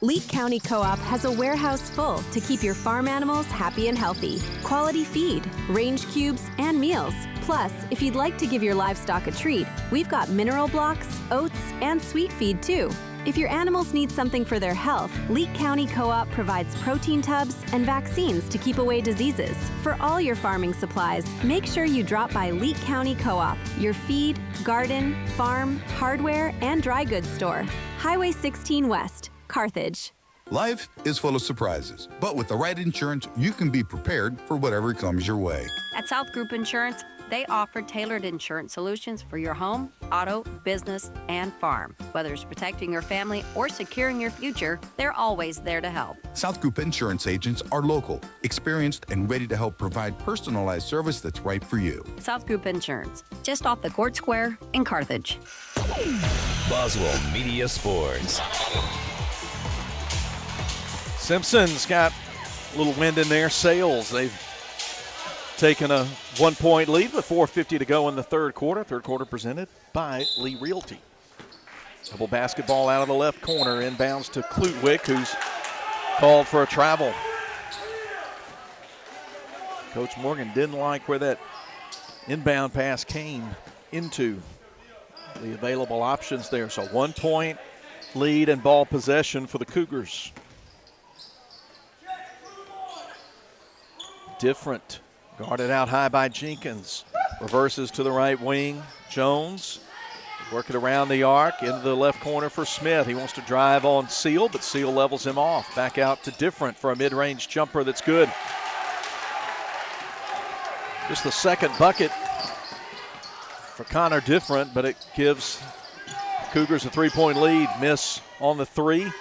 Leake County Co-op has a warehouse full to keep your farm animals happy and healthy. Quality feed, range cubes, and meals. Plus, if you'd like to give your livestock a treat, we've got mineral blocks, oats, and sweet feed too. If your animals need something for their health, Leake County Co-op provides protein tubs and vaccines to keep away diseases. For all your farming supplies, make sure you drop by Leake County Co-op, your feed, garden, farm, hardware, and dry goods store. Highway 16 West, Carthage. Life is full of surprises, but with the right insurance, you can be prepared for whatever comes your way. At South Group Insurance, they offer tailored insurance solutions for your home, auto, business, and farm. Whether it's protecting your family or securing your future, they're always there to help. South Group Insurance agents are local, experienced, and ready to help provide personalized service that's right for you. South Group Insurance, just off the Court Square in Carthage. Boswell Media Sports. Simpson's got a little wind in their sails. They've taken a 1-point lead with 4:50 to go in the third quarter. Third quarter presented by Lee Realty. Double basketball out of the left corner. Inbounds to Klutwick, who's called for a travel. Coach Morgan didn't like where that inbound pass came into. The available options there. So 1-point lead and ball possession for the Cougars. Different. Guarded out high by Jenkins. Reverses to the right wing. Jones working around the arc into the left corner for Smith. He wants to drive on Seal, but Seal levels him off. Back out to Different for a mid-range jumper that's good. Just the second bucket for Connor Different, but it gives Cougars a 3-point lead. Miss on the three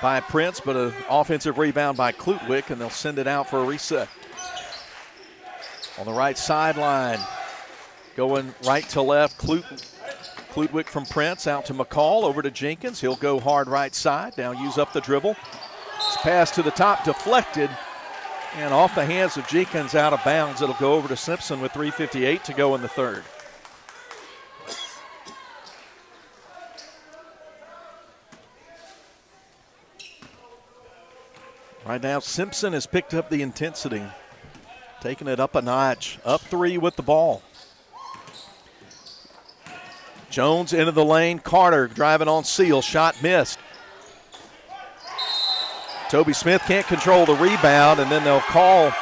by Prince, but an offensive rebound by Klutwick, and they'll send it out for a reset. On the right sideline, going right to left, Klutwick from Prince, out to McCall, over to Jenkins. He'll go hard right side, now use up the dribble. It's pass to the top, deflected, and off the hands of Jenkins, out of bounds. It'll go over to Simpson with 3:58 to go in the third. Right now, Simpson has picked up the intensity. Taking it up a notch. Up 3 with the ball. Jones into the lane. Carter driving on Seal. Shot missed. Toby Smith can't control the rebound, and then they'll call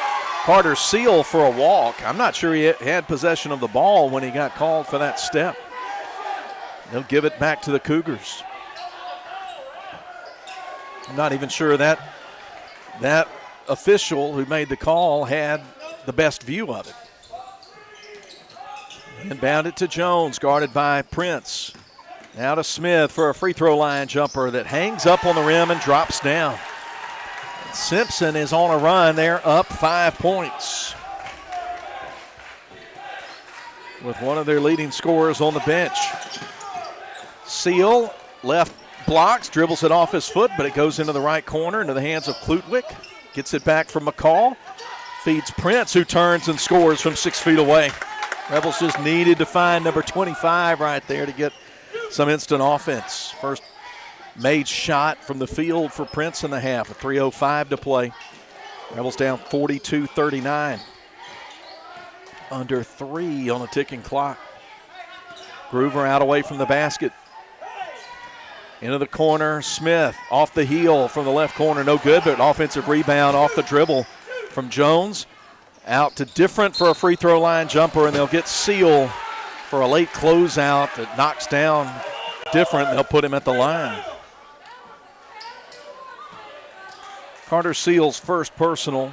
Carter Seal for a walk. I'm not sure he had possession of the ball when he got called for that step. They'll give it back to the Cougars. I'm not even sure that official who made the call had the best view of it. Inbound it to Jones, guarded by Prince. Now to Smith for a free throw line jumper that hangs up on the rim and drops down. Simpson is on a run. They're up 5 points with one of their leading scorers on the bench. Seal, left blocks, dribbles it off his foot, but it goes into the right corner, into the hands of Klutwick. Gets it back from McCall. Feeds Prince, who turns and scores from 6 feet away. Rebels just needed to find number 25 right there to get some instant offense. First made shot from the field for Prince in the half. A 3:05 to play. Rebels down 42-39. Under 3 on the ticking clock. Groover out away from the basket. Into the corner, Smith off the heel from the left corner, no good, but an offensive rebound off the dribble from Jones. Out to Different for a free throw line jumper, and they'll get Seal for a late closeout that knocks down Different. They'll put him at the line. Carter Seal's first personal.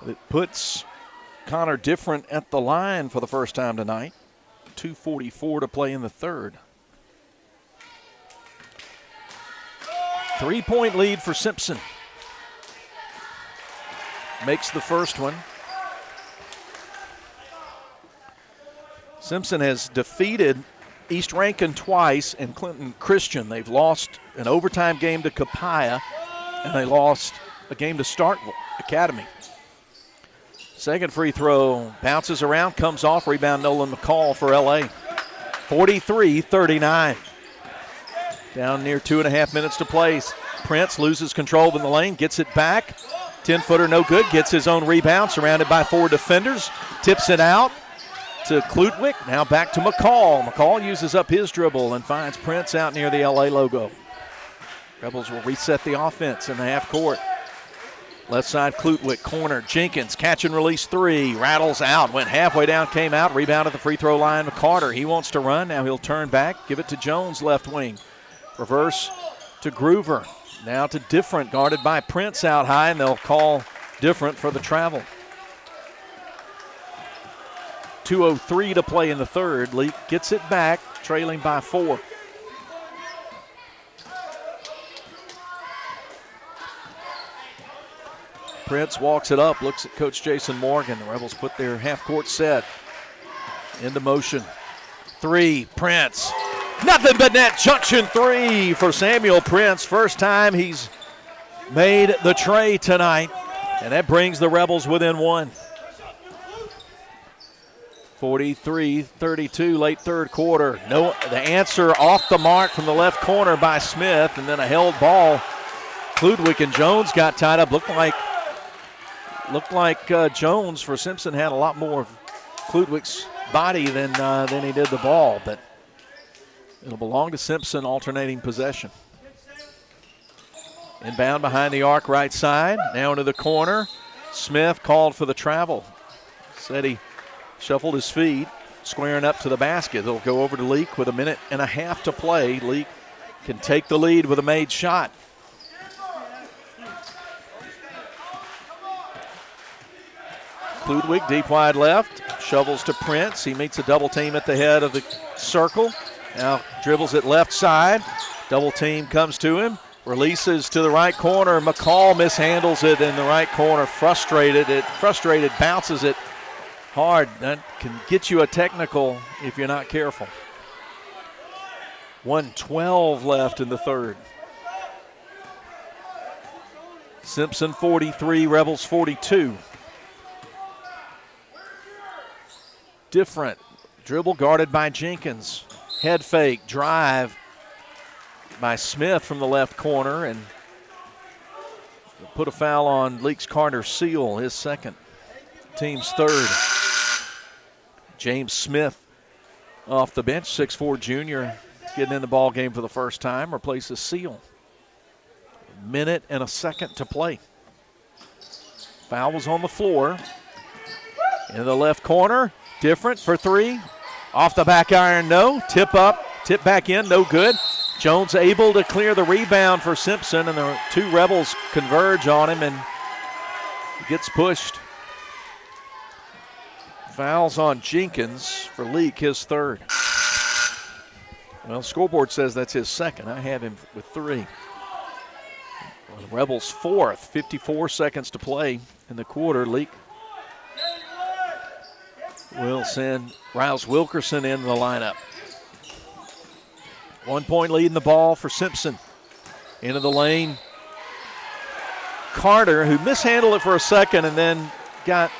It puts Connor Different at the line for the first time tonight. 2:44 to play in the third. 3-point lead for Simpson. Makes the first one. Simpson has defeated East Rankin twice and Clinton Christian. They've lost an overtime game to Copiah, and they lost a game to Starkville Academy. Second free throw bounces around, comes off, rebound Nolan McCall for LA. 43-39. Down near 2.5 minutes to play. Prince loses control in the lane, gets it back. 10-footer no good, gets his own rebound, surrounded by 4 defenders. Tips it out to Klutwick, now back to McCall. McCall uses up his dribble and finds Prince out near the LA logo. Rebels will reset the offense in the half court. Left side Klutwick, corner, Jenkins, catch and release 3, rattles out, went halfway down, came out, rebound at the free throw line to Carter. He wants to run, now he'll turn back, give it to Jones, left wing. Reverse to Groover, now to Different, guarded by Prince out high, and they'll call Different for the travel. 2:03 to play in the third. Leake gets it back, trailing by 4. Prince walks it up, looks at Coach Jason Morgan. The Rebels put their half-court set into motion. 3, Prince. Nothing but net, junction 3 for Samuel Prince. First time he's made the tray tonight, and that brings the Rebels within 1. 43-32, late third quarter. No, the answer off the mark from the left corner by Smith, and then a held ball. Kludwick and Jones got tied up. Looked like Jones for Simpson had a lot more of Kludwick's body than he did the ball, but it'll belong to Simpson, alternating possession. Inbound behind the arc, right side. Now into the corner. Smith called for the travel. Said he shuffled his feet, squaring up to the basket. It'll go over to Leake with 1.5 minutes to play. Leake can take the lead with a made shot. Kludwig deep wide left, shovels to Prince. He meets a double team at the head of the circle. Now dribbles it left side. Double team comes to him. Releases to the right corner. McCall mishandles it in the right corner. Frustrated, bounces it hard. That can get you a technical if you're not careful. 1:12 left in the third. Simpson 43, Rebels 42. Different. Dribble guarded by Jenkins. Head fake, drive by Smith from the left corner, and put a foul on Leake's Carter Seal, his second, team's third. James Smith off the bench, 6'4" junior, getting in the ball game for the first time, replaces Seal. 1 minute and a second to play. Foul was on the floor. In the left corner, Different for 3. Off the back iron, no. Tip up, tip back in, no good. Jones able to clear the rebound for Simpson, and the 2 Rebels converge on him, and he gets pushed. Fouls on Jenkins for Leake, his third. Well, scoreboard says that's his second. I have him with 3. Well, the Rebels' fourth, 54 seconds to play in the quarter. Leake will send Riles Wilkerson in the lineup. 1 point lead in the ball for Simpson. Into the lane. Carter, who mishandled it for a second and then got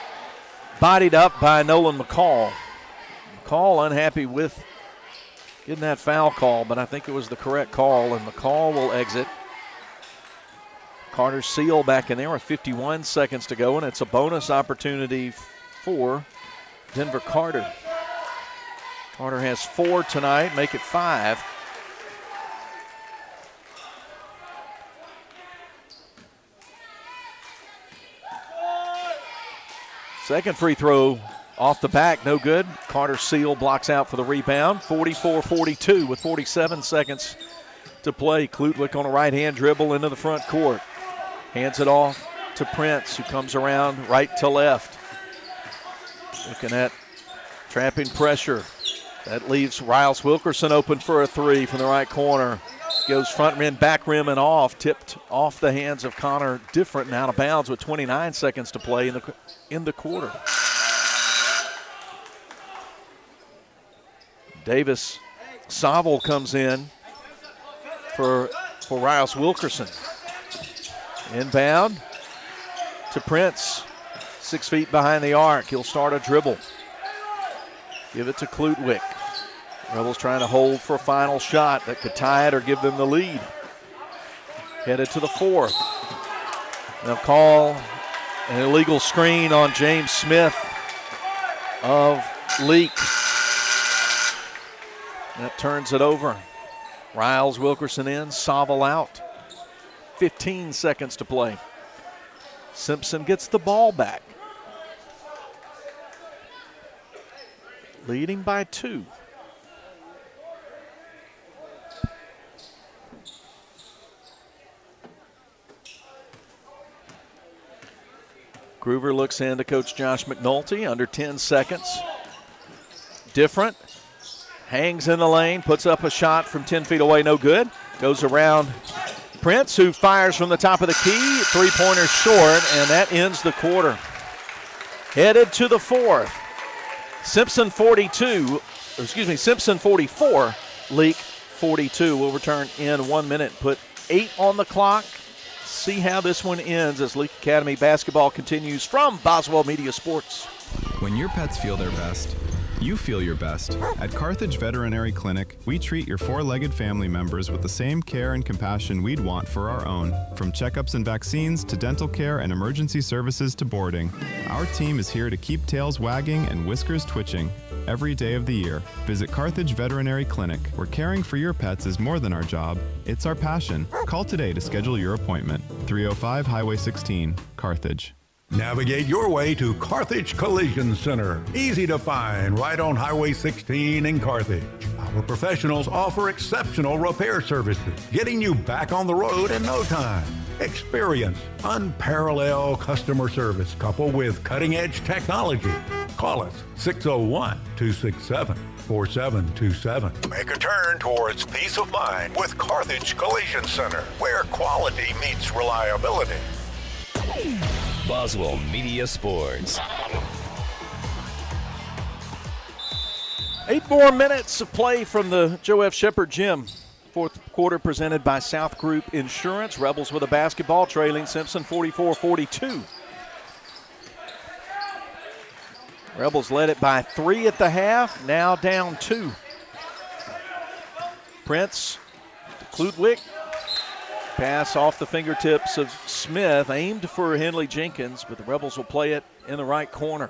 bodied up by Nolan McCall. McCall unhappy with getting that foul call, but I think it was the correct call, and McCall will exit. Carter Seal back in there with 51 seconds to go, and it's a bonus opportunity for Denver Carter. Carter has 4 tonight, make it 5. Second free throw off the back, no good. Carter Seal blocks out for the rebound. 44-42 with 47 seconds to play. Klutwick on a right-hand dribble into the front court. Hands it off to Prince, who comes around right to left. Looking at trapping pressure. That leaves Riles Wilkerson open for a 3 from the right corner. Goes front rim, back rim, and off. Tipped off the hands of Connor Different and out of bounds with 29 seconds to play in the quarter. Davis Saville comes in for Riles Wilkerson. Inbound to Prince. 6 feet behind the arc. He'll start a dribble. Give it to Klutwick. Rebels trying to hold for a final shot that could tie it or give them the lead. Headed to the 4th. They'll call an illegal screen on James Smith of Leake. That turns it over. Riles Wilkerson in, Saville out. 15 seconds to play. Simpson gets the ball back. Leading by 2. Groover looks in to Coach Josh McNulty, under 10 seconds. Different. Hangs in the lane, puts up a shot from 10 feet away, no good. Goes around Prince, who fires from the top of the key. 3-pointer short, and that ends the quarter. Headed to the 4th. Simpson 44, Leake 42. Will return in 1 minute. Put 8 on the clock. See how this one ends as Leake Academy basketball continues from Boswell Media Sports. When your pets feel their best, you feel your best. At Carthage Veterinary Clinic, we treat your 4-legged family members with the same care and compassion we'd want for our own. From checkups and vaccines to dental care and emergency services to boarding, our team is here to keep tails wagging and whiskers twitching every day of the year. Visit Carthage Veterinary Clinic, where caring for your pets is more than our job, it's our passion. Call today to schedule your appointment. 305 Highway 16, Carthage. Navigate your way to Carthage Collision Center. Easy to find, right on Highway 16 in Carthage. Our professionals offer exceptional repair services, getting you back on the road in no time. Experience unparalleled customer service coupled with cutting-edge technology. Call us 601-267-4727. Make a turn towards peace of mind with Carthage Collision Center, where quality meets reliability. Boswell Media Sports. 8 more minutes of play from the Joe F. Shepard Gym. 4th quarter presented by South Group Insurance. Rebels with a basketball, trailing Simpson 44-42. Rebels led it by 3 at the half, now down 2. Prince to Klutwick. Pass off the fingertips of Smith, aimed for Henley Jenkins, but the Rebels will play it in the right corner.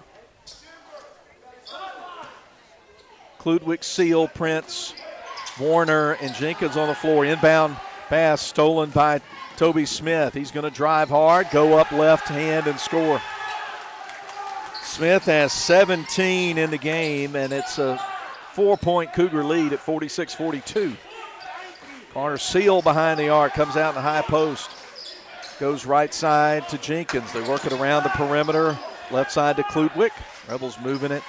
Klutwick, Seal, Prince, Warner, and Jenkins on the floor. Inbound pass stolen by Toby Smith. He's going to drive hard, go up left hand, and score. Smith has 17 in the game, and it's a 4-point Cougar lead at 46-42. Carter Seal behind the arc, comes out in the high post. Goes right side to Jenkins. They work it around the perimeter. Left side to Klutwick. Rebels moving it.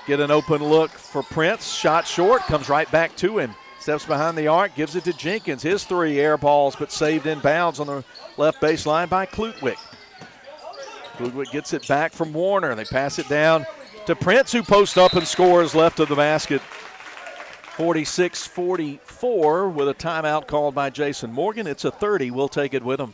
Get an open look for Prince. Shot short, comes right back to him. Steps behind the arc, gives it to Jenkins. His 3 air balls, but saved in bounds on the left baseline by Klutwick. Klutwick gets it back from Warner. They pass it down to Prince, who posts up and scores left of the basket. 46-44 with a timeout called by Jason Morgan. It's a 30. We'll take it with him.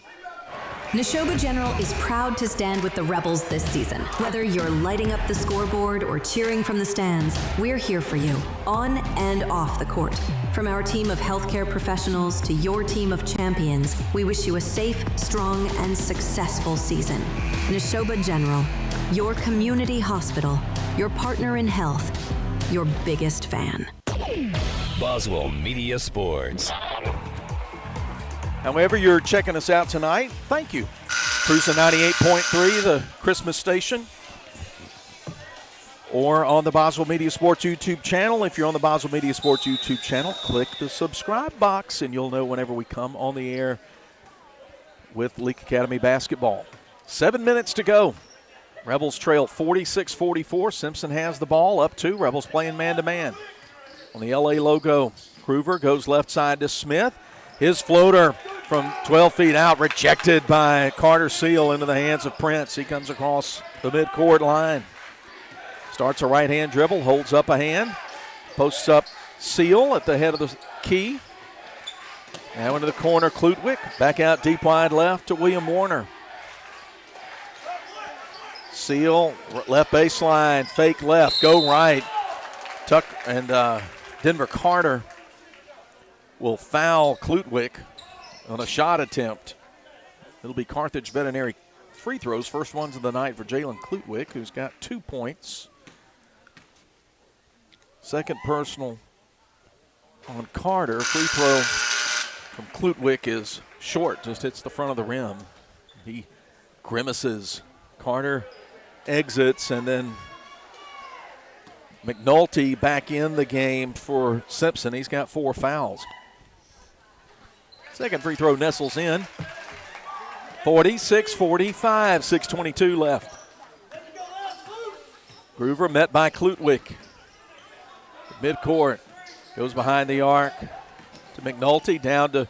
Neshoba General is proud to stand with the Rebels this season. Whether you're lighting up the scoreboard or cheering from the stands, we're here for you, on and off the court. From our team of healthcare professionals to your team of champions, we wish you a safe, strong, and successful season. Neshoba General, your community hospital, your partner in health, your biggest fan. Boswell Media Sports. However you're checking us out tonight, thank you. Cruising 98.3, the Christmas station, or on the Boswell Media Sports YouTube channel. If you're on the Boswell Media Sports YouTube channel, click the subscribe box, and you'll know whenever we come on the air with Leake Academy basketball. 7 minutes to go. Rebels trail 46-44. Simpson has the ball, up 2. Rebels playing man-to-man. On the LA logo, Groover goes left side to Smith. His floater from 12 feet out, rejected by Carter Seal into the hands of Prince. He comes across the midcourt line. Starts a right-hand dribble, holds up a hand, posts up Seal at the head of the key. Now into the corner, Klutwick. Back out deep wide left to William Warner. Seal, left baseline, fake left, go right. Tuck and Denver Carter will foul Klutwick on a shot attempt. It'll be Carthage Veterinary free throws. First ones of the night for Jalen Klutwick, who's got 2 points. Second personal on Carter. Free throw from Klutwick is short, just hits the front of the rim. He grimaces. Carter exits, and then McNulty back in the game for Simpson. He's got 4 fouls. Second free throw nestles in. 46-45, 6:22 left. Groover met by Klutwick. Midcourt, goes behind the arc to McNulty, down to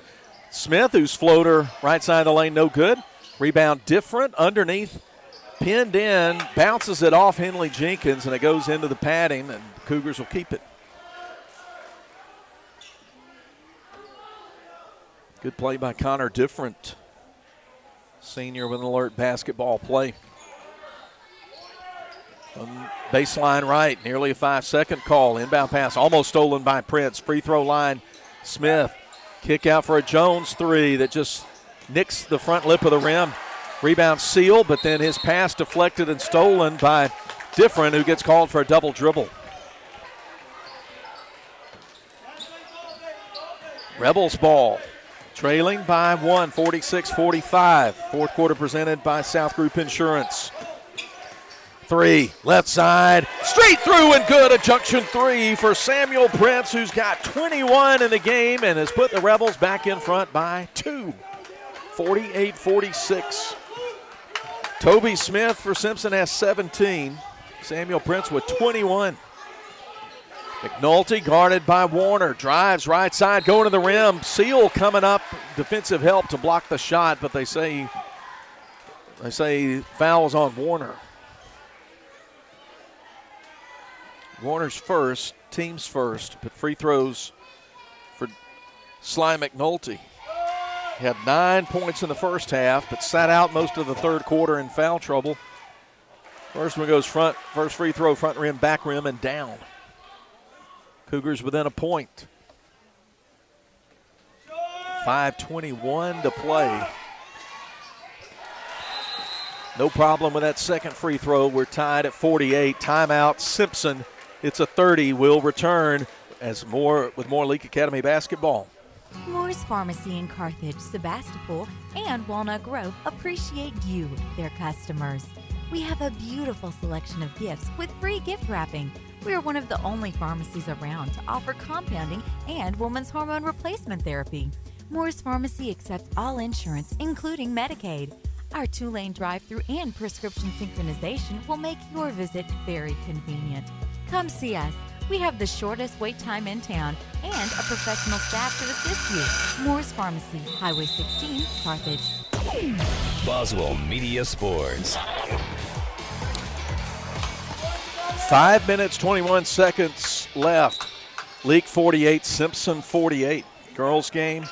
Smith, whose floater right side of the lane, no good. Rebound different, underneath, pinned in, bounces it off Henley Jenkins, and it goes into the padding, and Cougars will keep it. Good play by Connor Different, senior with an alert basketball play. Baseline right, nearly a 5-second call. Inbound pass almost stolen by Prince. Free throw line, Smith. Kick out for a Jones 3 that just nicks the front lip of the rim. Rebound Seal, but then his pass deflected and stolen by Different, who gets called for a double dribble. Rebels ball. Trailing by 1, 46-45. Fourth quarter presented by South Group Insurance. 3, left side, straight through and good. A junction 3 for Samuel Prince, who's got 21 in the game and has put the Rebels back in front by 2. 48-46. Toby Smith for Simpson has 17. Samuel Prince with 21. McNulty guarded by Warner. Drives right side, going to the rim. Seal coming up. Defensive help to block the shot, but they say fouls on Warner. Warner's first, team's first, but free throws for Sly McNulty. He had 9 points in the first half, but sat out most of the third quarter in foul trouble. First one goes front, first free throw, front rim, back rim, and down. Cougars within a point. 5:21 to play. No problem with that second free throw. We're tied at 48. Timeout, Simpson. It's a 30. Will return with more Leake Academy basketball. Moore's Pharmacy in Carthage, Sebastopol, and Walnut Grove appreciate you, their customers. We have a beautiful selection of gifts with free gift wrapping. We are one of the only pharmacies around to offer compounding and women's hormone replacement therapy. Moore's Pharmacy accepts all insurance, including Medicaid. Our 2-lane drive-thru and prescription synchronization will make your visit very convenient. Come see us. We have the shortest wait time in town and a professional staff to assist you. Moore's Pharmacy, Highway 16, Carthage. Boswell Media Sports. 5 minutes, 21 seconds left. Leake 48, Simpson 48. Girls game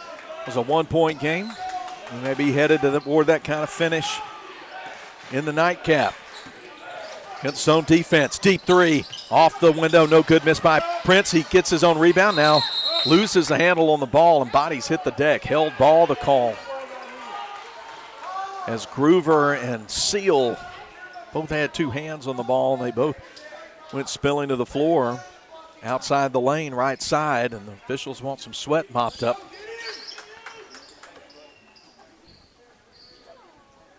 was a 1-point game. He may be headed toward that kind of finish in the nightcap. Against zone defense. Deep three. Off the window. No good. Missed by Prince. He gets his own rebound now. Loses the handle on the ball and bodies hit the deck. Held ball the call. As Groover and Seal both had two hands on the ball, and they both went spilling to the floor outside the lane, right side, and the officials want some sweat mopped up.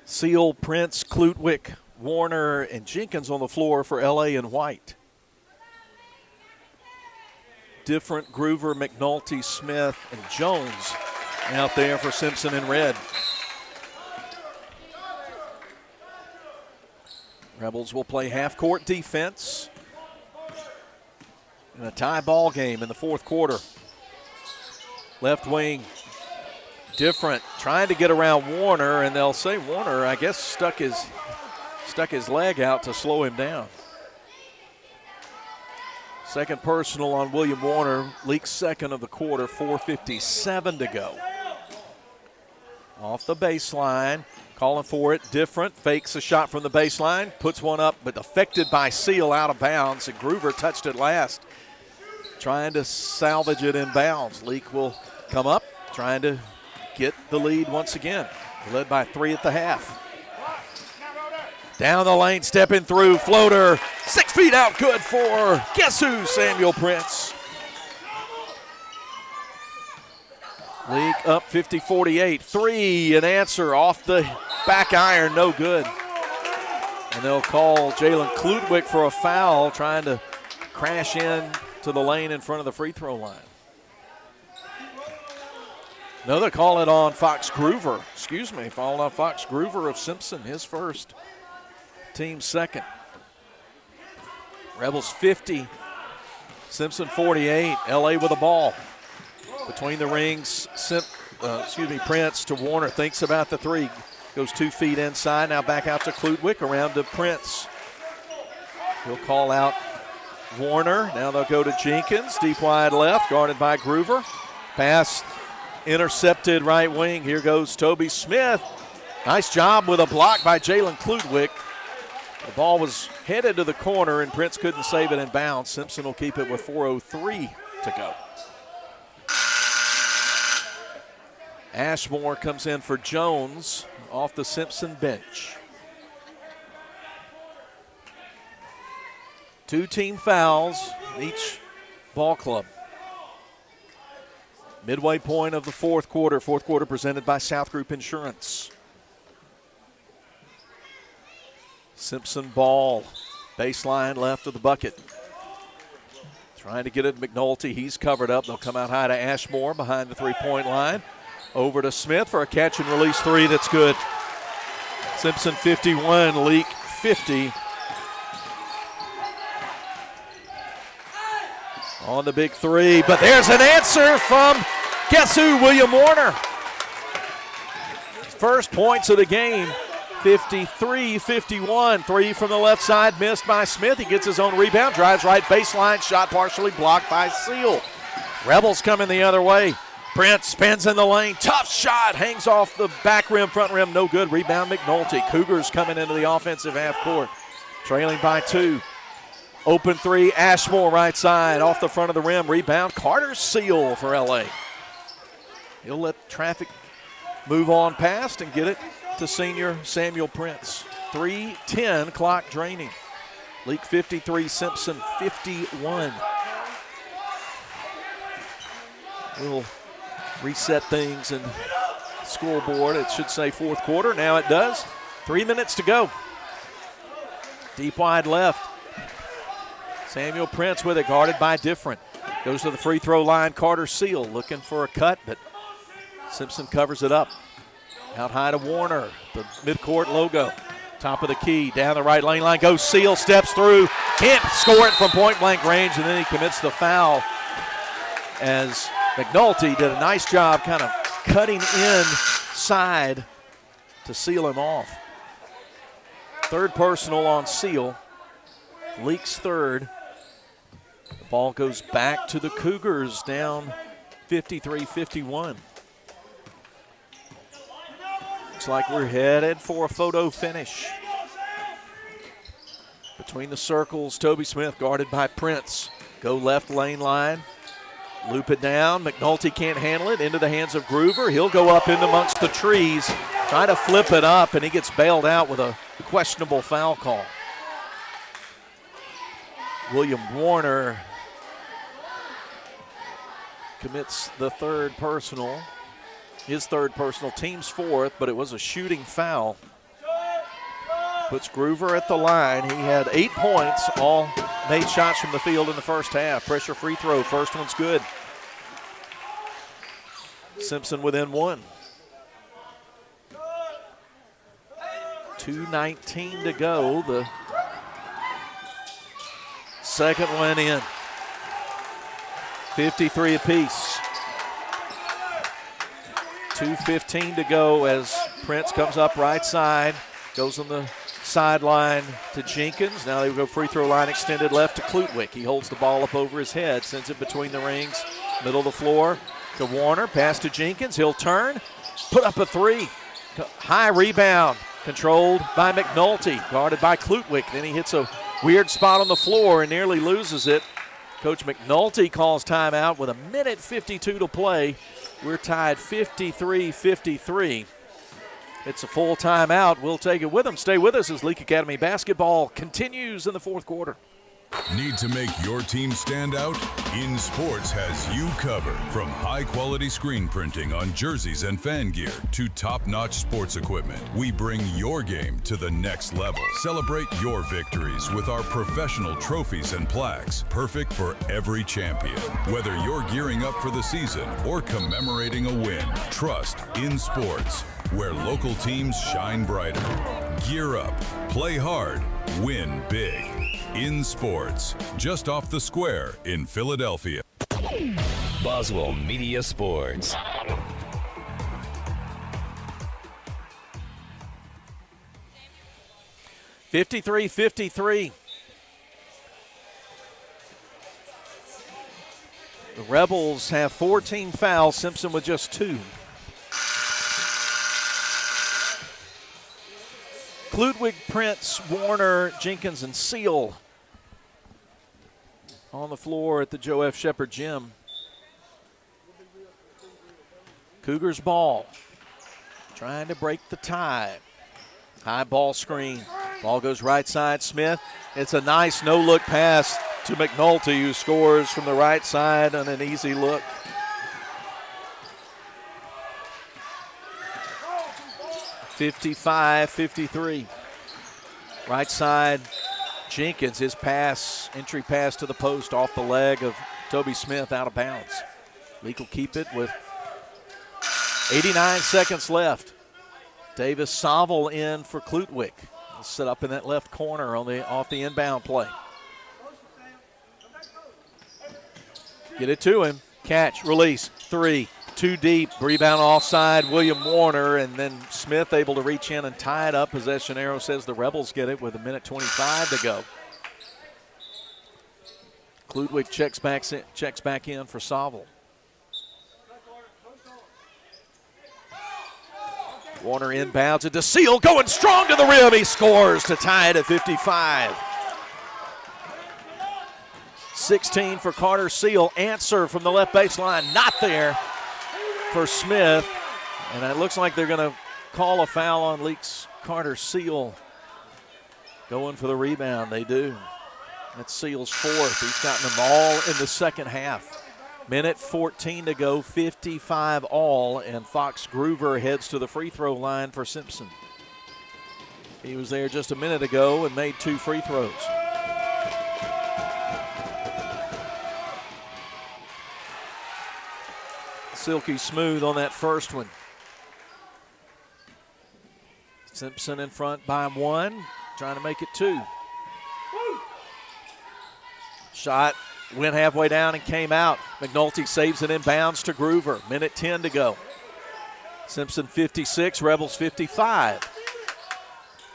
Seal, Prince, Klutwick, Warner, and Jenkins on the floor for LA and White. Different, Groover, McNulty, Smith, and Jones out there for Simpson in red. Rebels will play half-court defense in a tie ball game in the fourth quarter. Left wing, Different, trying to get around Warner, and they'll say Warner, I guess, stuck his leg out to slow him down. Second personal on William Warner. Leake's second of the quarter, 4:57 to go. Off the baseline, calling for it. Different, fakes a shot from the baseline, puts one up, but affected by Seal out of bounds, and Groover touched it last, trying to salvage it in bounds. Leake will come up, trying to get the lead once again. Led by 3 at the half. Down the lane, stepping through, floater, 6 feet out, good for, guess who, Samuel Prince. Leake up 50-48. 3, an answer off the back iron, no good. And they'll call Jalen Klutwick for a foul, trying to crash in to the lane in front of the free throw line. No, they call it on Fox Groover. Fouled on Fox Groover of Simpson, his first, team second. Rebels 50, Simpson 48. LA with the ball. Between the rings, Prince to Warner, thinks about the 3. Goes 2 feet inside, now back out to Klutwick, around to Prince. He'll call out Warner. Now they'll go to Jenkins, deep wide left, guarded by Groover. Pass intercepted right wing. Here goes Toby Smith. Nice job with a block by Jalen Klutwick. The ball was headed to the corner, and Prince couldn't save it in bounds. Simpson will keep it with 4:03 to go. Ashmore comes in for Jones off the Simpson bench. 2 team fouls in each ball club. Midway point of the fourth quarter. Fourth quarter presented by South Group Insurance. Simpson ball, baseline left of the bucket. Trying to get it to McNulty. He's covered up. They'll come out high to Ashmore behind the three-point line. Over to Smith for a catch and release 3 that's good. Simpson 51, Leake 50. On the big 3, but there's an answer from, guess who, William Warner. First points of the game, 53-51. 3 from the left side, missed by Smith. He gets his own rebound, drives right baseline, shot partially blocked by Seal. Rebels coming the other way. Prince spins in the lane, tough shot, hangs off the back rim, front rim, no good. Rebound McNulty. Cougars coming into the offensive half court, trailing by 2. Open 3, Ashmore right side, off the front of the rim, rebound. Carter Seal for LA. He'll let traffic move on past and get it to senior Samuel Prince. 3:10, clock draining. Leake 53, Simpson 51. We'll reset things in scoreboard. It should say fourth quarter. Now it does. 3 minutes to go. Deep wide left. Samuel Prince with it, guarded by Different. Goes to the free throw line. Carter Seal looking for a cut, but Simpson covers it up. Out high to Warner, the midcourt logo. Top of the key, down the right lane line goes Seal, steps through, can't score it from point blank range, and then he commits the foul as McNulty did a nice job kind of cutting inside to seal him off. Third personal on Seal. Leake's third. The ball goes back to the Cougars, down 53-51. Looks like we're headed for a photo finish. Between the circles, Toby Smith guarded by Prince. Go left lane line. Loop it down. McNulty can't handle it. Into the hands of Groover. He'll go up in amongst the trees. Try to flip it up, and he gets bailed out with a questionable foul call. William Warner commits the third personal. His third personal, team's fourth, but it was a shooting foul. Puts Groover at the line. He had 8 points, all made shots from the field in the first half. Pressure free throw, first one's good. Simpson within 1. 2:19 to go. The second one in. 53 apiece. 2:15 to go as Prince comes up right side. Goes on the sideline to Jenkins. Now they go free throw line extended left to Klutwick. He holds the ball up over his head, sends it between the rings, middle of the floor to Warner. Pass to Jenkins. He'll turn, put up a three. High rebound, controlled by McNulty, guarded by Klutwick. Then he hits a weird spot on the floor and nearly loses it. Coach McNulty calls timeout with 1:52 to play. We're tied 53-53. It's a full timeout. We'll take it with them. Stay with us as Leake Academy basketball continues in the fourth quarter. Need to make your team stand out? In Sports has you covered. From high-quality screen printing on jerseys and fan gear to top-notch sports equipment, we bring your game to the next level. Celebrate your victories with our professional trophies and plaques, perfect for every champion. Whether you're gearing up for the season or commemorating a win, trust In Sports, where local teams shine brighter. Gear up, play hard, win big. In Sports, just off the square in Philadelphia. Boswell Media Sports. (53-53). The Rebels have 14 fouls, Simpson with just 2. Klutwick, Prince, Warner, Jenkins, and Seal on the floor at the Joe F. Shepard Gym. Cougars ball, trying to break the tie. High ball screen. Ball goes right side, Smith. It's a nice no-look pass to McNulty, who scores from the right side on an easy look. (55-53). Right side, Jenkins, his pass, entry pass to the post off the leg of Toby Smith, out of bounds. Leake will keep it with 89 seconds left. Davis Saville in for Klutwick. He'll sit up in that left corner on off the inbound play. Get it to him. Catch, release, 3. Too deep, rebound offside, William Warner, and then Smith able to reach in and tie it up. Possession arrow says the Rebels get it with 1:25 to go. Klutwick checks back in for Saville. Warner inbounds it to Seal, going strong to the rim. He scores to tie it at 55. 16 for Carter Seal. Answer from the left baseline, not there for Smith, and it looks like they're going to call a foul on Leake's Carter Seal. Going for the rebound, they do. That's Seal's fourth. He's gotten them all in the second half. 1:14 to go, 55 all, and Fox Groover heads to the free throw line for Simpson. He was there just a minute ago and made 2 free throws. Silky smooth on that first one. Simpson in front by 1, trying to make it 2. Shot went halfway down and came out. McNulty saves it inbounds to Groover. 1:10 to go. Simpson 56, Rebels 55.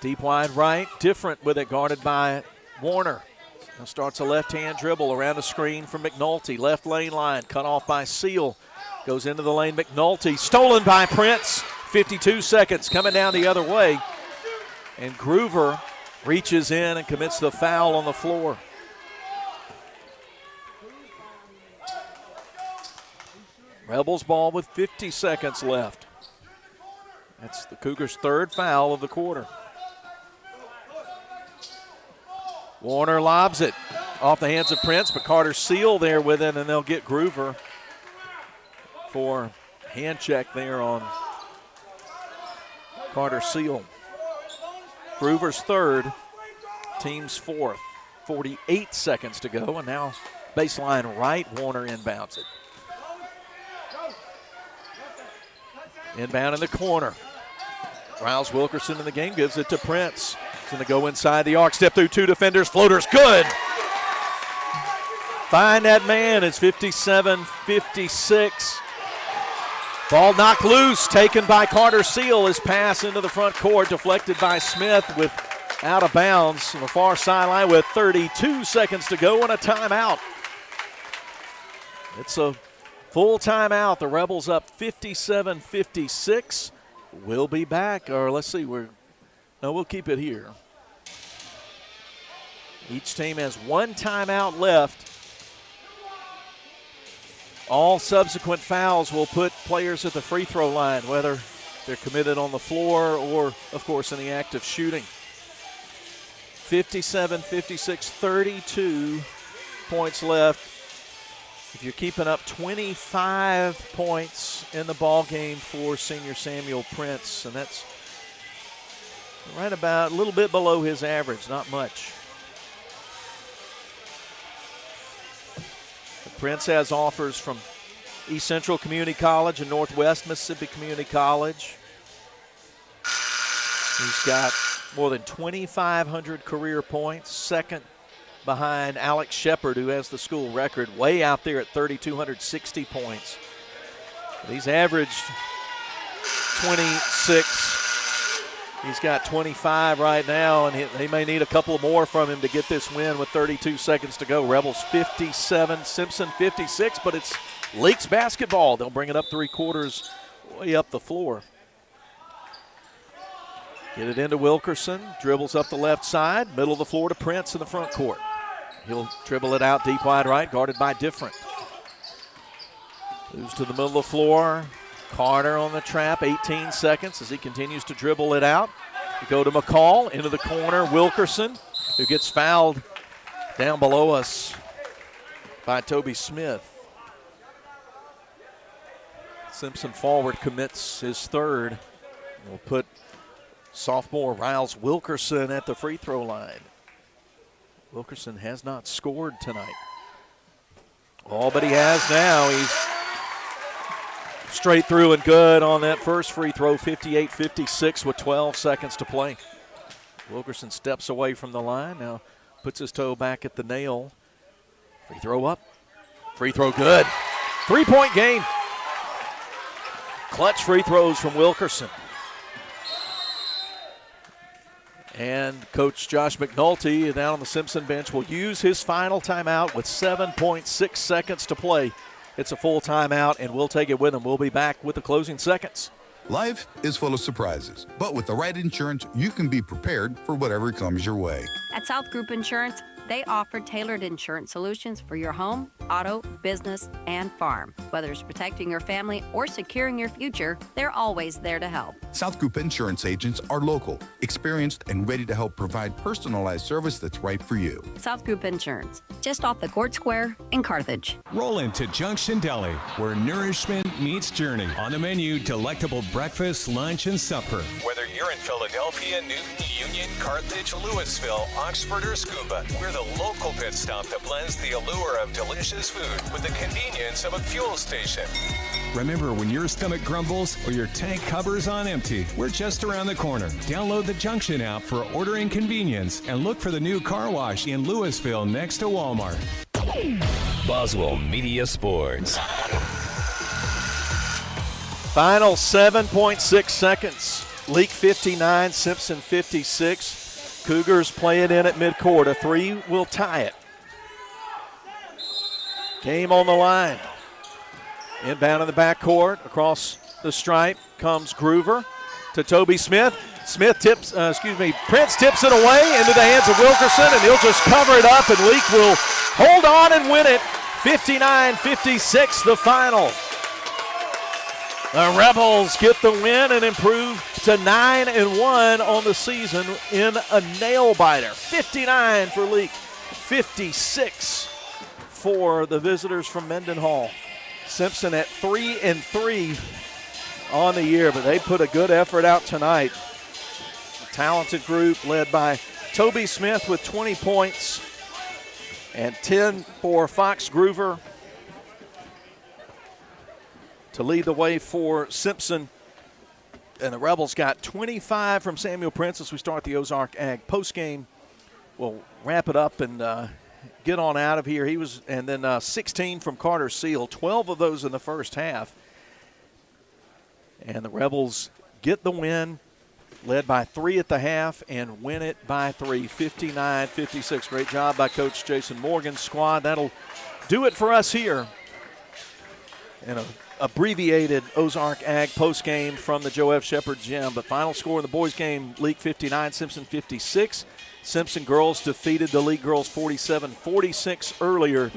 Deep wide right, different with it, guarded by Warner. Now starts a left-hand dribble around a screen from McNulty. Left lane line, cut off by Seal. Goes into the lane, McNulty, stolen by Prince. 52 seconds coming down the other way. And Groover reaches in and commits the foul on the floor. Rebels ball with 50 seconds left. That's the Cougars' third foul of the quarter. Warner lobs it off the hands of Prince, but Carter Seal there with it, and they'll get Groover for hand check there on Carter Seal. Groover's third, team's fourth. 48 seconds to go, and now baseline right, Warner inbounds it. Inbound in the corner. Riles Wilkerson in the game, gives it to Prince. He's going to go inside the arc, step through two defenders, floater's good. Find that man, it's 57-56. Ball knocked loose, taken by Carter Seal. His pass into the front court, deflected by Smith with out of bounds on the far sideline with 32 seconds to go and a timeout. It's a full timeout. The Rebels up 57-56. We'll be back, or let's see, we'll keep it here. Each team has one timeout left. All subsequent fouls will put players at the free throw line, whether they're committed on the floor or, of course, in the act of shooting. 57-56, 32 points left. If you're keeping up 25 points in the ball game for senior Samuel Prince, and that's right about a little bit below his average, not much. Prince has offers from East Central Community College and Northwest Mississippi Community College. He's got more than 2,500 career points, second behind Alex Shepard, who has the school record, way out there at 3,260 points. But he's averaged 26. He's got 25 right now, and they may need a couple more from him to get this win with 32 seconds to go. Rebels 57, Simpson 56, but it's Leake's basketball. They'll bring it up three-quarters way up the floor. Get it into Wilkerson, dribbles up the left side, middle of the floor to Prince in the front court. He'll dribble it out deep wide right, guarded by Different. Moves to the middle of the floor. Carter on the trap, 18 seconds as he continues to dribble it out. We go to McCall, into the corner, Wilkerson, who gets fouled down below us by Toby Smith. Simpson forward commits his third. We'll put sophomore Riles Wilkerson at the free throw line. Wilkerson has not scored tonight. All but he has now. He's straight through and good on that first free throw, 58-56 with 12 seconds to play. Wilkerson steps away from the line, now puts his toe back at the nail. Free throw up, free throw good. 3-point game. Clutch free throws from Wilkerson. And Coach Josh McNulty down on the Simpson bench will use his final timeout with 7.6 seconds to play. It's a full timeout, and we'll take it with him. We'll be back with the closing seconds. Life is full of surprises, but with the right insurance, you can be prepared for whatever comes your way. At South Group Insurance, they offer tailored insurance solutions for your home, auto, business, and farm. Whether it's protecting your family or securing your future, they're always there to help. South Group Insurance agents are local, experienced, and ready to help provide personalized service that's right for you. South Group Insurance, just off the Court Square in Carthage. Roll into Junction Deli, where nourishment meets journey. On the menu, delectable breakfast, lunch, and supper. Whether you're in Philadelphia, Newton, Union, Carthage, Louisville, Oxford, or Scuba, we're the local pit stop that blends the allure of delicious food with the convenience of a fuel station. Remember, when your stomach grumbles or your tank hovers on empty, we're just around the corner. Download the Junction app for ordering convenience and look for the new car wash in Louisville next to Walmart. Boswell Media Sports. Final 7.6 seconds. Leake 59, Simpson 56. Cougars play it in at midcourt. A three will tie it. Game on the line. Inbound in the backcourt, across the stripe comes Groover to Toby Smith. Prince tips it away into the hands of Wilkerson, and he'll just cover it up, and Leake will hold on and win it. 59-56 the final. The Rebels get the win and improve to 9-1 on the season in a nail-biter. 59 for Leake, 56 for the visitors from Mendenhall. Simpson at 3-3 on the year, but they put a good effort out tonight. A talented group led by Toby Smith with 20 points and 10 for Fox Groover to lead the way for Simpson. And the Rebels got 25 from Samuel Prince as we start the Ozark Ag postgame. We'll wrap it up and get on out of here. And then 16 from Carter Seal, 12 of those in the first half. And the Rebels get the win, led by 3 at the half, and win it by 3, 59-56. Great job by Coach Jason Morgan's squad. That'll do it for us here in an abbreviated Ozark Ag postgame from the Joe F. Shepard Gym. But final score in the boys' game, Leake 59, Simpson 56. Simpson girls defeated the Leake girls 47-46 earlier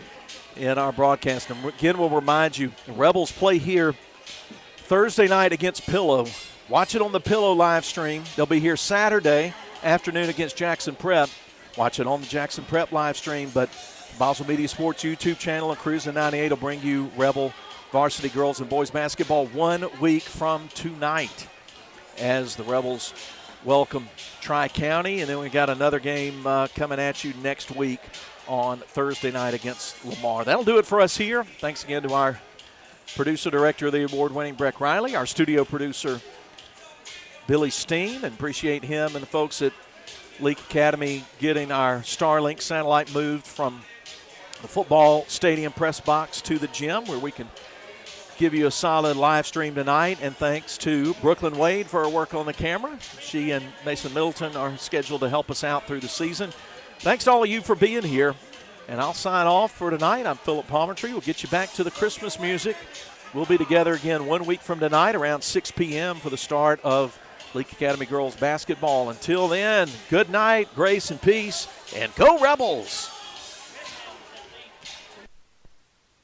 in our broadcast. And again, we'll remind you, the Rebels play here Thursday night against Pillow. Watch it on the Pillow live stream. They'll be here Saturday afternoon against Jackson Prep. Watch it on the Jackson Prep live stream. But Boswell Media Sports YouTube channel and Cruising 98 will bring you Rebel varsity girls and boys basketball 1 week from tonight as the Rebels welcome Tri-County. And then we got another game coming at you next week on Thursday night against Lamar. That'll do it for us here. Thanks again to our producer, director of the award-winning Breck Riley, our studio producer, Billy Steen, and appreciate him and the folks at Leake Academy getting our Starlink satellite moved from the football stadium press box to the gym where we can give you a solid live stream tonight. And thanks to Brooklyn Wade for her work on the camera. She and Mason Middleton are scheduled to help us out through the season. Thanks to all of you for being here. And I'll sign off for tonight. I'm Philip Palmertree. We'll get you back to the Christmas music. We'll be together again 1 week from tonight around 6 p.m. for the start of Leake Academy girls basketball. Until then, good night, grace and peace, and go Rebels!